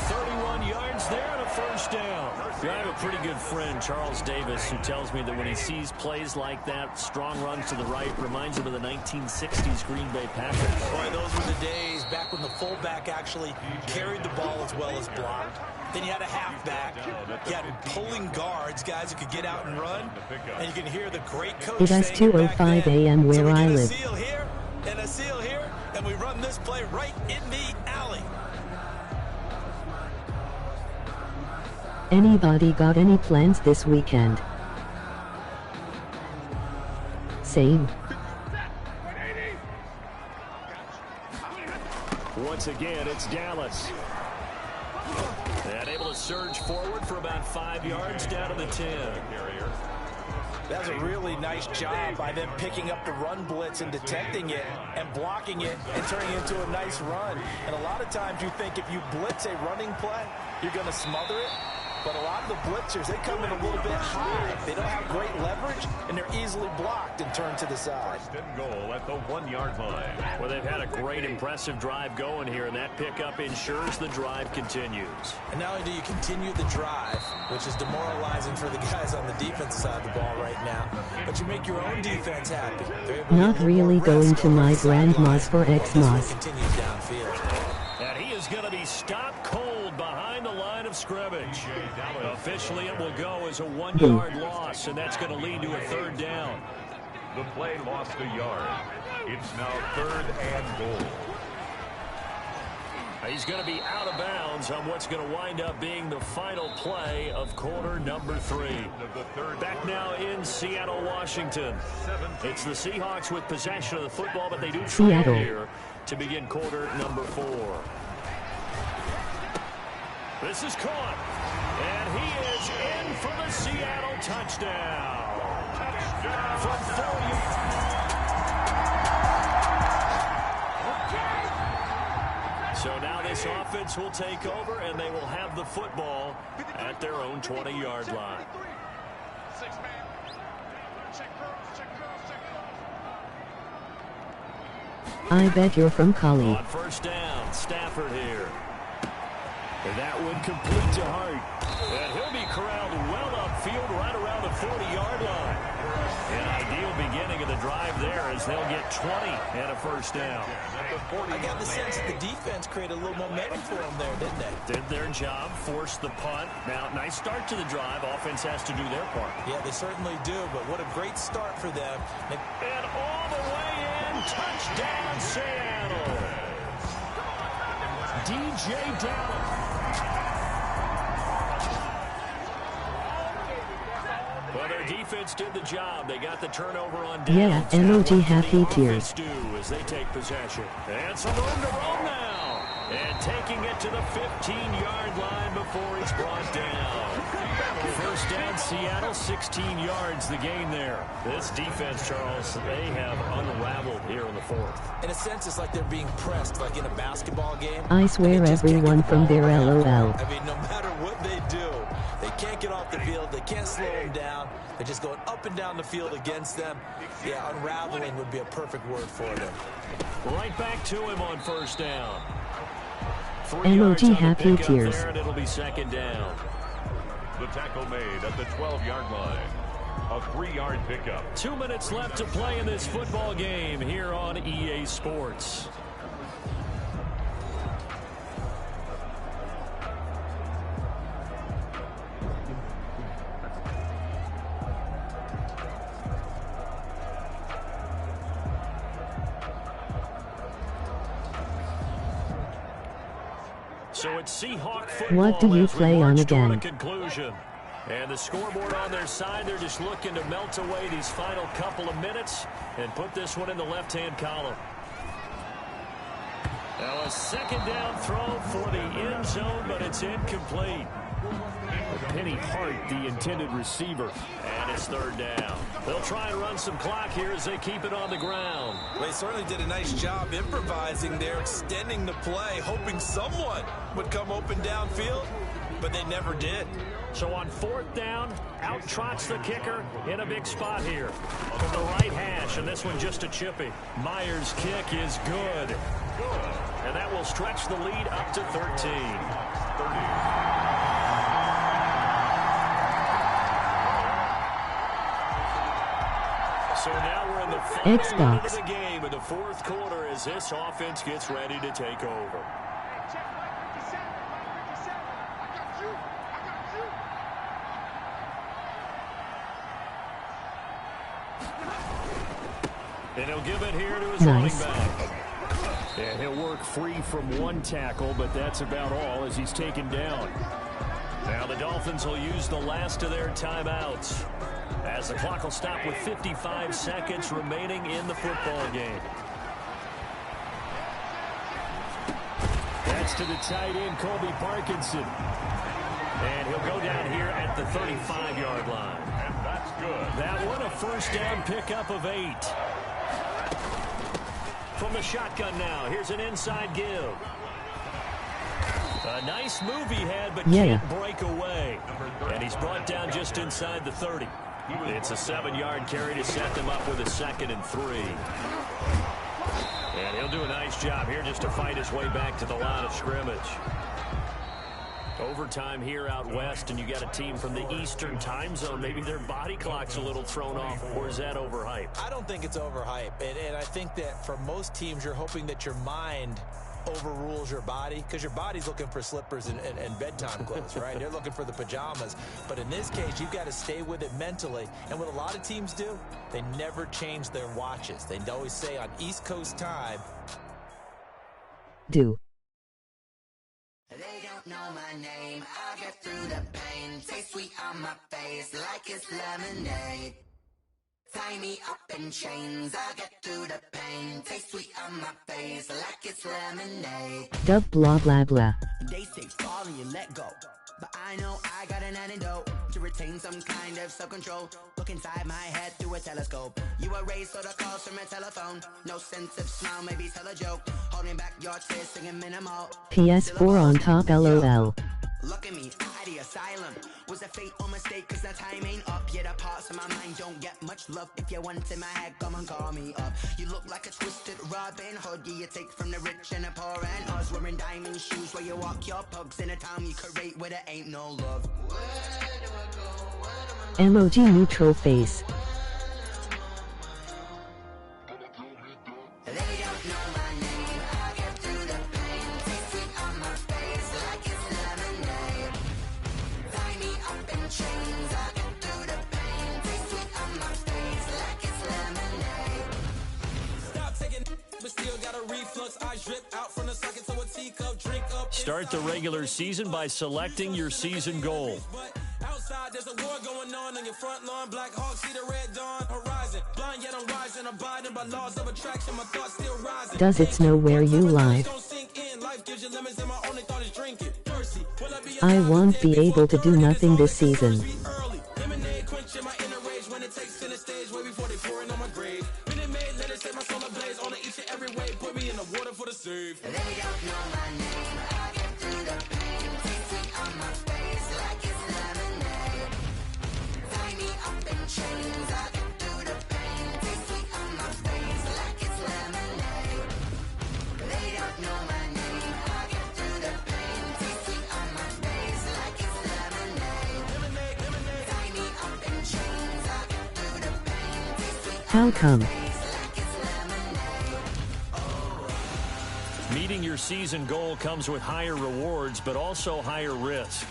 31 yards there and a first down. I have a pretty good friend, Charles Davis, who tells me that when he sees plays like that, strong runs to the right, reminds him of the 1960s Green Bay Packers. Boy, those were the days back when the fullback actually carried the ball as well as blocked. Then you had a halfback. You had pulling guards, guys who could get out and run. And you can hear the great coach It is 2:05 a.m. where I live. So we get a seal here and a seal here, and we run this play right in the alley. Anybody got any plans this weekend? Same. Once again, it's Dallas. And able to surge forward for about 5 yards down to the 10. That's a really nice job by them picking up the run blitz and detecting it and blocking it and turning it into a nice run. And a lot of times you think if you blitz a running play, you're going to smother it. But a lot of the blitzers, they come in a little bit high. They don't have great leverage, and they're easily blocked and turned to the side. First and goal at the 1-yard line. Well, they've had a great, impressive drive going here, and that pickup ensures the drive continues. And not only do you continue the drive, which is demoralizing for the guys on the defensive side of the ball right now, but you make your own defense happy. Not really going to my grandma's for Xmas. Continues downfield. And he is going to be stopped cold behind the line of scrimmage. Officially, it will go as a 1-yard loss, and that's going to lead to a 3rd down. The play lost a yard. It's now 3rd and goal. He's going to be out of bounds on what's going to wind up being the final play of quarter number 3. Back now in Seattle, Washington. It's the Seahawks with possession of the football, but they do trail here to begin quarter number 4. This is caught, and he is in for the Seattle touchdown. From 4 yards. So now this offense will take over, and they will have the football at their own 20-yard line. I bet you're from Cali. On first down, Stafford here. And that one complete to Hart. And he'll be corralled well upfield right around the 40-yard line. An ideal beginning of the drive there as they'll get 20 and a first down. I got the sense that the defense created a little momentum for them there, didn't they? Did their job, forced the punt. Now, nice start to the drive. Offense has to do their part. Yeah, they certainly do, but what a great start for them. And all the way in, touchdown Seattle. DJ Dallas. Well, their defense did the job. They got the turnover on downs. Yeah, emoji happy tears. As they take possession. And some room to roam now. And taking it to the 15-yard line before he's brought down. First down, Seattle, 16 yards the gain there. This defense, Charles, they have unraveled here in the 4th. In a sense, it's like they're being pressed, like in a basketball game. I swear everyone from their LOL. I mean, no matter what they do, they can't get off the field. They can't slow them down. They're just going up and down the field against them. Yeah, unraveling would be a perfect word for them. Right back to him on first down. Emoji happy tears. There, and it'll be 2nd down. The tackle made at the 12-yard line. A 3-yard pickup. 2 minutes left to play in this football game here on EA Sports. So it's Seahawk football. What do you play on again? Conclusion. And the scoreboard on their side, they're just looking to melt away these final couple of minutes and put this one in the left-hand column. Now a 2nd down throw for the end zone, but it's incomplete. Penny Hart, the intended receiver. And it's 3rd down. They'll try and run some clock here as they keep it on the ground. They certainly did a nice job improvising there, extending the play, hoping someone would come open downfield, but they never did. So on 4th down, out trots the kicker in a big spot here. From the right hash, and this one just a chippy. Myers' kick is good. And that will stretch the lead up to 13. So now we're in the final minute of the game in the 4th quarter as this offense gets ready to take over. And he'll give it here to his running back. And he'll work free from one tackle, but that's about all as he's taken down. Now the Dolphins will use the last of their timeouts as the clock will stop with 55 seconds remaining in the football game. That's to the tight end, Colby Parkinson. And he'll go down here at the 35-yard line. And that's good. That one, a first down pickup of 8. From the shotgun now, here's an inside give. A nice move he had, but Yeah. can't break away. And he's brought down just inside the 30. It's a 7-yard carry to set them up with a 2nd and 3. And he'll do a nice job here just to fight his way back to the line of scrimmage. Overtime here out west, and you got a team from the Eastern time zone. Maybe their body clock's a little thrown off, or is that overhyped? I don't think it's overhyped, and I think that for most teams, you're hoping that your mind overrules your body, because your body's looking for slippers and bedtime clothes, right? They're looking for the pajamas. But in this case, you've got to stay with it mentally. And what a lot of teams do, they never change their watches. They always say on East Coast time. Do. They don't know my name. I get through the pain. Taste sweet on my face like it's lemonade. Tie me up in chains. I get through the pain. Taste sweet on my face like it's lemonade. Dub blah blah blah. They say fall and you let go, but I know I got an antidote to retain some kind of self-control. Look inside my head through a telescope. You erase all the calls from a telephone. No sense of smile, maybe tell a joke. Holding back your tears, singing minimal. PS4 on top LOL. Look at me, out the asylum. Was a fate or mistake, cause the time ain't up. Yet the parts of my mind don't get much love. If you want in my head, come and call me up. You look like a twisted Robin Hood. Yeah, you take from the rich and the poor and us. Wearing diamond shoes where you walk your pugs in a town you create where there ain't no love. Emoji neutral face. Start the regular season by selecting your season goal. Outside, there's a war going on your front lawn. Black Hawk, see the red dawn horizon. Blind yet I'm rising, abiding by laws of attraction. My thoughts still rising. Does it know where you live? I won't be able to do nothing this season. How come? Meeting your season goal comes with higher rewards, but also higher risk.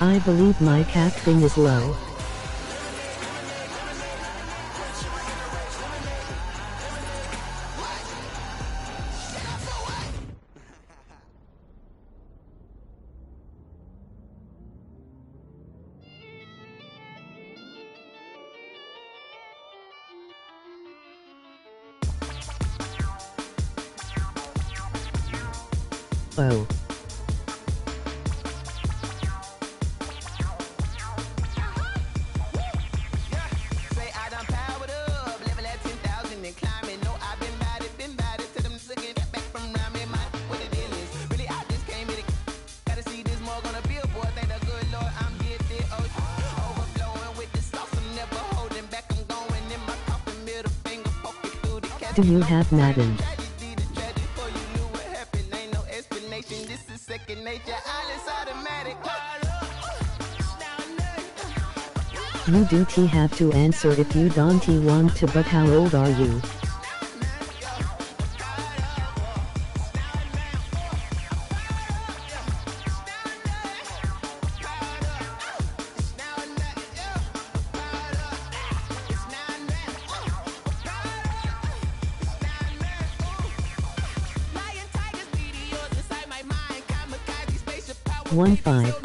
I believe my cat thing is low. Oh. Do you have Madden? You do have to answer if you don't want to, but how old are you? One five.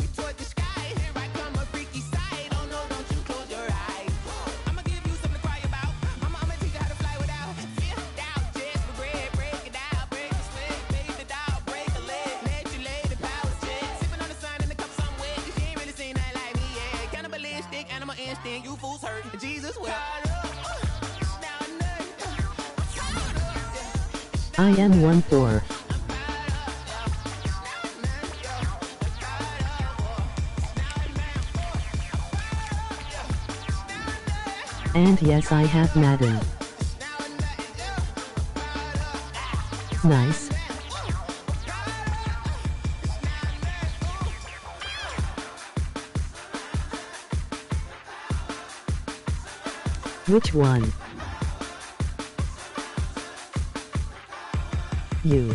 I am 1-4. And yes, I have Madden. Nice. Which one? You.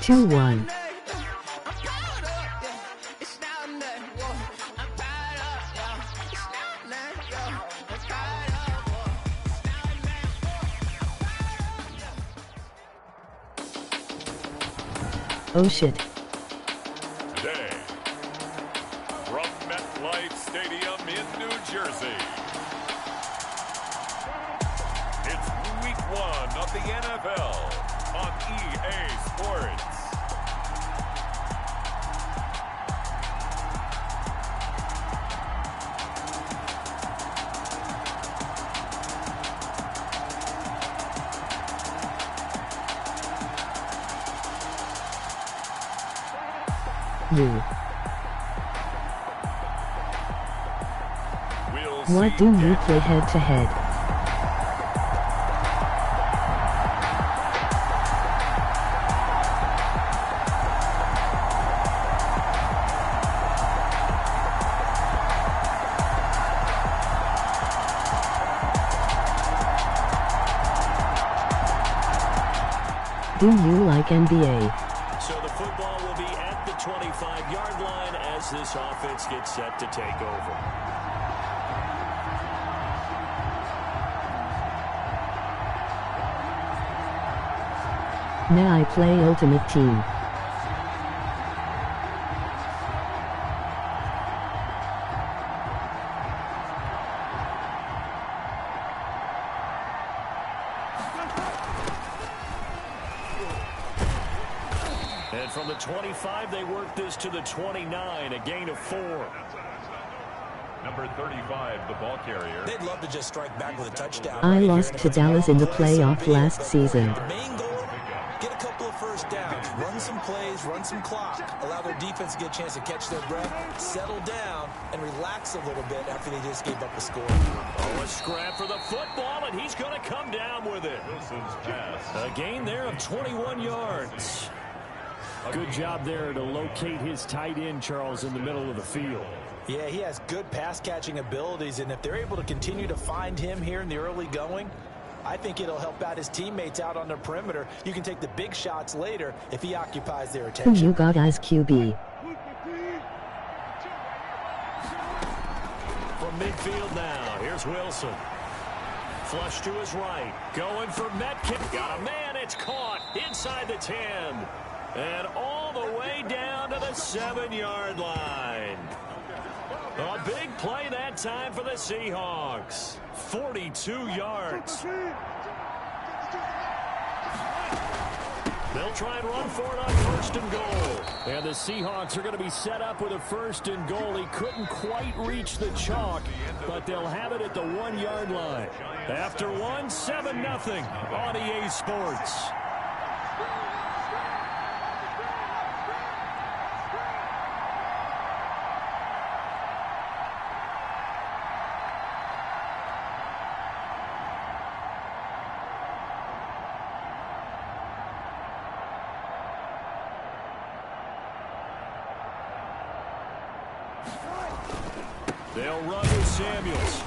Two one. Oh shit. Today, from MetLife Stadium in New Jersey, it's week 1 of the NFL on EA Sports. You. What do you play head to head? Do you like NBA? So the football will be at the 25-yard line as this offense gets set to take over. Now I play Ultimate Team. And from the 25, they work this to the 29, a gain of 4. Number 35, the ball carrier. They'd love to just strike back with a touchdown. I lost to Dallas in the playoff last season. The main goal, get a couple of first downs, run some plays, run some clock, allow their defense to get a chance to catch their breath, settle down, and relax a little bit after they just gave up a score. Oh, a scrap for the football, and he's going to come down with it. Wilson's pass. A gain there of 21 yards. Good job there to locate his tight end, Charles, in the middle of the field. Yeah, he has good pass-catching abilities, and if they're able to continue to find him here in the early going, I think it'll help out his teammates out on the perimeter. You can take the big shots later if he occupies their Who attention. you got as QB? From midfield now, here's Wilson. Flush to his right, going for Metcalf. Got a man, it's caught inside the 10. And all the way down to the 7-yard line. A big play that time for the Seahawks. 42 yards. They'll try and run for it on 1st and goal. And the Seahawks are going to be set up with a 1st and goal. He couldn't quite reach the chalk, but they'll have it at the 1-yard line. After 1, 7-0 on EA Sports. They'll run with Samuels.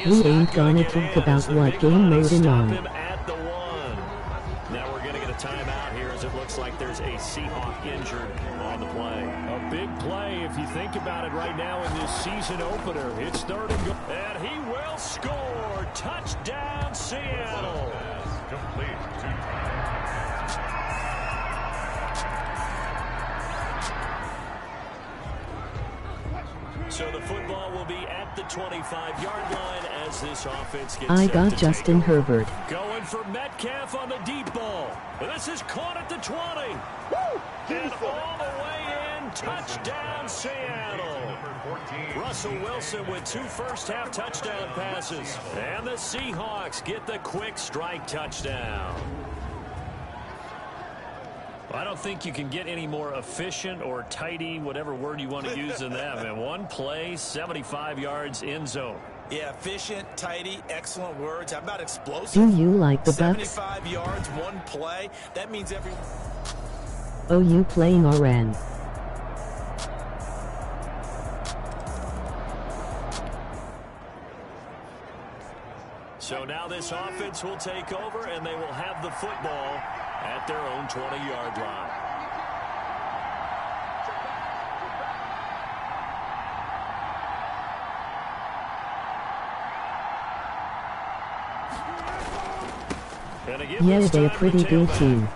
We ain't gonna talk about what game mode in on. At the 1. Now we're going to get a timeout here as it looks like there's a Seahawk injured on the play. A big play if you think about it right now in this season opener. It's 3rd and goal. And he will score. Touchdown, Seattle. Complete. So the football will be at the 25-yard line as this offense gets I set got to Justin take over. Herbert. Going for Metcalf on the deep ball. This is caught at the 20. Woo! And all the way in. Touchdown, Seattle. Russell Wilson with 2 first-half touchdown passes. And the Seahawks get the quick strike touchdown. I don't think you can get any more efficient or tidy, whatever word you want to use in that, man. One play, 75 yards, end zone. Yeah, efficient, tidy, excellent words. How about explosive? Do you like the Bucks? 75 yards, one play. That means every... OU playing RN. So now this offense will take over, and they will have the football at their own 20-yard line. Yeah, they're a pretty good team.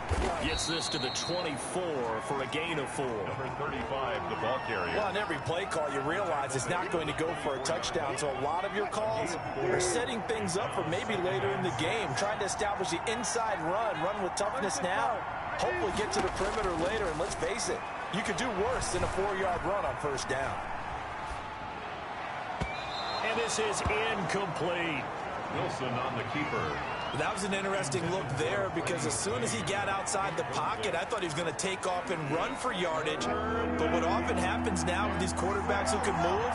Gets this to the 24 for a gain of 4. Number 35, the ball carrier. Well, on every play call, you realize it's not going to go for a touchdown. So a lot of your calls are setting things up for maybe later in the game, trying to establish the inside run with toughness now, hopefully get to the perimeter later. And let's face it, you could do worse than a 4-yard run on first down. And this is incomplete. Wilson on the keeper. That was an interesting look there because as soon as he got outside the pocket, I thought he was going to take off and run for yardage. But what often happens now with these quarterbacks who can move,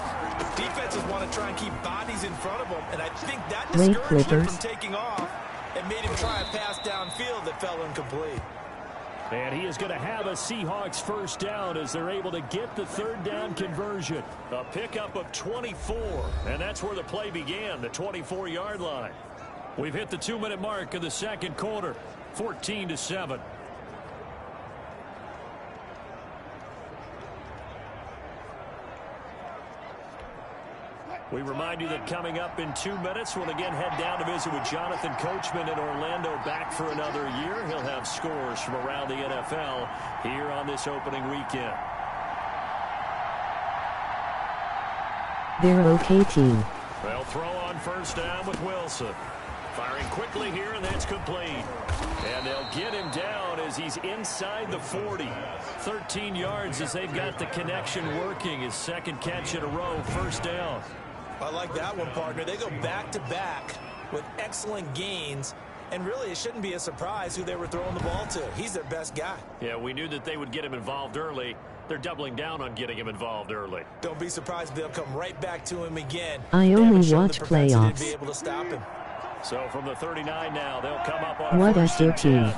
defenses want to try and keep bodies in front of them. And I think that discouraged him from taking off and made him try a pass downfield that fell incomplete. And he is going to have a Seahawks first down as they're able to get the third down conversion. A pickup of 24, and that's where the play began, the 24-yard line. We've hit the 2-minute mark of the second quarter, 14-7. We remind you that coming up in 2 minutes, we'll again head down to visit with Jonathan Coachman in Orlando, back for another year. He'll have scores from around the NFL here on this opening weekend. They're an okay team. They'll throw on first down with Wilson. Firing quickly here, and that's complete. And they'll get him down as he's inside the 40. 13 yards as they've got the connection working. His second catch in a row, first down. I like that one, partner. They go back-to-back with excellent gains. And really, it shouldn't be a surprise who they were throwing the ball to. He's their best guy. Yeah, we knew that they would get him involved early. They're doubling down on getting him involved early. Don't be surprised if they'll come right back to him again. I only watch playoffs. To be able to stop him. So from the 39 now, they'll come up on what first a and team. 10.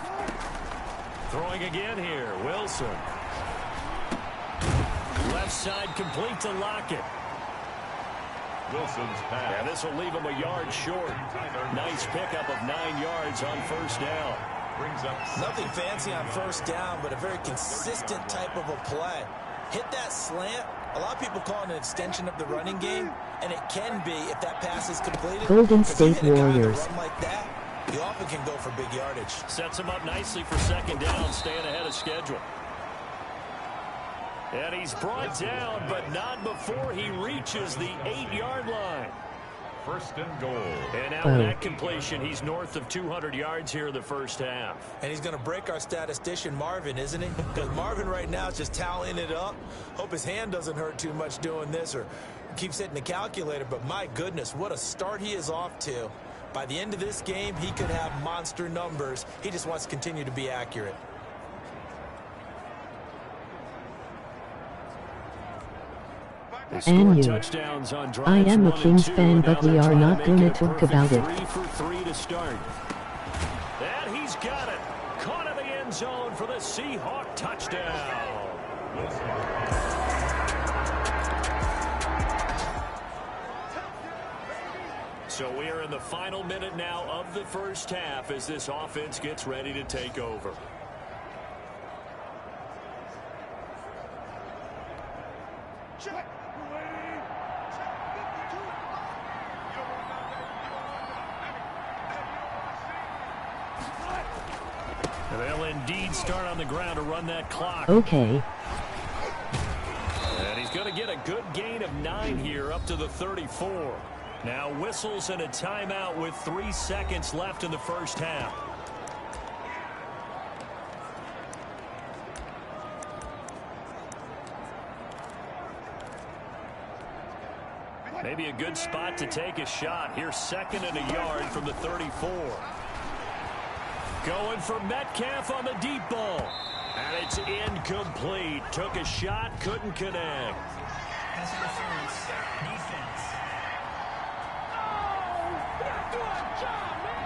Throwing again here, Wilson. Left side complete to Lockett. Wilson's pass. And this will leave him a yard short. Nice pickup of 9 yards on first down. Brings up nothing fancy on first down, but a very consistent type of a play. Hit that slant. A lot of people call it an extension of the running game, and it can be if that pass is completed. Golden State Warriors. Run like that, you often can go for big yardage. Sets him up nicely for second down, staying ahead of schedule. And he's brought down, but not before he reaches the 8-yard line. First and goal. And now with that completion, he's north of 200 yards here in the first half. And he's going to break our statistician, Marvin, isn't he? Because Marvin right now is just tallying it up. Hope his hand doesn't hurt too much doing this or keeps hitting the calculator. But my goodness, what a start he is off to. By the end of this game, he could have monster numbers. He just wants to continue to be accurate. And you. I am a Kings fan, but we are not going to talk about it. 3 for 3 to start. And he's got it. Caught in the end zone for the Seahawk touchdown. So we are in the final minute now of the first half as this offense gets ready to take over. They'll indeed start on the ground to run that clock. Okay. And He's going to get a good gain of 9 here up to the 34. Now whistles and a timeout with 3 seconds left in the first half. Maybe a good spot to take a shot. Here's 2nd and a yard from the 34. Going for Metcalf on the deep ball. And it's incomplete. Took a shot, couldn't connect. Pass interference. Defense.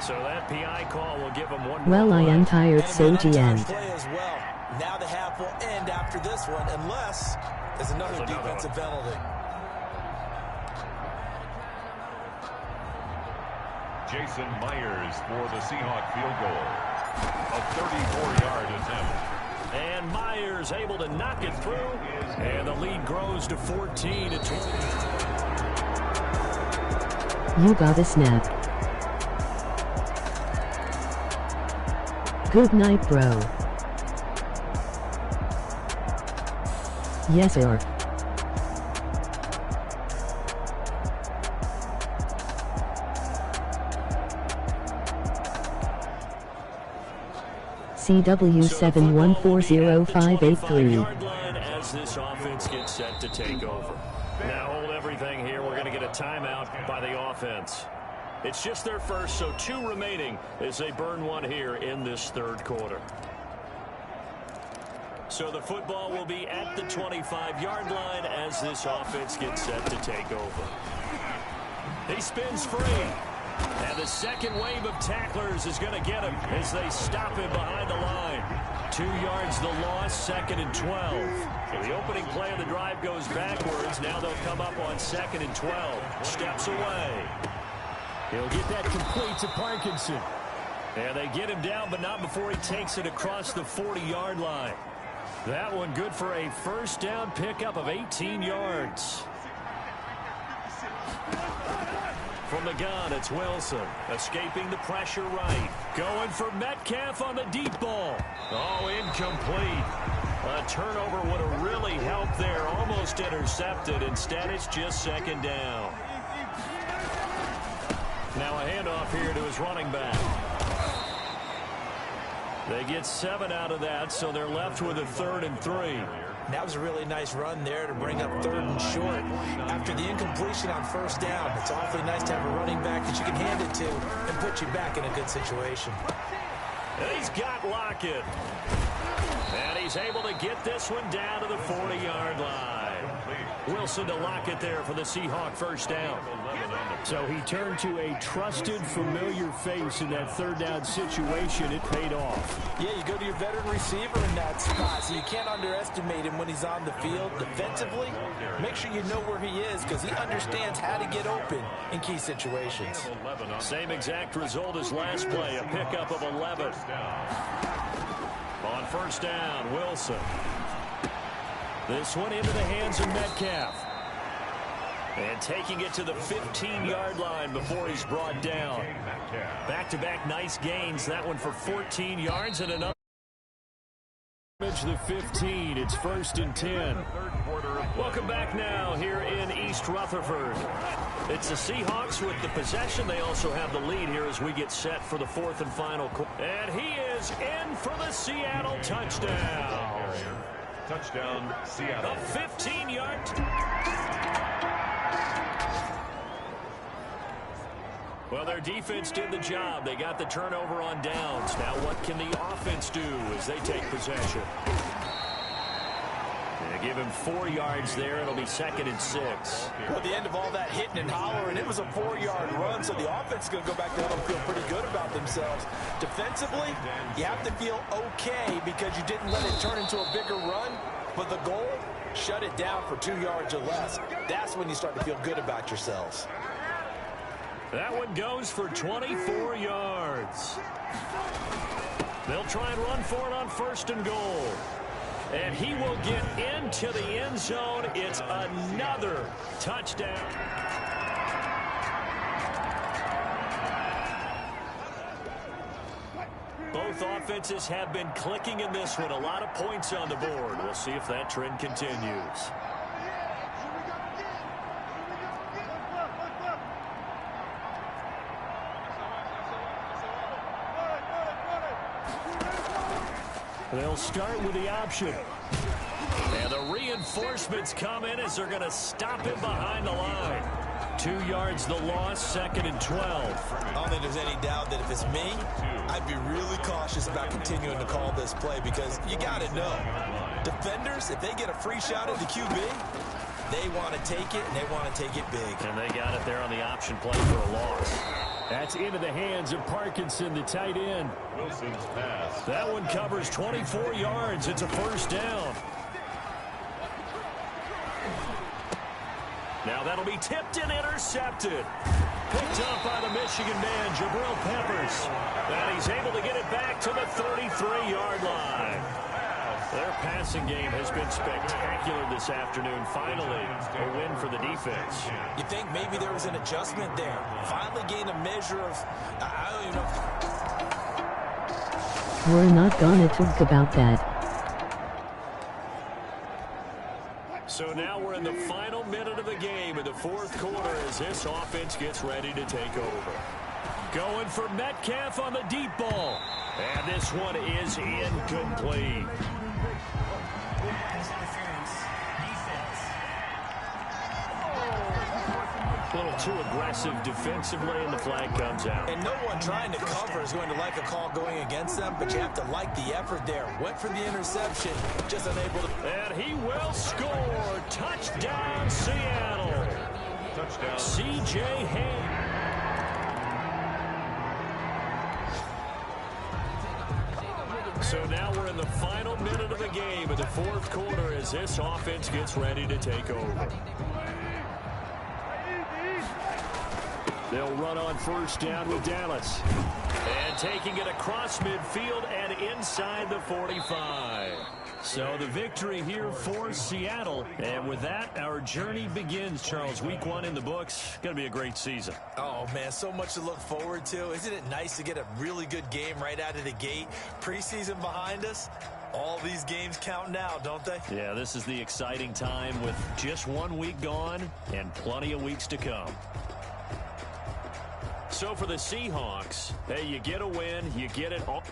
So that PI call will give him one. Well, I am tired, so the end. Play as well. Now the half will end after this one, unless there's another defensive penalty. Jason Myers for the Seahawk field goal. A 34-yard attempt. And Myers able to knock it through. And the lead grows to 14 at 20. You got a snap. Good night, bro. Yes, sir. CW 7140583. As this offense gets set to take over. Now hold everything here. We're going to get a timeout by the offense. It's just their first, so 2 remaining as they burn one here in this 3rd quarter. So the football will be at the 25-yard line as this offense gets set to take over. He spins free. And the second wave of tacklers is going to get him as they stop him behind the line. 2 yards the loss, 2nd and 12. So the opening play of the drive goes backwards. Now they'll come up on 2nd and 12. Steps away. He'll get that complete to Parkinson. And they get him down, but not before he takes it across the 40-yard line. That one good for a first down pickup of 18 yards. From the gun, it's Wilson. Escaping the pressure right. Going for Metcalf on the deep ball. Oh, incomplete. A turnover would have really helped there. Almost intercepted. Instead, it's just 2nd down. Now a handoff here to his running back. They get 7 out of that, so they're left with a 3rd and 3. That was a really nice run there to bring up 3rd and short. After the incompletion on 1st down, it's awfully nice to have a running back that you can hand it to and put you back in a good situation. And he's got Lockett. And he's able to get this one down to the 40-yard line. Wilson to Lockett there for the Seahawk first down. So he turned to a trusted, familiar face in that 3rd down situation. It paid off. Yeah, you go to your veteran receiver in that spot, so you can't underestimate him when he's on the field defensively. Make sure you know where he is because he understands how to get open in key situations. Same exact result as last play, a pickup of 11. On 1st down, Wilson. This one into the hands of Metcalf. And taking it to the 15-yard line before he's brought down. Back-to-back nice gains. That one for 14 yards and another. The 15. It's 1st and 10. Welcome back now here in East Rutherford. It's the Seahawks with the possession. They also have the lead here as we get set for the 4th and final quarter. And he is in for the Seattle touchdown. Touchdown, Seattle. A 15-yard. Well, their defense did the job. They got the turnover on downs. Now what can the offense do as they take possession? They give him 4 yards there. It'll be 2nd and 6. Well, at the end of all that hitting and hollering, it was a 4-yard run, so the offense is going to go back there and feel pretty good about themselves. Defensively, you have to feel okay because you didn't let it turn into a bigger run, but the goal, shut it down for 2 yards or less. That's when you start to feel good about yourselves. That one goes for 24 yards. They'll try and run for it on 1st and goal. And he will get into the end zone. It's another touchdown. Both offenses have been clicking in this one. A lot of points on the board. We'll see if that trend continues. They'll start with the option. And the reinforcements come in as they're going to stop him behind the line. 2 yards the loss, 2nd and 12. I don't think there's any doubt that if it's me, I'd be really cautious about continuing to call this play because you got to know, defenders, if they get a free shot at the QB, they want to take it, and they want to take it big. And they got it there on the option play for a loss. That's into the hands of Parkinson, the tight end. Wilson's pass. That one covers 24 yards. It's a first down. Now that'll be tipped and intercepted. Picked up by the Michigan man, Jabril Peppers. And he's able to get it back to the 33-yard line. Their passing game has been spectacular this afternoon. Finally, a win for the defense. You think maybe there was an adjustment there? Finally gained a measure of, I don't even know. We're not gonna talk about that. So now we're in the final minute of the game in the fourth quarter as this offense gets ready to take over. Going for Metcalf on the deep ball. And this one is incomplete. Pass interference. Defense. A little too aggressive defensively, and the flag comes out. And no one trying to cover is going to like a call going against them, but you have to like the effort there. Went for the interception, just unable to. And he will score. Touchdown, Seattle. Touchdown. C.J. Ham. So now we're in the final minute of the game in the fourth quarter as this offense gets ready to take over. They'll run on first down with Dallas. And taking it across midfield and inside the 45. So the victory here for Seattle. And with that, our journey begins, Charles. Week 1 in the books. Going to be a great season. Oh, man, so much to look forward to. Isn't it nice to get a really good game right out of the gate? Preseason behind us. All these games count now, don't they? Yeah, this is the exciting time with just 1 week gone and plenty of weeks to come. So for the Seahawks, hey, you get a win, you get it all.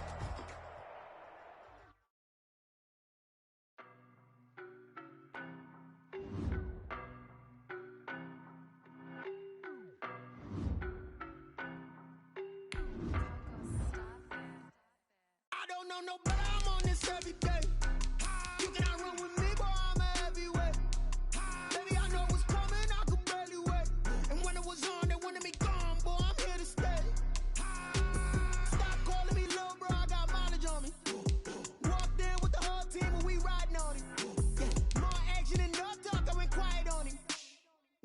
I don't know no better, I'm on this every day. You cannot run with me, boy, I'm a heavyweight. Baby, I know what's coming, I could barely wait. And when it was on, they wanted me gone, boy, I'm here to stay. Stop calling me little bro, I got mileage on me. Walked in with the whole team and we riding on it. Yeah, more action than no talk, I went quiet on him.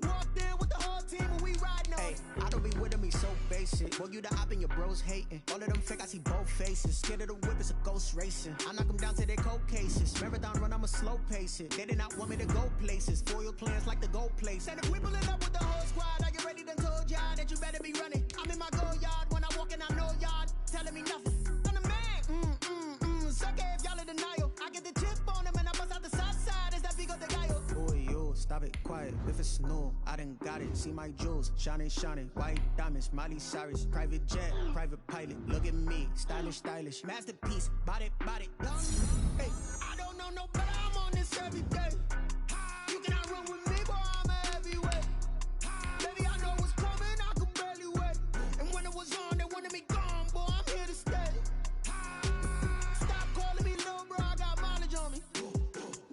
Walked in with the whole team and we riding on it. I don't be with me so basic. Boy, you the op and your bros hating. All of them fake, I see both faces. Scared of the whip, it's a ghost racing. I knock them down to their cold cases. Marathon run, I'ma slow pace it. They did not want me to go places. Foil plans like the go place. And if we pulling up with the whole squad, are you ready? Done told y'all that you better be running. I'm in my go yard. When I walk in, I know y'all telling me nothing. I'm the man. Suck it if y'all in denial. I get the chip on them and I bust out the south side. It's that Vigo de Gallo. Boy, yo, stop it, quiet. If it's snow, I done got it. See my jewels, shining, shining. White diamonds, Miley Cyrus. Private jet, private pilot. Look at me, stylish, stylish. Masterpiece, body, body. Hey, I don't know no better. I'm on this every day. You cannot run with me, boy, I'm a heavyweight. Baby, I know what's coming, I could barely wait. And when it was on, they wanted me gone, boy, I'm here to stay. Stop calling me little bro, I got mileage on me.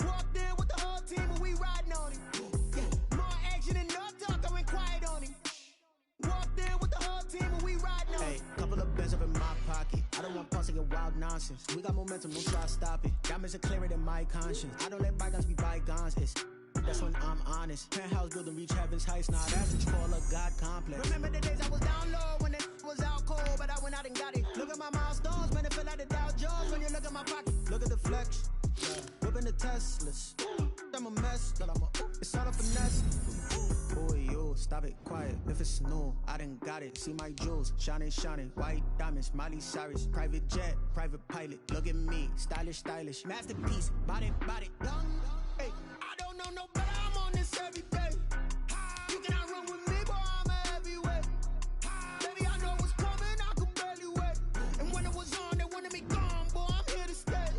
Walked in with the whole team and we riding on it. Yeah, more action than no talk, I went quiet on him. Walked in with the whole team and we riding on it. Hey, couple of bets up in my pocket. I don't want pulse to get wild nonsense. We got momentum, don't try to stop it. Diamonds are clearer than my conscience. I don't let bygones be bygones. That's when I'm honest. Penthouse building reach heaven's heights. Now that's what you call a God complex. Remember the days I was down low when it was out cold, but I went out and got it. Look at my milestones, man, it feel like the Dow Jones when you look at my pocket. Look at the flex, whipping the Teslas. I'm a mess, but it's all a finesse. Boy, yo, stop it, quiet. If it's snow, I done got it. See my jewels, shining, shining. White diamonds, Miley Cyrus. Private jet, private pilot. Look at me, stylish, stylish. Masterpiece, body, body. Hey, I don't know no better. I'm on this every day. You cannot run with me, boy, I'm a heavyweight. Baby, I know what's coming, I could barely wait. And when it was on, they wanted me gone, boy, I'm here to stay.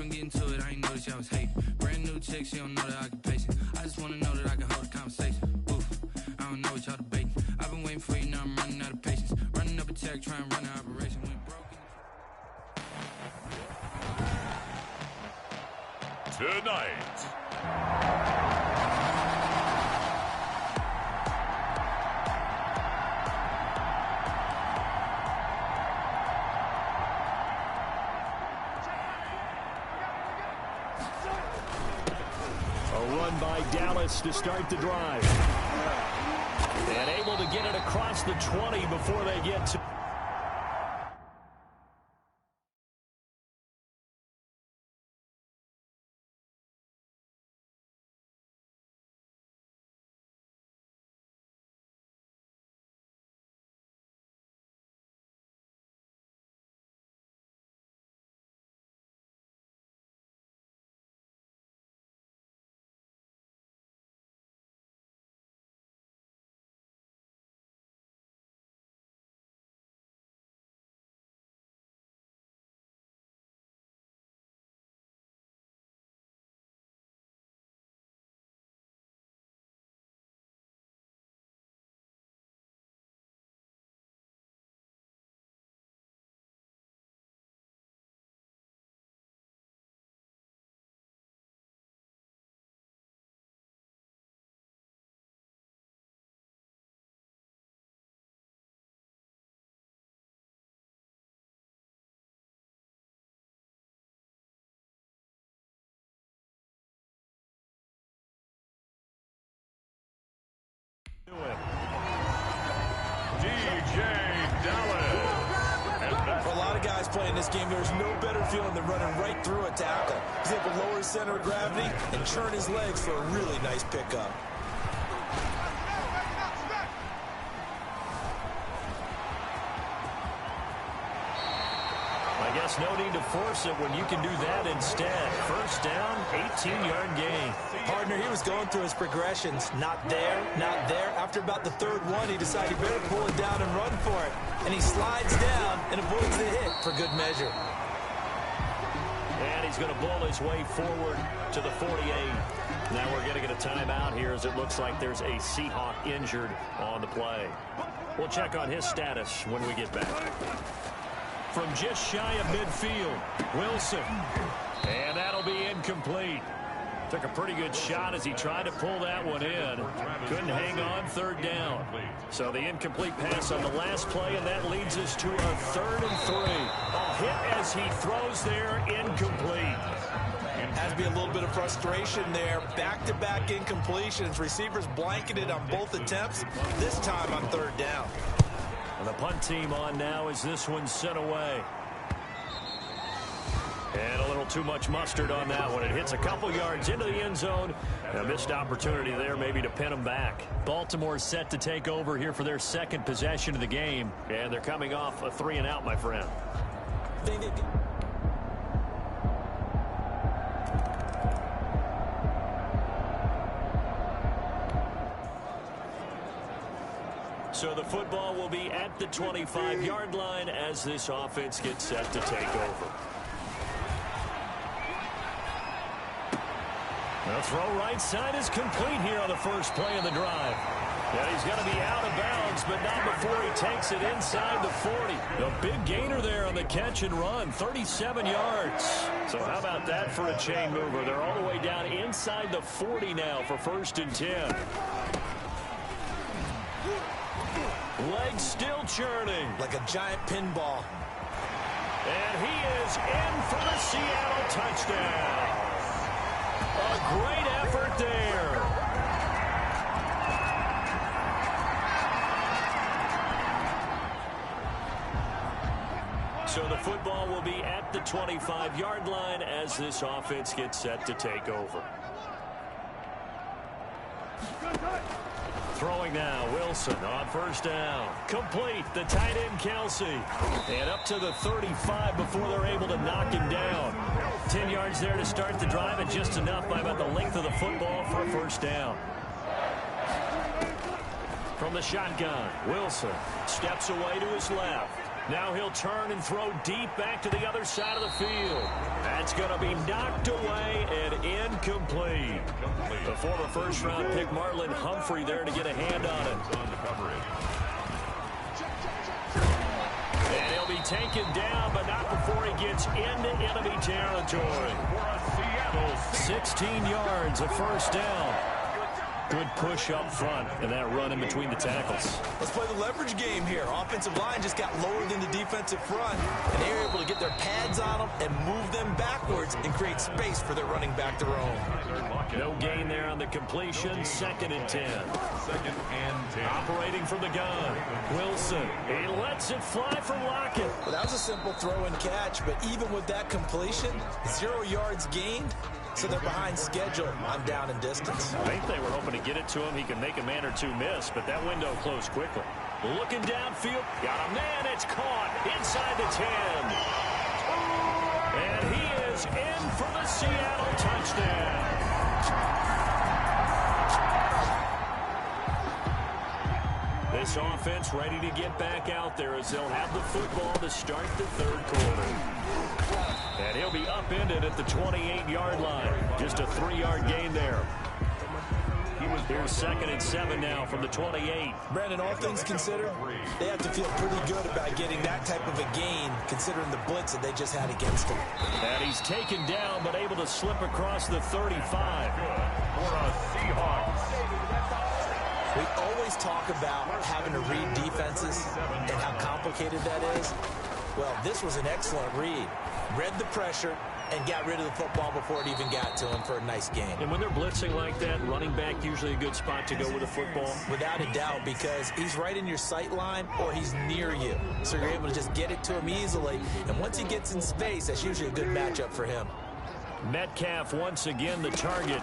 couldn't get into it, I ain't noticed y'all was hating. Brand new chick, she don't know the occupation. I just wanna know that I can hold a conversation. Oof, I don't know what y'all debating. I've been waiting for you, now I'm running out of patience. Running up a check, trying to run an operation. Went broke. Tonight. A run by Dallas to start the drive. And able to get it across the 20 before they get to... For a lot of guys playing this game, there's no better feeling than running right through a tackle. He's able to lower his center of gravity and churn his legs for a really nice pickup. I guess no need to force it when you can do that instead. First down, 18-yard gain. Partner, he was going through his progressions. Not there, not there. After about the third one, he decided he better pull it down and run for it. And he slides down and avoids the hit for good measure. And he's going to bowl his way forward to the 48. Now we're going to get a timeout here as it looks like there's a Seahawk injured on the play. We'll check on his status when we get back. From just shy of midfield, Wilson. And that'll be incomplete. Took a pretty good shot as he tried to pull that one in. Couldn't hang on, third down. So the incomplete pass on the last play, and that leads us to a 3rd and 3. A hit as he throws there, incomplete. Has to be a little bit of frustration there. Back-to-back incompletions. Receivers blanketed on both attempts, this time on 3rd down. And the punt team on now as this one's sent away. And a little too much mustard on that one. It hits a couple yards into the end zone. A missed opportunity there maybe to pin them back. Baltimore set to take over here for their second possession of the game. And they're coming off a 3-and-out, my friend. So the football will be at the 25-yard line as this offense gets set to take over. The throw right side is complete here on the first play of the drive. And he's going to be out of bounds, but not before he takes it inside the 40. A big gainer there on the catch and run, 37 yards. So how about that for a chain mover? They're all the way down inside the 40 now for 1st and 10. Legs still churning. Like a giant pinball. And he is in for the Seattle touchdown. A great effort there. So the football will be at the 25-yard line as this offense gets set to take over. Throwing now, Wilson on 1st down. Complete, the tight end, Kelsey. And up to the 35 before they're able to knock him down. 10 yards there to start the drive, and just enough by about the length of the football for a 1st down. From the shotgun, Wilson steps away to his left. Now he'll turn and throw deep back to the other side of the field. That's going to be knocked away and incomplete. The former first-round pick, Marlon Humphrey, there to get a hand on it. And he'll be taken down, but not before he gets into enemy territory. 16 yards, a first down. Good push up front and that run in between the tackles. Let's play the leverage game here. Offensive line just got lowered in the defensive front, and they were able to get their pads on them and move them backwards and create space for their running back to roam. No gain there on the completion. 2nd and 10. 2nd and 10. Operating from the gun. Wilson. He lets it fly for Lockett. Well, that was a simple throw and catch, but even with that completion, 0 yards gained. So they're behind schedule on down and distance. I think they were hoping to get it to him. He can make a man or two miss, but that window closed quickly. Looking downfield. Got a man. It's caught inside the 10. And he is in for the Seattle touchdown. This offense ready to get back out there as they'll have the football to start the 3rd quarter. And he'll be upended at the 28-yard line. Just a 3-yard gain there. Here's 2nd and 7 now from the 28. Brandon, all things considered, they have to feel pretty good about getting that type of a gain, considering the blitz that they just had against him. And he's taken down, but able to slip across the 35. For a Seahawks. We always talk about having to read defenses and how complicated that is. Well, this was an excellent read. Read the pressure and got rid of the football before it even got to him for a nice gain. And when they're blitzing like that, running back usually a good spot to go with the football? Without a doubt, because he's right in your sight line or he's near you. So you're able to just get it to him easily. And once he gets in space, that's usually a good matchup for him. Metcalf once again the target.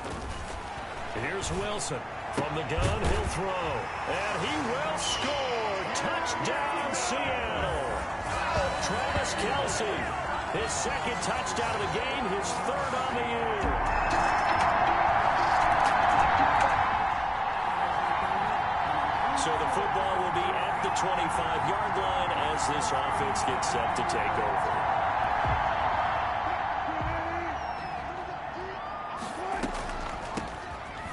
Here's Wilson. From the gun, he'll throw. And he will score. Touchdown, Seattle. Travis Kelce. His 2nd touchdown of the game, his 3rd on the year. So the football will be at the 25-yard line as this offense gets set to take over.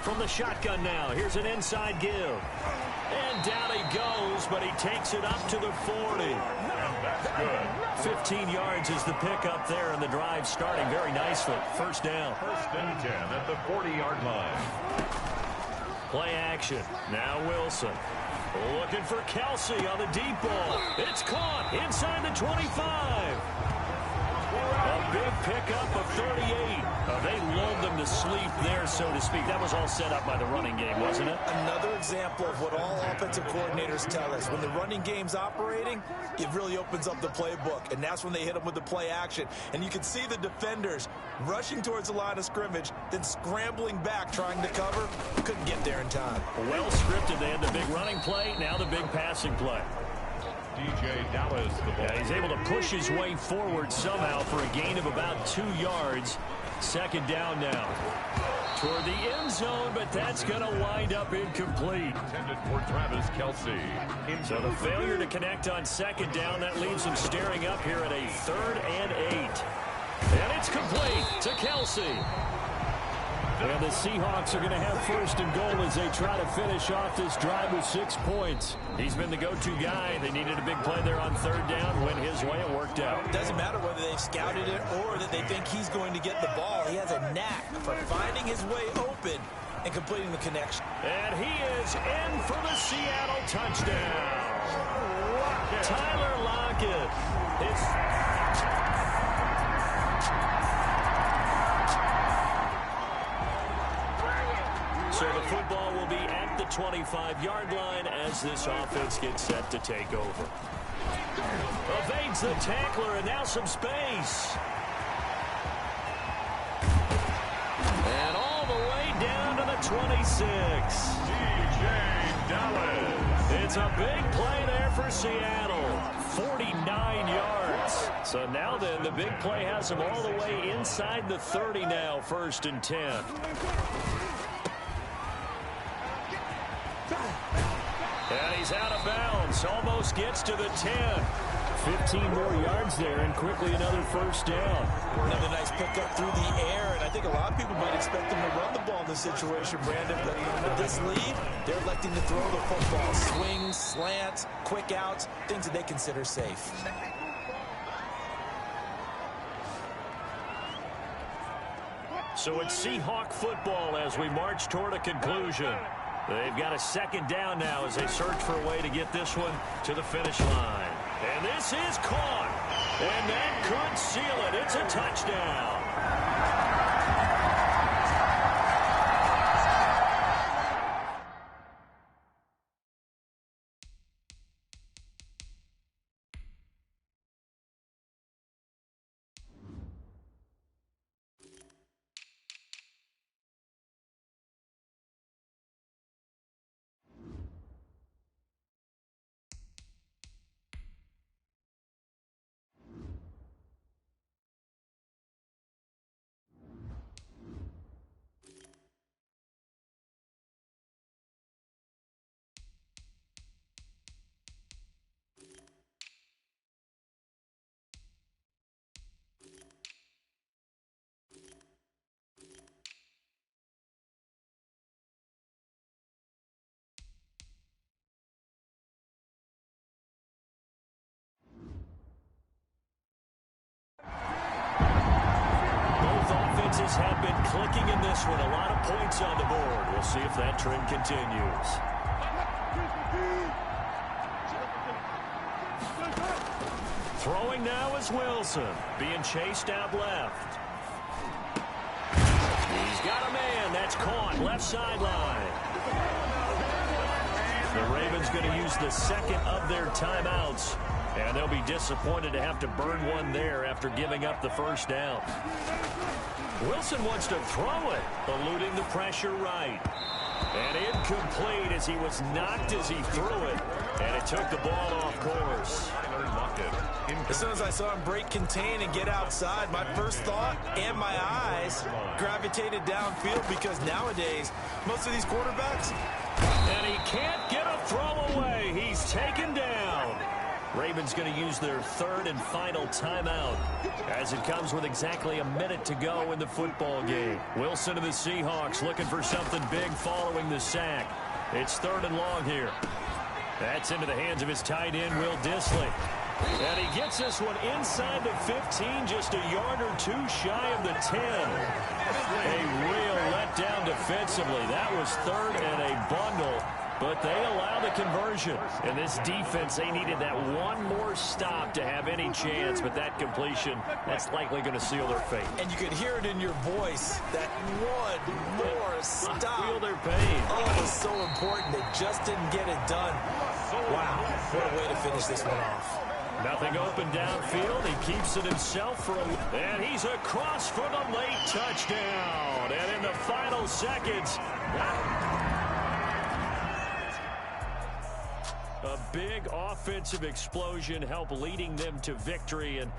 From the shotgun now, here's an inside give. And down he goes, but he takes it up to the 40. 15 yards is the pickup there, and the drive starting very nicely. First down. 1st and 10 at the 40-yard line. Play action. Now Wilson. Looking for Kelce on the deep ball. It's caught inside the 25. A big pickup of 38. They lulled them to sleep there, so to speak. That was all set up by the running game, wasn't it? Another example of what all offensive coordinators tell us. When the running game's operating, it really opens up the playbook, and that's when they hit them with the play action. And you can see the defenders rushing towards the line of scrimmage, then scrambling back, trying to cover. Couldn't get there in time. Well scripted. They had the big running play, now the big passing play. DJ Dallas, the ball. Yeah, he's able to push his way forward somehow for a gain of about 2 yards. 2nd down now. Toward the end zone, but that's going to wind up incomplete. Intended for Travis Kelce. So the failure to connect on 2nd down, that leaves him staring up here at a 3rd and 8. And it's complete to Kelce. And the Seahawks are going to have 1st and goal as they try to finish off this drive with 6 points. He's been the go-to guy. They needed a big play there on 3rd down. Went his way. It worked out. It doesn't matter whether they've scouted it or that they think he's going to get the ball. He has a knack for finding his way open and completing the connection. And he is in for the Seattle touchdown. Tyler Lockett. So the football will be at the 25-yard line as this offense gets set to take over. Evades the tackler, and now some space. And all the way down to the 26. DJ Dallas. It's a big play there for Seattle. 49 yards. So now then, the big play has them all the way inside the 30 now, 1st and 10. And he's out of bounds. Almost gets to the 10. 15 more yards there and quickly another first down. Another nice pickup through the air, and I think a lot of people might expect them to run the ball in this situation, Brandon, but with this lead, they're electing to throw the football. Swings, slants, quick outs, things that they consider safe. So it's Seahawk football as we march toward a conclusion. They've got a second down now as they search for a way to get this one to the finish line. And this is caught. And that could seal it. It's a touchdown. Have been clicking in this one. A lot of points on the board. We'll see if that trend continues. Throwing now is Wilson. Being chased out left. He's got a man. That's caught. Left sideline. The Ravens going to use the second of their timeouts. And they'll be disappointed to have to burn one there after giving up the first down. Wilson wants to throw it, eluding the pressure right. And incomplete as he was knocked as he threw it. And it took the ball off course. As soon as I saw him break contain and get outside, my first thought and my eyes gravitated downfield because nowadays, most of these quarterbacks... And he can't get a throw away. He's taken down. Ravens going to use their third and final timeout as it comes with exactly a minute to go in the football game. Wilson of the Seahawks looking for something big following the sack. It's third and long here. That's into the hands of his tight end, Will Dissly. And he gets this one inside the 15, just a yard or two shy of the 10. A real letdown defensively. That was third and a bundle. But they allow the conversion. And this defense, they needed that one more stop to have any chance. But that completion, that's likely going to seal their fate. And you could hear it in your voice, that one more stop. Feel their pain. Oh, it was so important. They just didn't get it done. Wow, what a way to finish this one off. Nothing open downfield. He keeps it himself for and he's across for the late touchdown. And in the final seconds... A big offensive explosion helped leading them to victory. And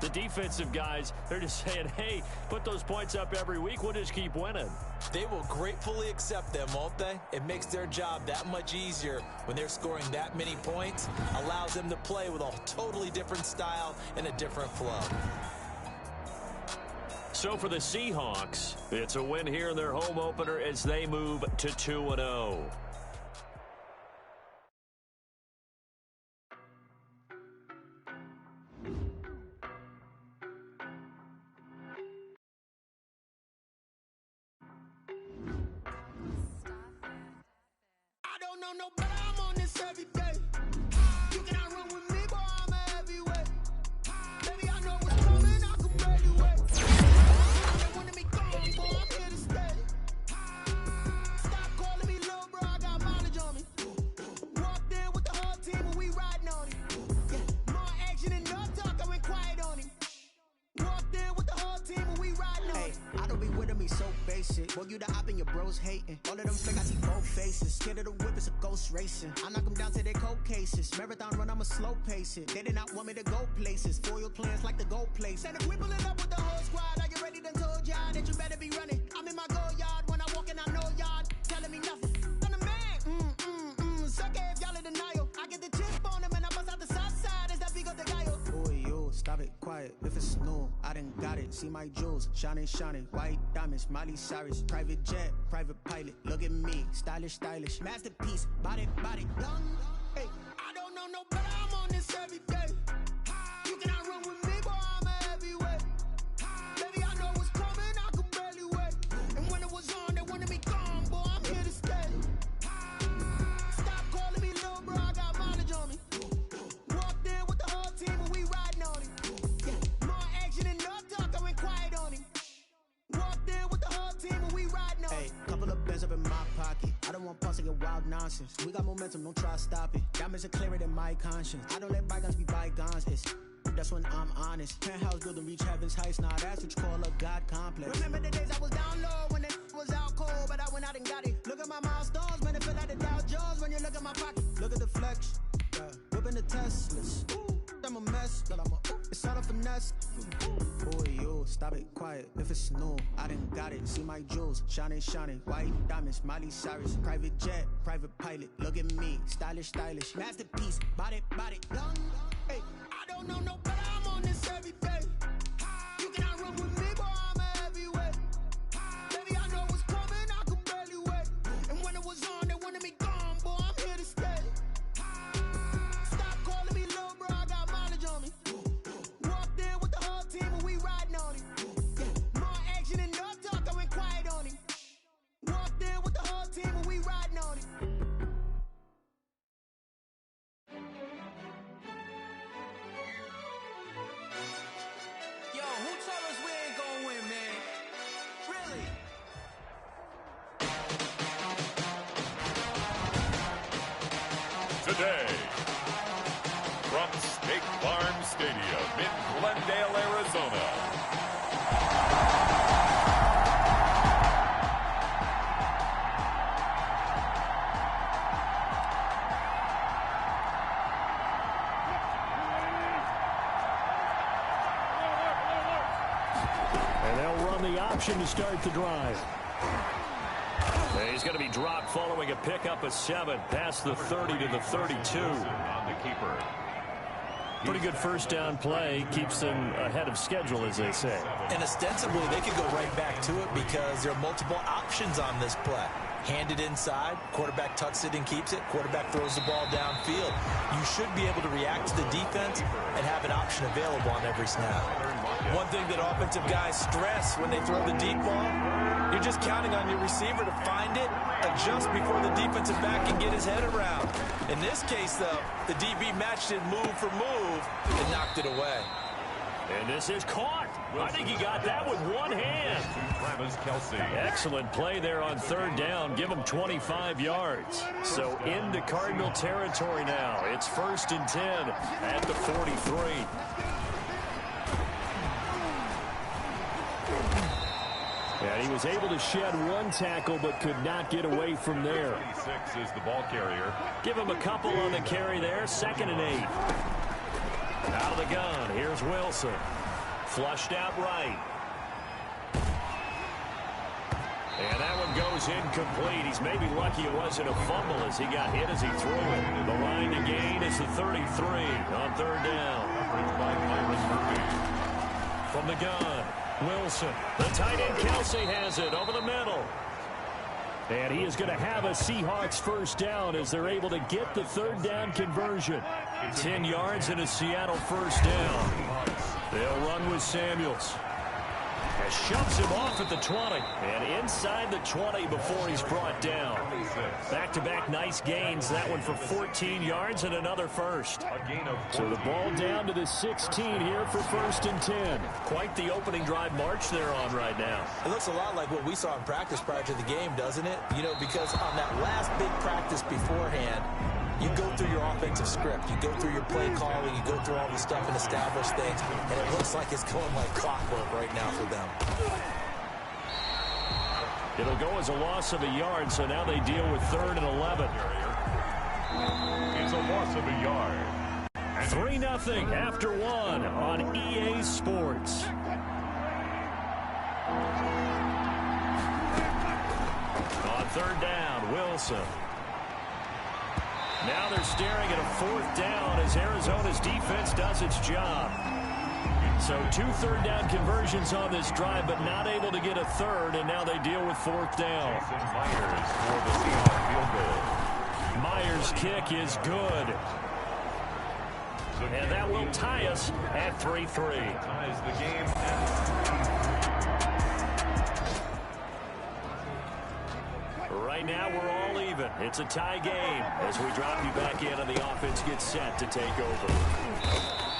the defensive guys, they're just saying, hey, put those points up every week. We'll just keep winning. They will gratefully accept them, won't they? It makes their job that much easier when they're scoring that many points. Allows them to play with a totally different style and a different flow. So for the Seahawks, it's a win here in their home opener as they move to 2-0. No, but I'm on this every day. You cannot run with me, boy, I'm a heavyweight. Baby, I know what's coming, I can barely wait. They wanted me gone, boy, I'm here to stay. Stop calling me little bro, I got mileage on me. Walked in with the whole team and we riding on it. Yeah, more action and no talk, I went quiet on him. Walked in with the whole team and we riding on it. I don't be with me so basic. Boy, you the op and your bros hating. All of them fake, I see both faces. Scared of the whip, it's a ghost racing. I knock them down to their cold cases. Marathon run, I'ma slow pace it. They did not want me to go places. Foil plans like the gold place. And if we pulling up with the whole squad, are you ready to told y'all that you better be running? I'm in my go yard when I walk in, I know y'all telling me nothing. I'm the man. Suck it if y'all in denial. I get the chip on them and I bust out the south side as that big of the guy. see my jewels, shining, shining. White diamonds, Miley Cyrus. Private jet, private pilot. Look at me, stylish, stylish. Masterpiece, body, body. Young, hey, I don't know no better. I'm on this every day. You cannot run with me, boy. I'm a heavyweight. Baby, I know what's coming. I could barely wait. And when it was on, they wanted me gone, boy. I'm here to stay. Stop calling me little bro. I got mileage on me. Walked in with the whole team and we riding on it. Yeah, more action and no talk. I went quiet on him. Walked in with the whole team and we riding on it. Hey, couple of bands up in my pocket. I don't want pulse to get wild nonsense. We got momentum, don't try to stop it. Diamonds are clearer than my conscience. I don't let bygones be bygones. That's when I'm honest. Penthouse building reach heaven's heights. Now that's what you call a God complex. Remember the days I was down low when it was out cold, but I went out and got it. Look at my milestones, man, it feel like the Dow Jones when you look at my pocket. Look at the flex, yeah. Whipping the Teslas. Ooh, I'm a mess, girl, it's all a finesse. Boy, you, stop it, quiet, if it's new, I done got it. See my jewels, shining, shining. White diamonds, Miley Cyrus. Private jet, private pilot. Look at me, stylish, stylish. Masterpiece, body, body. Young, hey, I don't know no better. I'm on this every day. You cannot run with me, boy. I'm a heavyweight. Baby, I know what's coming. I could barely wait. And when it was on, they wanted me gone, boy. I'm here to stay. Stop calling me little bro. I got mileage on me. Walked in with the whole team and we riding on it. Yeah, more action and no talk. I went quiet on him. Walked in with the whole team and we riding on it. Who told us we ain't gonna win, man? Really? Today, from State Farm Stadium in Glendale, Arizona. And they'll run the option to start the drive. And he's going to be dropped following a pickup of 7 past the 30 to the 32. On the keeper. Pretty good first down play. Keeps them ahead of schedule, as they say. And ostensibly, they could go right back to it because there are multiple options on this play. Handed inside, quarterback tucks it and keeps it, quarterback throws the ball downfield. You should be able to react to the defense and have an option available on every snap. One thing that offensive guys stress when they throw the deep ball, you're just counting on your receiver to find it, adjust before the defensive back can get his head around. In this case, though, the DB matched it move for move and knocked it away. And this is caught. I think he got that with one hand. Travis Kelce. Excellent play there on third down. Give him 25 yards. So into Cardinal territory now. It's 1st and 10 at the 43. And he was able to shed one tackle but could not get away from there. 26 is the ball carrier. Give him a couple on the carry there. 2nd and 8. Out of the gun, here's Wilson. Flushed out right. And that one goes incomplete. He's maybe lucky it wasn't a fumble as he got hit as he threw it. The line to gain is the 33 on third down. From the gun, Wilson. The tight end Kelce has it over the middle. And he is going to have a Seahawks first down as they're able to get the third down conversion. 10 yards and a Seattle first down. They'll run with Samuels. And shoves him off at the 20. And inside the 20 before he's brought down. Back-to-back nice gains. That one for 14 yards and another first. So the ball down to the 16 here for 1st and 10. Quite the opening drive march they're on right now. It looks a lot like what we saw in practice prior to the game, doesn't it? You know, because on that last big practice beforehand, you go through your offensive script. You go through your play calling. You go through all the stuff and establish things. And it looks like it's going like clockwork right now for them. It'll go as a loss of a yard, so now they deal with 3rd and 11. It's a loss of a yard. 3-0 after 1 on EA Sports. On third down, Wilson. Now they're staring at a 4th down as Arizona's defense does its job. So 2 third-down conversions on this drive, but not able to get a third, and now they deal with 4th down. Myers for the Seahawks field goal. Myers' kick is good. And that will tie us at 3-3. Ties the game Right now, we're all even. It's a tie game as we drop you back in and the offense gets set to take over.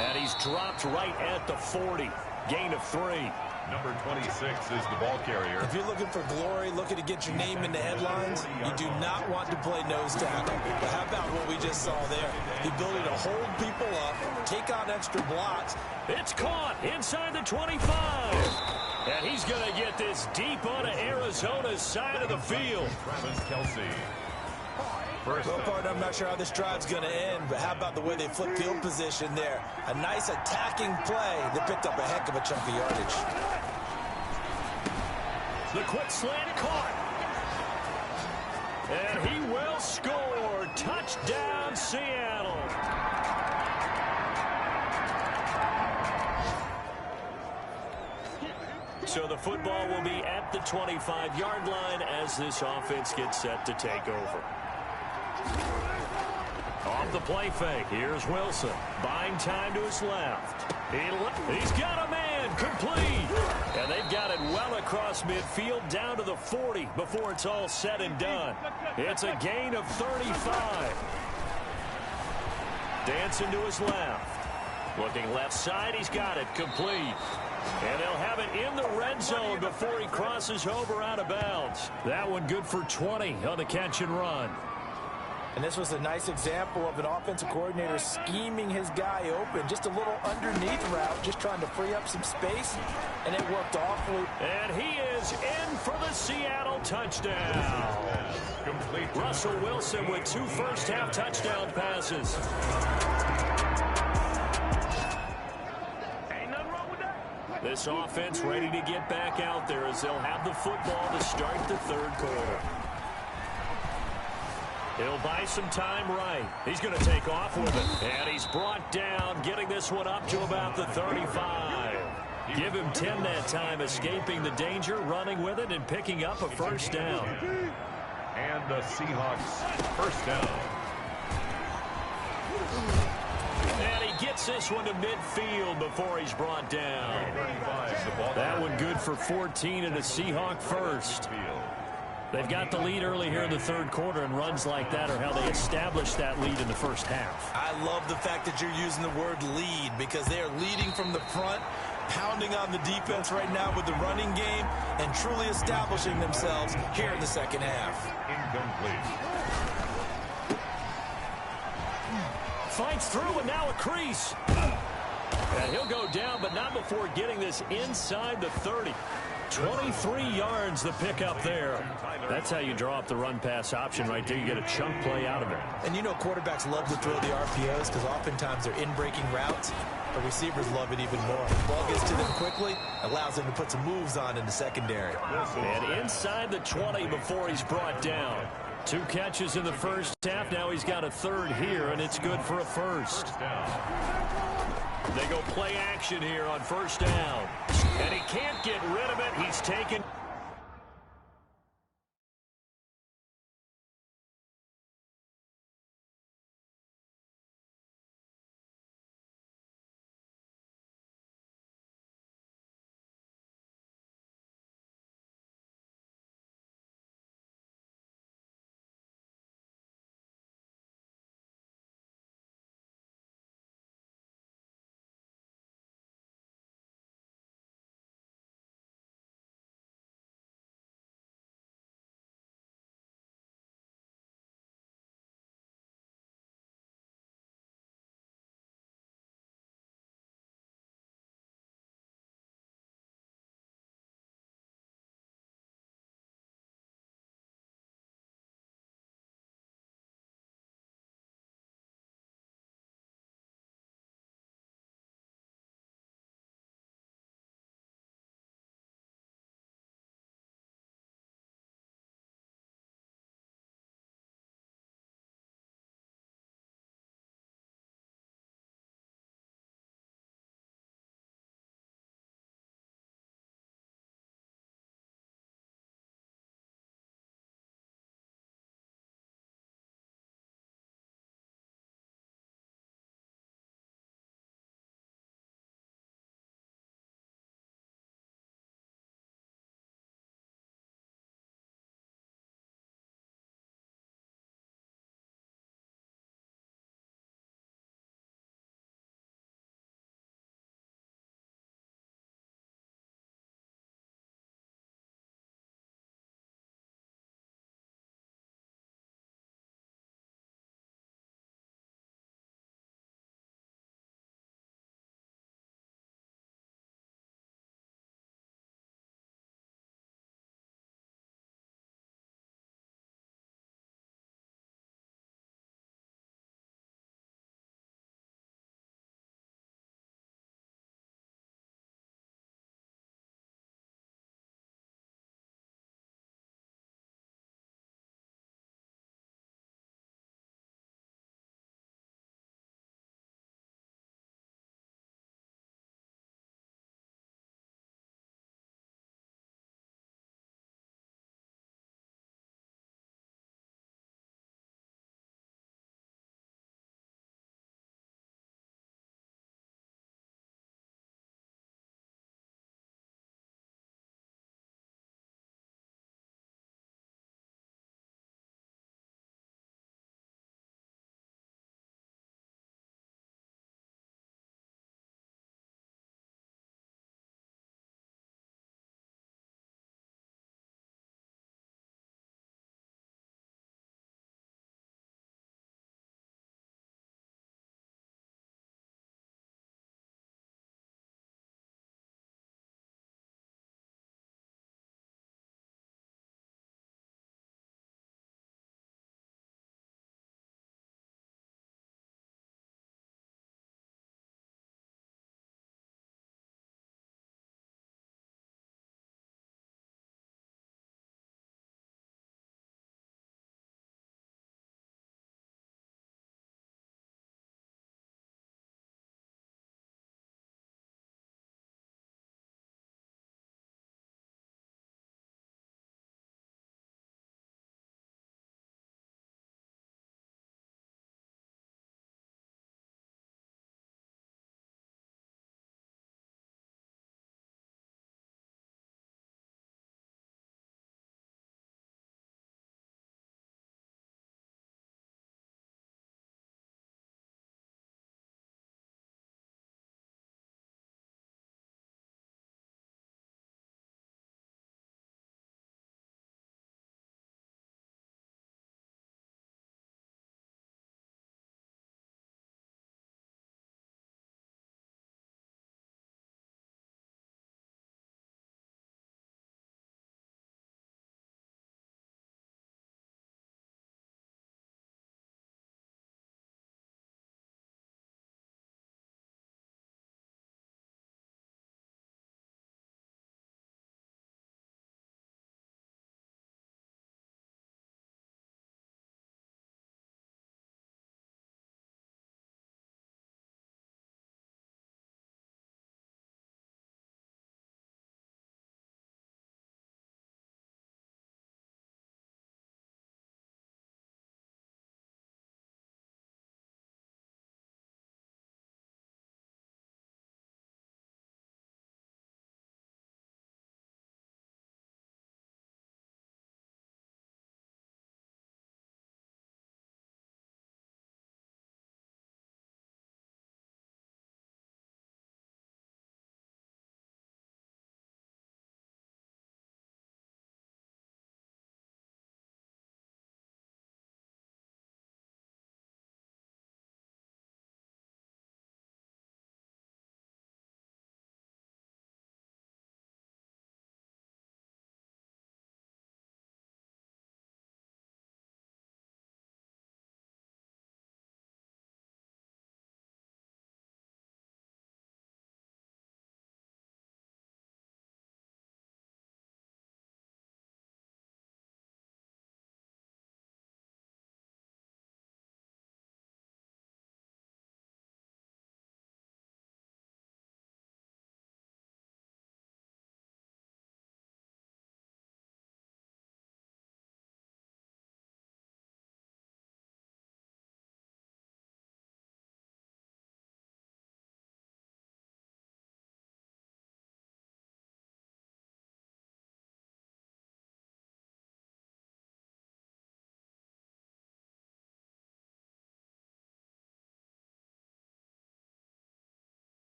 And he's dropped right at the 40. Gain of 3. Number 26 is the ball carrier. If you're looking for glory, looking to get your name in the headlines, you do not want to play nose tackle. But how about what we just saw there? The ability to hold people up, take on extra blocks. It's caught inside the 25. And he's going to get this deep onto Arizona's side of the field. Travis Kelce. Well, partner, I'm not sure how this drive's going to end, but how about the way they flip field position there? A nice attacking play that picked up a heck of a chunk of yardage. The quick slant caught. And he will score. Touchdown, Seattle. So the football will be at the 25-yard line as this offense gets set to take over. Off the play fake, here's Wilson. Buying time to his left. He's got a man, complete. And they've got it well across midfield down to the 40 before it's all said and done. It's a gain of 35. Dancing to his left. Looking left side, he's got it, complete. And they'll have it in the red zone before he crosses over out of bounds. That one good for 20 on the catch and run. And this was a nice example of an offensive coordinator scheming his guy open. Just a little underneath route, just trying to free up some space, and it worked awfully. And he is in for the Seattle touchdown. Russell Wilson with 2 first-half touchdown passes. This offense ready to get back out there as they'll have the football to start the 3rd quarter. He'll buy some time right. He's going to take off with it. And he's brought down, getting this one up to about the 35. Give him 10 that time, escaping the danger, running with it, and picking up a first down. And the Seahawks first down. And he gets this one to midfield before he's brought down. That one good for 14 and a Seahawk first. They've got the lead early here in the 3rd quarter, and runs like that are how they establish that lead in the first half. I love the fact that you're using the word lead because they are leading from the front, pounding on the defense right now with the running game, and truly establishing themselves here in the 2nd half. Incomplete. Fights through, and now a crease. And he'll go down, but not before getting this inside the 30. 23 yards the pickup there. That's how you draw up the run-pass option right there. You get a chunk play out of it. And you know quarterbacks love to throw the RPOs because oftentimes they're in-breaking routes. But receivers love it even more. The ball gets to them quickly, allows them to put some moves on in the secondary. And inside the 20 before he's brought down. 2 catches in the first half. Now he's got a 3rd here, and it's good for a first. They go play action here on first down. And he can't get rid of it. He's taken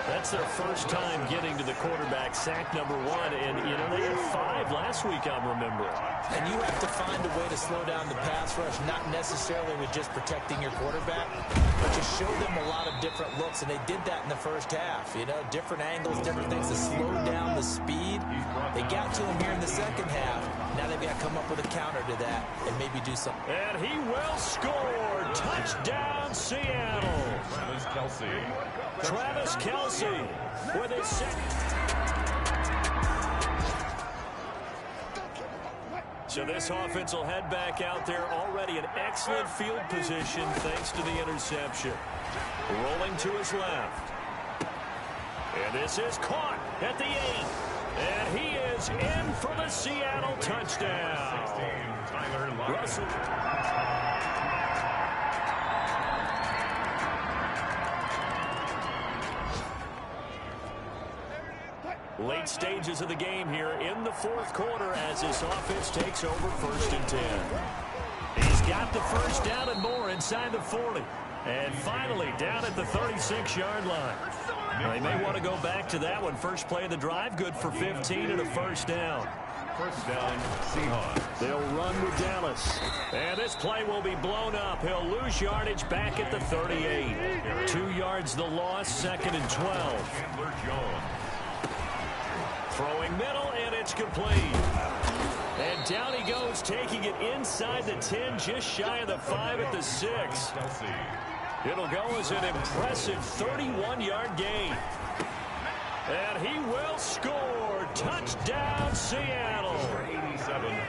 That's their first time getting to the quarterback, sack number 1. And, you know, they had 5 last week, I'm remembering. And you have to find a way to slow down the pass rush, not necessarily with just protecting your quarterback, but to show them a lot of different looks. And they did that in the first half, you know, different angles, different things to slow down the speed. They got to him here in the second half. Now they've got to come up with a counter to that and maybe do something. And he will score. Touchdown, Seattle. Travis Kelce with his second. So this offense will head back out there, already in excellent field position thanks to the interception. Rolling to his left. And this is caught at the 8. And he is in for the Seattle touchdown. Russell. Late stages of the game here in the fourth quarter as this offense takes over 1st and 10. He's got the first down and more inside the 40. And finally down at the 36-yard line. They may want to go back to that one. First play of the drive, good for 15 and a first down. First down, Seahawks. They'll run with Dallas. And this play will be blown up. He'll lose yardage back at the 38. 2 yards the loss, 2nd and 12. Throwing middle, and it's complete. And down he goes, taking it inside the 10, just shy of the 5 at the 6. It'll go as an impressive 31-yard gain. And he will score. Touchdown, Seattle.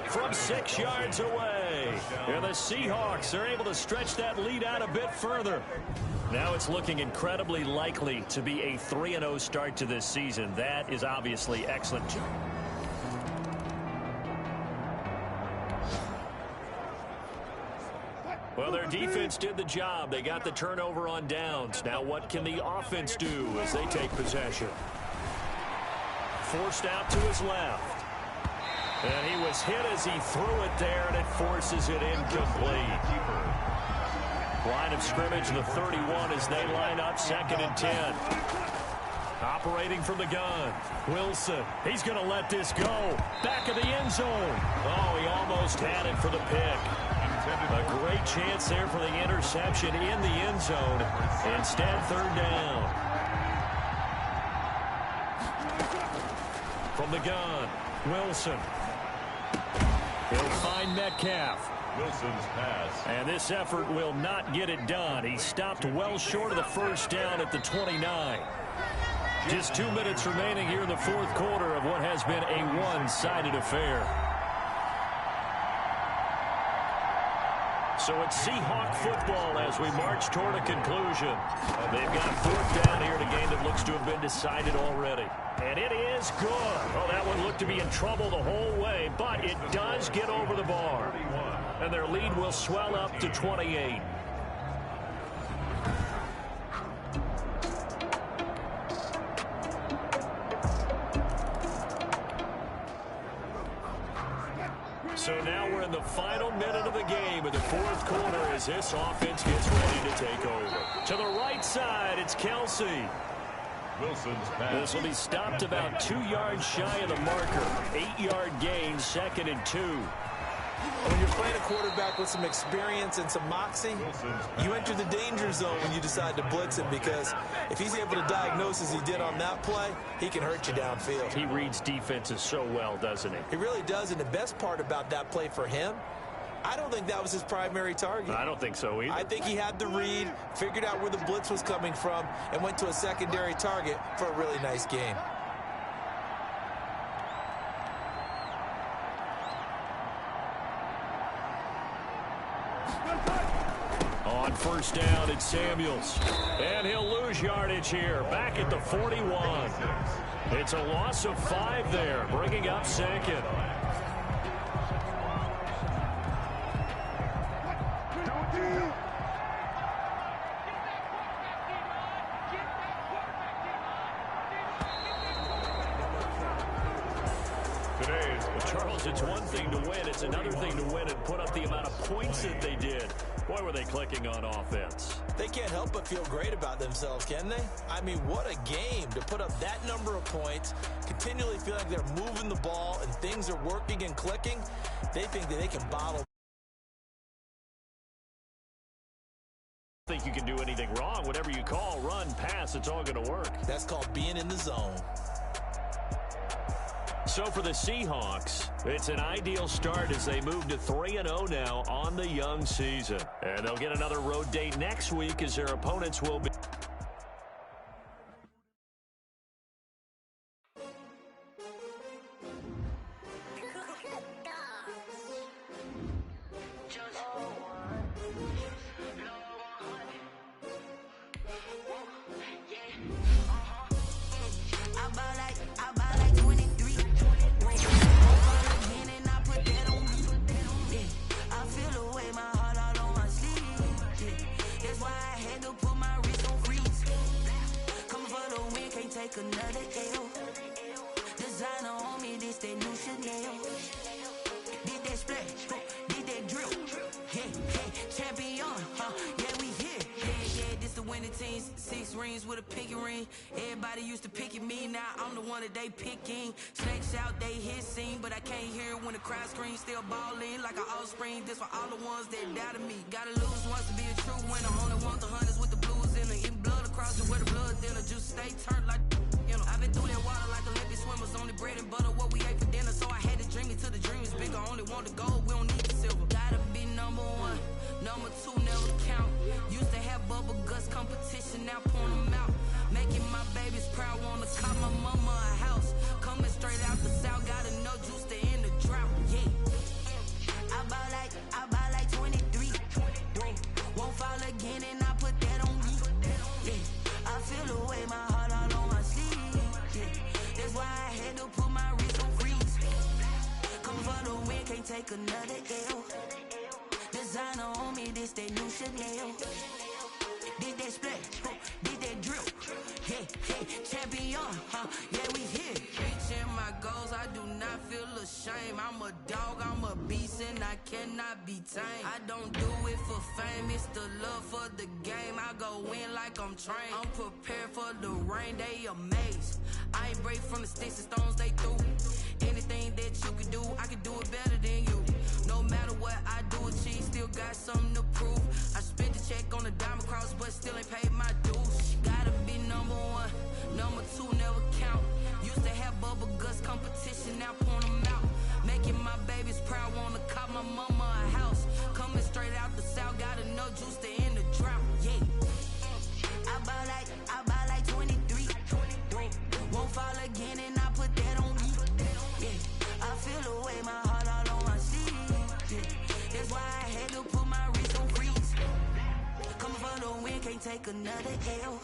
From 6 yards away. And the Seahawks are able to stretch that lead out a bit further. Now it's looking incredibly likely to be a 3-0 start to this season. That is obviously excellent. Well, their defense did the job. They got the turnover on downs. Now what can the offense do as they take possession? Forced out to his left. And he was hit as he threw it there, and it forces it incomplete. Line of scrimmage, the 31 as they line up 2nd and 10. Operating from the gun. Wilson, he's going to let this go. Back of the end zone. Oh, he almost had it for the pick. A great chance there for the interception in the end zone. Instead, 3rd down. From the gun, Wilson. He'll find Metcalf. Wilson's pass. And this effort will not get it done. He stopped well short of the first down at the 29. Just 2 minutes remaining here in the fourth quarter of what has been a one-sided affair. So it's Seahawk football as we march toward a conclusion. They've got 4th down here in a game that looks to have been decided already. And it is good. Oh, that one looked to be in trouble the whole way, but it does get over the bar. And their lead will swell up to 28. So now we're in the final minute of the game in the fourth quarter as this offense gets ready to take over. To the right side, it's Kelce. Wilson's pass. This will be stopped about 2 yards shy of the marker. 8-yard gain, 2nd and 2. When you're playing a quarterback with some experience and some moxie, you enter the danger zone when you decide to blitz him, because if he's able to diagnose as he did on that play, he can hurt you downfield. He reads defenses so well, doesn't he? He really does, and the best part about that play for him, I don't think that was his primary target. I don't think so either. I think he had the read, figured out where the blitz was coming from, and went to a secondary target for a really nice gain. On first down, it's Samuels. And he'll lose yardage here, back at the 41. It's a loss of 5 there, bringing up 2nd. Charles, it's one thing to win. It's another thing to win and put up the amount of points that they did. Boy, were they clicking on offense. They can't help but feel great about themselves, can they? I mean, what a game to put up that number of points, continually feel like they're moving the ball and things are working and clicking. They think that they can bottle. Think you can do anything wrong. Whatever you call, run, pass, it's all going to work. That's called being in the zone. So for the Seahawks, it's an ideal start as they move to 3-0 now on the young season. And they'll get another road date next week as their opponents will be... Another L. Designer on me, this that new Chanel. Did that splash, did that drill. Yeah, champion, yeah, we here. Yeah, this the winning team. 6 rings with a pinky ring. Everybody used to pick at me, now I'm the one that they picking. Snakes out, they hit scene, but I can't hear it when the crowd screams. Still balling like an offspring. This for all the ones that doubted me. Gotta lose once to be a true winner. Only want the hunters with the blues in it. Eating blood across it where the blood dinner. Juice stay turned like. I've been through that water like Olympic swimmers. Only bread and butter, what we ate for dinner. So I had to dream it till the dream is bigger. Only want the gold, we don't need the silver. Gotta be number 1, number 2 never count. Used to have bubble guts competition, now point them out. Making my babies proud, wanna call my mama a house. Coming straight out the south, gotta know juice to end the drought. Yeah, I buy like 23. Won't fall again and I put that on me. Yeah, I feel the way my heart all on my sleeve. That's why I had to put my wrist on freeze. Come for the win, can't take another L. Designer on me, this that new Chanel. Did that splash, did that drill. Yeah, champion, yeah, we here. Reaching my goals, I do not feel ashamed. I'm a dog, I'm a beast, and I cannot be tamed. I don't do it for fame, it's the love for the game. I go in like I'm trained. I'm prepared for the rain, they amazed. I ain't break from the sticks and stones they threw. Anything that you can do, I can do it better than you. No matter what I do, achieve, still got something to prove. I spent the check on the diamond cross, but still ain't paid my dues. Gotta be number 1, number 2 never count. Used to have bubble guts competition, now point them out. Making my babies proud, wanna call my mama a house. Coming straight out the south, gotta know juice to end the drought. Yeah, I buy like 23. Won't fall again and I put that on me. Yeah, I feel the way my heart all on my sleeve. Yeah, that's why I had to put my wrist on freeze. Come for the win, can't take another L.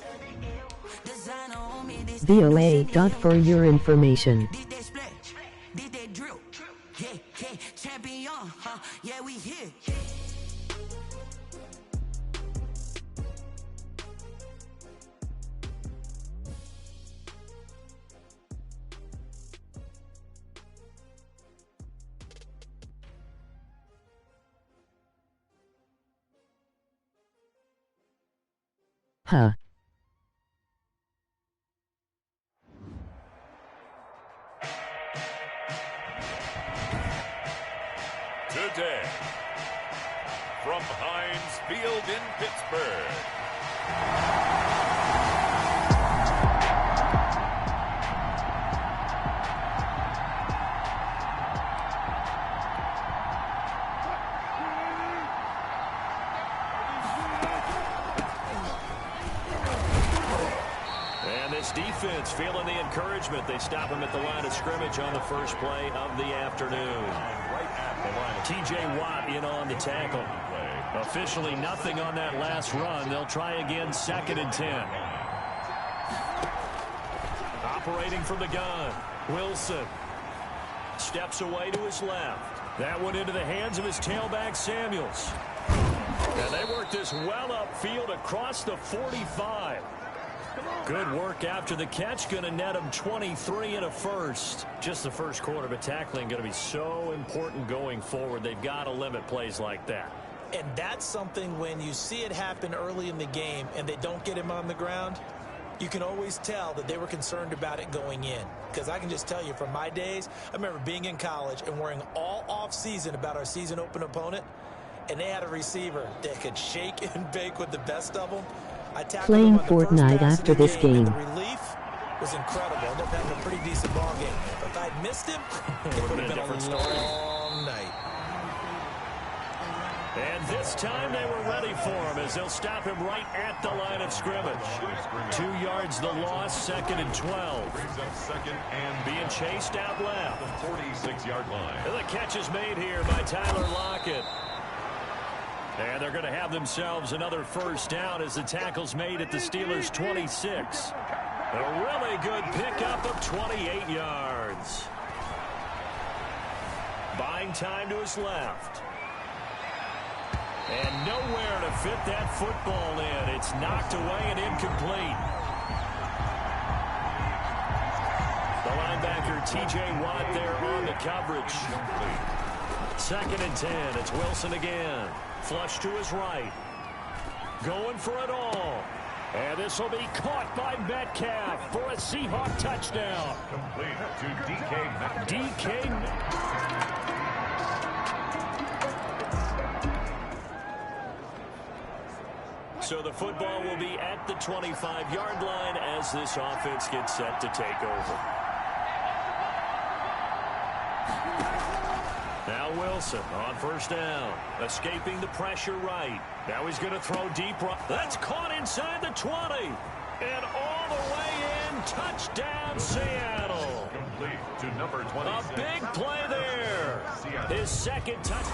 Designer on me, this VOA. For your information. Did that splash, did that drill. Yeah, champion, yeah, we here. Huh. Today, from Heinz Field in Pittsburgh. Defense feeling the encouragement. They stop him at the line of scrimmage on the first play of the afternoon. T.J. Watt in on the tackle. Officially nothing on that last run. They'll try again, 2nd and 10. Operating from the gun, Wilson steps away to his left. That one into the hands of his tailback, Samuels. And they work this well upfield across the 45. Good work after the catch. Going to net him 23 and a first. Just the first quarter, but tackling going to be so important going forward. They've got to limit plays like that. And that's something when you see it happen early in the game and they don't get him on the ground, you can always tell that they were concerned about it going in. Because I can just tell you from my days, I remember being in college and worrying all off-season about our season open opponent, and they had a receiver that could shake and bake with the best of them. I tackled Playing him on the first Fortnite pass after of the this game, and game. the relief was incredible. I ended up having a pretty decent ball game. But if I'd missed him, it would have been a long night. And this time they were ready for him as they'll stop him right at the line of scrimmage. 2 yards the loss, 2nd and 12. Brings up 2nd and being chased out left. The 46-yard line. And the catch is made here by Tyler Lockett. And they're going to have themselves another first down as the tackle's made at the Steelers' 26. A really good pickup of 28 yards. Buying time to his left. And nowhere to fit that football in. It's knocked away and incomplete. The linebacker, T.J. Watt, there on the coverage. 2nd and 10. It's Wilson again. Flush to his right. Going for it all. And this will be caught by Metcalf for a Seahawk touchdown. Complete to D.K. Metcalf. D.K. So the football will be at the 25-yard line as this offense gets set to take over. Now Wilson on first down. Escaping the pressure right. Now he's going to throw deep right. That's caught inside the 20. And all the way in. Touchdown, Seattle. Complete to number 26. A big play there. His second touchdown.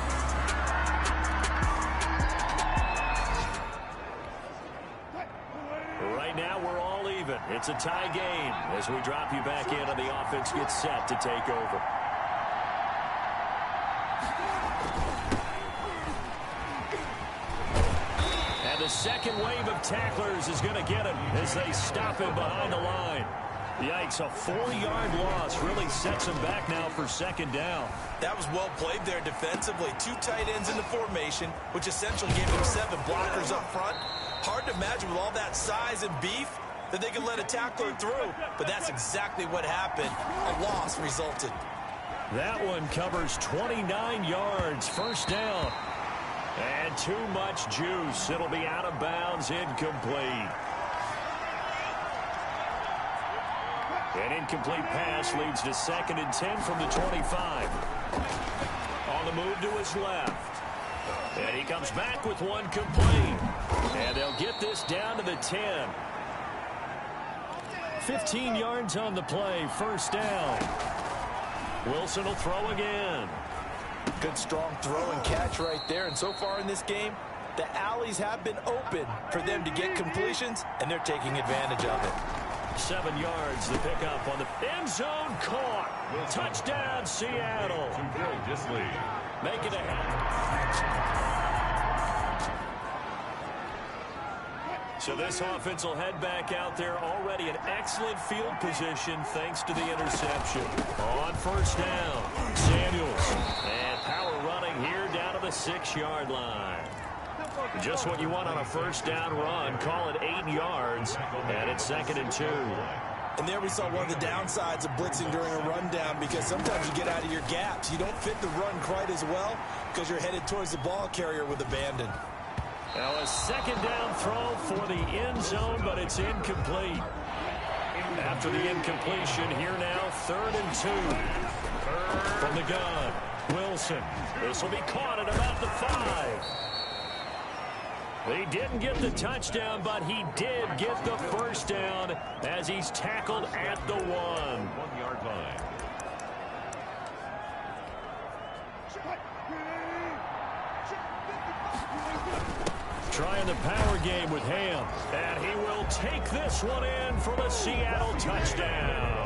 Right now, we're all even. It's a tie game as we drop you back in and the offense gets set to take over. And the second wave of tacklers is going to get him as they stop him behind the line. Yikes, a 4-yard loss really sets him back now for 2nd down. That was well played there defensively. 2 tight ends in the formation, which essentially gave him 7 blockers up front. Hard to imagine with all that size and beef that they could let a tackler through, but that's exactly what happened. A loss resulted. That one covers 29 yards, first down. And too much juice. It'll be out of bounds, incomplete. An incomplete pass leads to 2nd and 10 from the 25. On the move to his left. And he comes back with one complete. And they'll get this down to the 10. 15 yards on the play, first down. Wilson will throw again. Good strong throw and catch right there. And so far in this game, the alleys have been open for them to get completions, and they're taking advantage of it. 7 yards, the pickup on the end zone, caught. Touchdown, Seattle. To build this lead. Make it ahead. So this offense will head back out there already in excellent field position thanks to the interception. On first down, Samuels. And power running here down to the 6-yard line. Just what you want on a first down run. Call it 8 yards. And it's 2nd and 2. And there we saw one of the downsides of blitzing during a rundown, because sometimes you get out of your gaps. You don't fit the run quite as well because you're headed towards the ball carrier with abandon. Now a 2nd down throw for the end zone, but it's incomplete. After the incompletion, here now 3rd and 2. From the gun, Wilson. This will be caught at about the 5. He didn't get the touchdown, but he did get the first down as he's tackled at the 1-yard line. Trying the power game with Ham, and he will take this one in for the Seattle touchdown.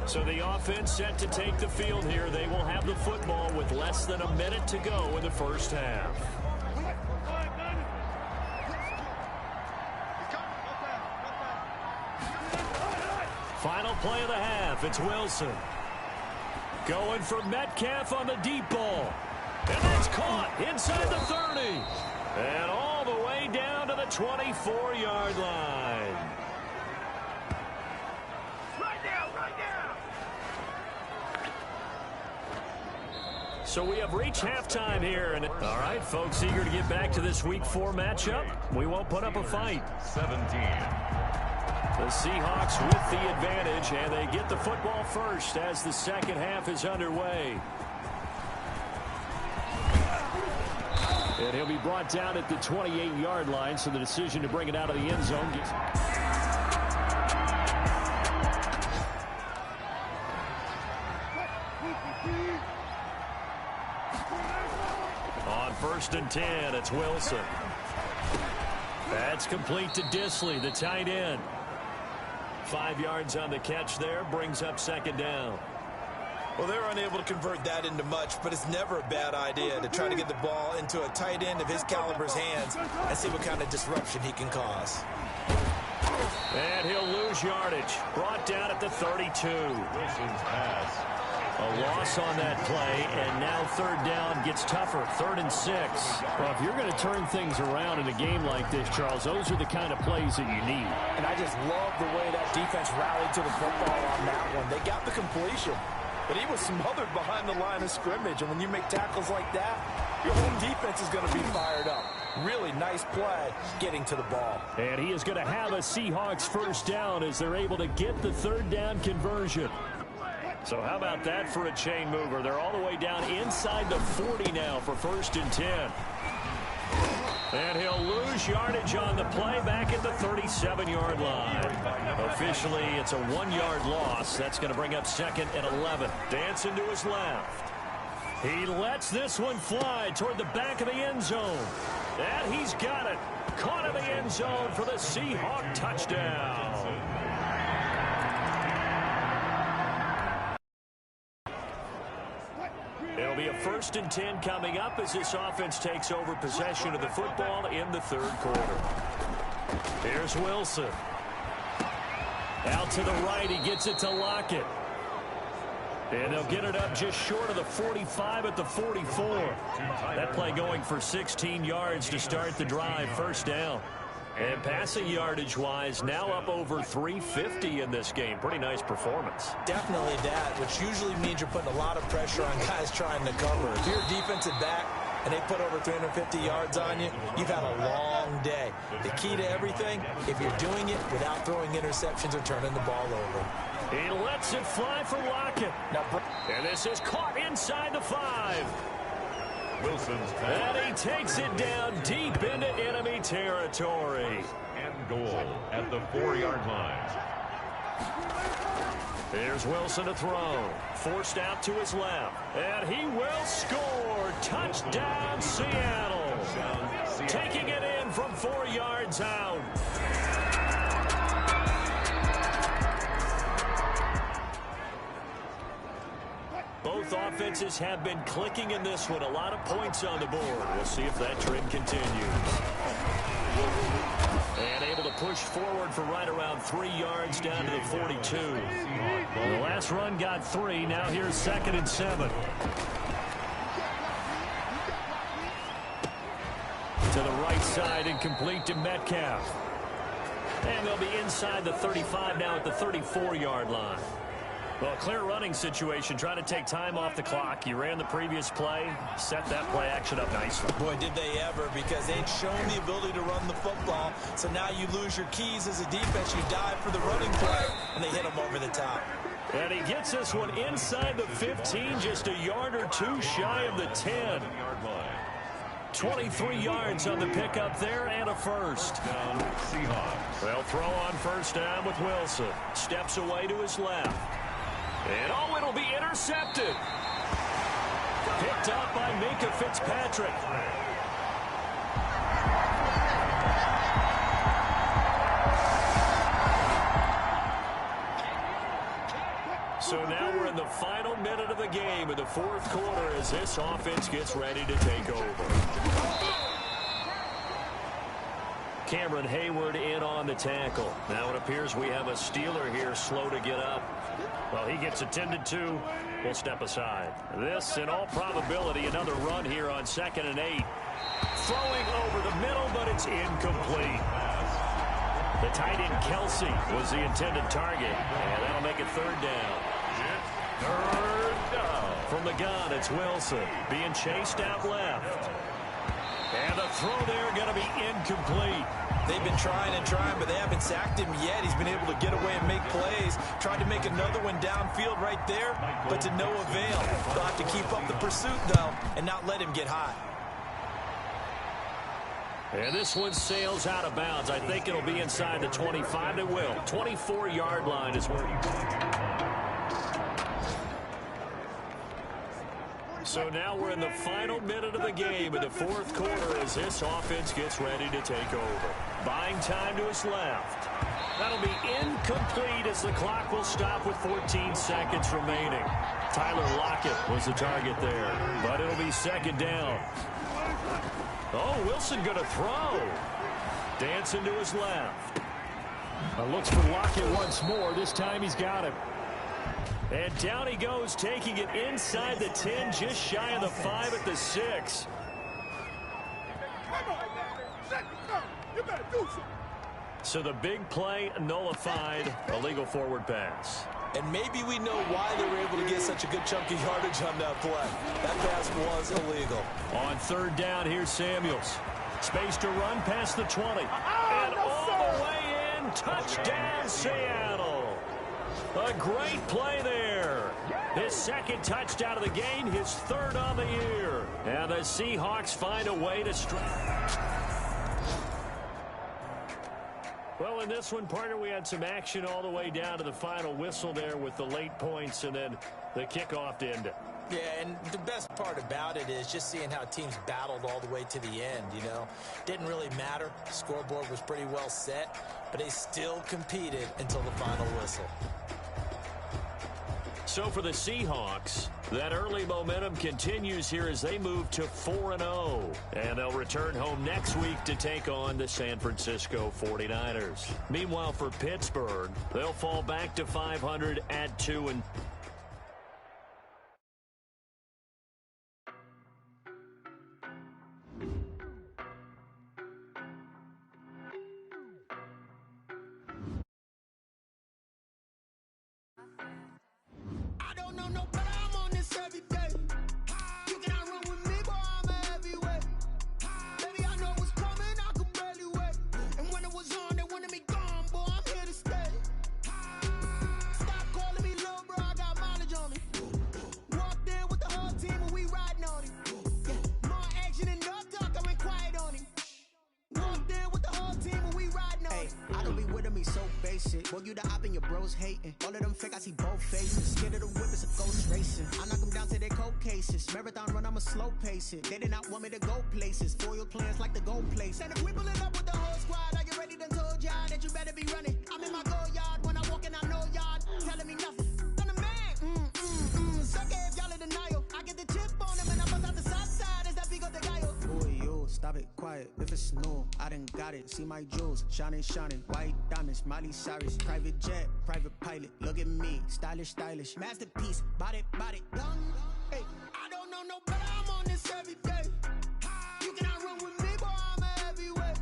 So the offense set to take the field here. They will have the football with less than a minute to go in the first half. Final play of the half. It's Wilson. Going for Metcalf on the deep ball. And that's caught inside the 30. And all the way down to the 24-yard line. So we have reached halftime here. And all right, folks, eager to get back to this Week 4 matchup. We won't put up a fight. 17. The Seahawks with the advantage, and they get the football first as the second half is underway. And he'll be brought down at the 28-yard line, so the decision to bring it out of the end zone gets... On 1st and 10, it's Wilson. That's complete to Disley, the tight end. 5 yards on the catch there, brings up second down. Well, they're unable to convert that into much, but it's never a bad idea to try to get the ball into a tight end of his caliber's hands and see what kind of disruption he can cause. And he'll lose yardage. Brought down at the 32. Wilson's pass. A loss on that play, and now third down gets tougher. 3rd and 6. Well, if you're going to turn things around in a game like this, Charles, those are the kind of plays that you need. And I just love the way that defense rallied to the football on that one. They got the completion, but he was smothered behind the line of scrimmage. And when you make tackles like that, your home defense is going to be fired up. Really nice play getting to the ball. And he is going to have a Seahawks first down as they're able to get the third down conversion. So how about that for a chain mover? They're all the way down inside the 40 now for 1st and 10. And he'll lose yardage on the play back at the 37-yard line. Officially, it's a 1-yard loss. That's going to bring up 2nd and 11. Dancing to his left. He lets this one fly toward the back of the end zone. And he's got it. Caught in the end zone for the Seahawk touchdown. It'll be a 1st and 10 coming up as this offense takes over possession of the football in the 3rd quarter. Here's Wilson. Out to the right, he gets it to Lockett. And they'll get it up just short of the 45 at the 44. That play going for 16 yards to start the drive, 1st down. And passing yardage-wise, now up over 350 in this game. Pretty nice performance. Definitely that, which usually means you're putting a lot of pressure on guys trying to cover. If you're a defensive back and they put over 350 yards on you, you've had a long day. The key to everything, if you're doing it without throwing interceptions or turning the ball over. He lets it fly for Lockett. And this is caught inside the 5. Wilson's and he takes it down deep into enemy territory. And goal at the 4-yard line. Here's Wilson to throw. Forced out to his left. And he will score. Touchdown, Seattle. Taking it in from 4 yards out. Both offenses have been clicking in this one. A lot of points on the board. We'll see if that trend continues. And able to push forward for right around 3 yards down to the 42. The last run got 3. Now here's 2nd and 7. To the right side and complete to Metcalf. And they'll be inside the 35 now at the 34-yard line. Well, clear running situation, trying to take time off the clock. You ran the previous play, set that play action up nicely. Boy, did they ever, because they'd shown the ability to run the football. So now you lose your keys as a defense. You dive for the running play, and they hit them over the top. And he gets this one inside the 15, just a yard or 2 shy of the 10. 23 yards on the pickup there and a first. Seahawks. They'll throw on first down with Wilson. Steps away to his left. And oh, it'll be intercepted. Picked up by Minka Fitzpatrick. So now we're in the final minute of the game in the 4th quarter as this offense gets ready to take over. Cameron Hayward in on the tackle. Now it appears we have a Steeler here slow to get up. Well, he gets attended to. We'll step aside. This, in all probability, another run here on 2nd and 8. Throwing over the middle, but it's incomplete. The tight end Kelsey was the intended target, and that'll make it 3rd down. Third down. From the gun, it's Wilson being chased out left. And the throw there going to be incomplete. They've been trying and trying, but they haven't sacked him yet. He's been able to get away and make plays. Tried to make another one downfield right there, but to no avail. They'll have to keep up the pursuit, though, and not let him get hot. And this one sails out of bounds. I think it'll be inside the 25. It will. 24-yard line is where So now we're in the final minute of the game in the 4th quarter as this offense gets ready to take over. Buying time to his left. That'll be incomplete as the clock will stop with 14 seconds remaining. Tyler Lockett was the target there, but it'll be 2nd down. Oh, Wilson going to throw. Dancing to his left. Looks for Lockett once more. This time he's got him. And down he goes, taking it inside the 10, just shy of the 5 at the 6. So the big play nullified, illegal forward pass. And maybe we know why they were able to get such a good chunk of yardage on that play. That pass was illegal. On 3rd down, here's Samuels. Space to run past the 20. And all the way in, touchdown Seattle. A great play there. His 2nd touchdown of the game, his 3rd on the year. And the Seahawks find a way to strike. Well, in this one, partner, we had some action all the way down to the final whistle there with the late points and then the kickoff to end it. Yeah, and the best part about it is just seeing how teams battled all the way to the end, you know. Didn't really matter. The scoreboard was pretty well set, but they still competed until the final whistle. So for the Seahawks, that early momentum continues here as they move to 4-0. And they'll return home next week to take on the San Francisco 49ers. Meanwhile, for Pittsburgh, they'll fall back to 500 at 2-2. Boy, you the op and your bros hating. All of them fake, I see both faces. Scared of the whip, it's a ghost racing. I knock them down to their cold cases. Marathon run, I'ma slow pace it. They did not want me to go places. Foil plans like the gold place. And if we pulling up with the whole squad, I get ready to told y'all that you better be running. I'm in my go yard. When I walk in, I know y'all telling me nothing. I'm the man. Suck it if y'all in denial. I get the chip on them and I bust out the south side. Is that Pico de Gallo? Boy, yo, stop it, quiet. If it's new, I done got it. See my jewels, shining, shining. White diamonds, Miley Cyrus. Private jet, private pilot. Look at me, stylish, stylish. Masterpiece, body, young. Hey, I don't know no better. I'm on this every day. You cannot run with me, boy. I'm a heavyweight.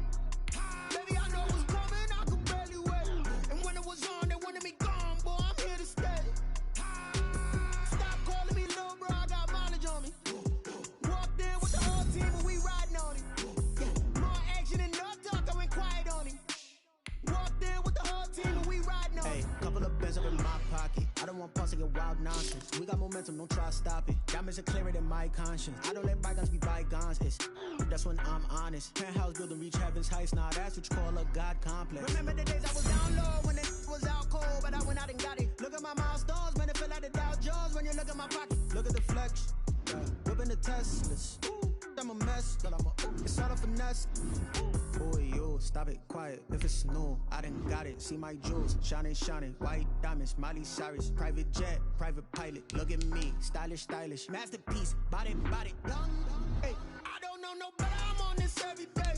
Baby, I know what's coming. I could barely wait. And when it was on, they wanted me gone, boy. I'm here to stay. Stop calling me little bro. I got mileage on me. Walked in with the whole team, and we riding on it. Yeah, more action and no talk. I went quiet on him. Walked in with the whole team, and we riding on it. Hey, couple of bins up in my pocket. I don't want pulse to get wild nonsense. We got momentum, don't try to stop it. Diamonds are clearer than my conscience. I don't let bygones be bygones. That's when I'm honest. Penthouse building, reach heaven's heights. Nah, that's what you call a God complex. Remember the days I was down low when it was out cold, but I went out and got it. Look at my milestones, man, it feel like the Dow Jones when you look at my pocket. Look at the flex, yeah. Whipping the Teslas. I'm a mess, girl, it's all a finesse. Boy, yo, stop it, quiet. If it's new, I done got it. See my jewels, shining, shining. White diamonds, Miley Cyrus. Private jet, private pilot. Look at me, stylish, stylish. Masterpiece, body, young. Hey, I don't know no better. I'm on this every day.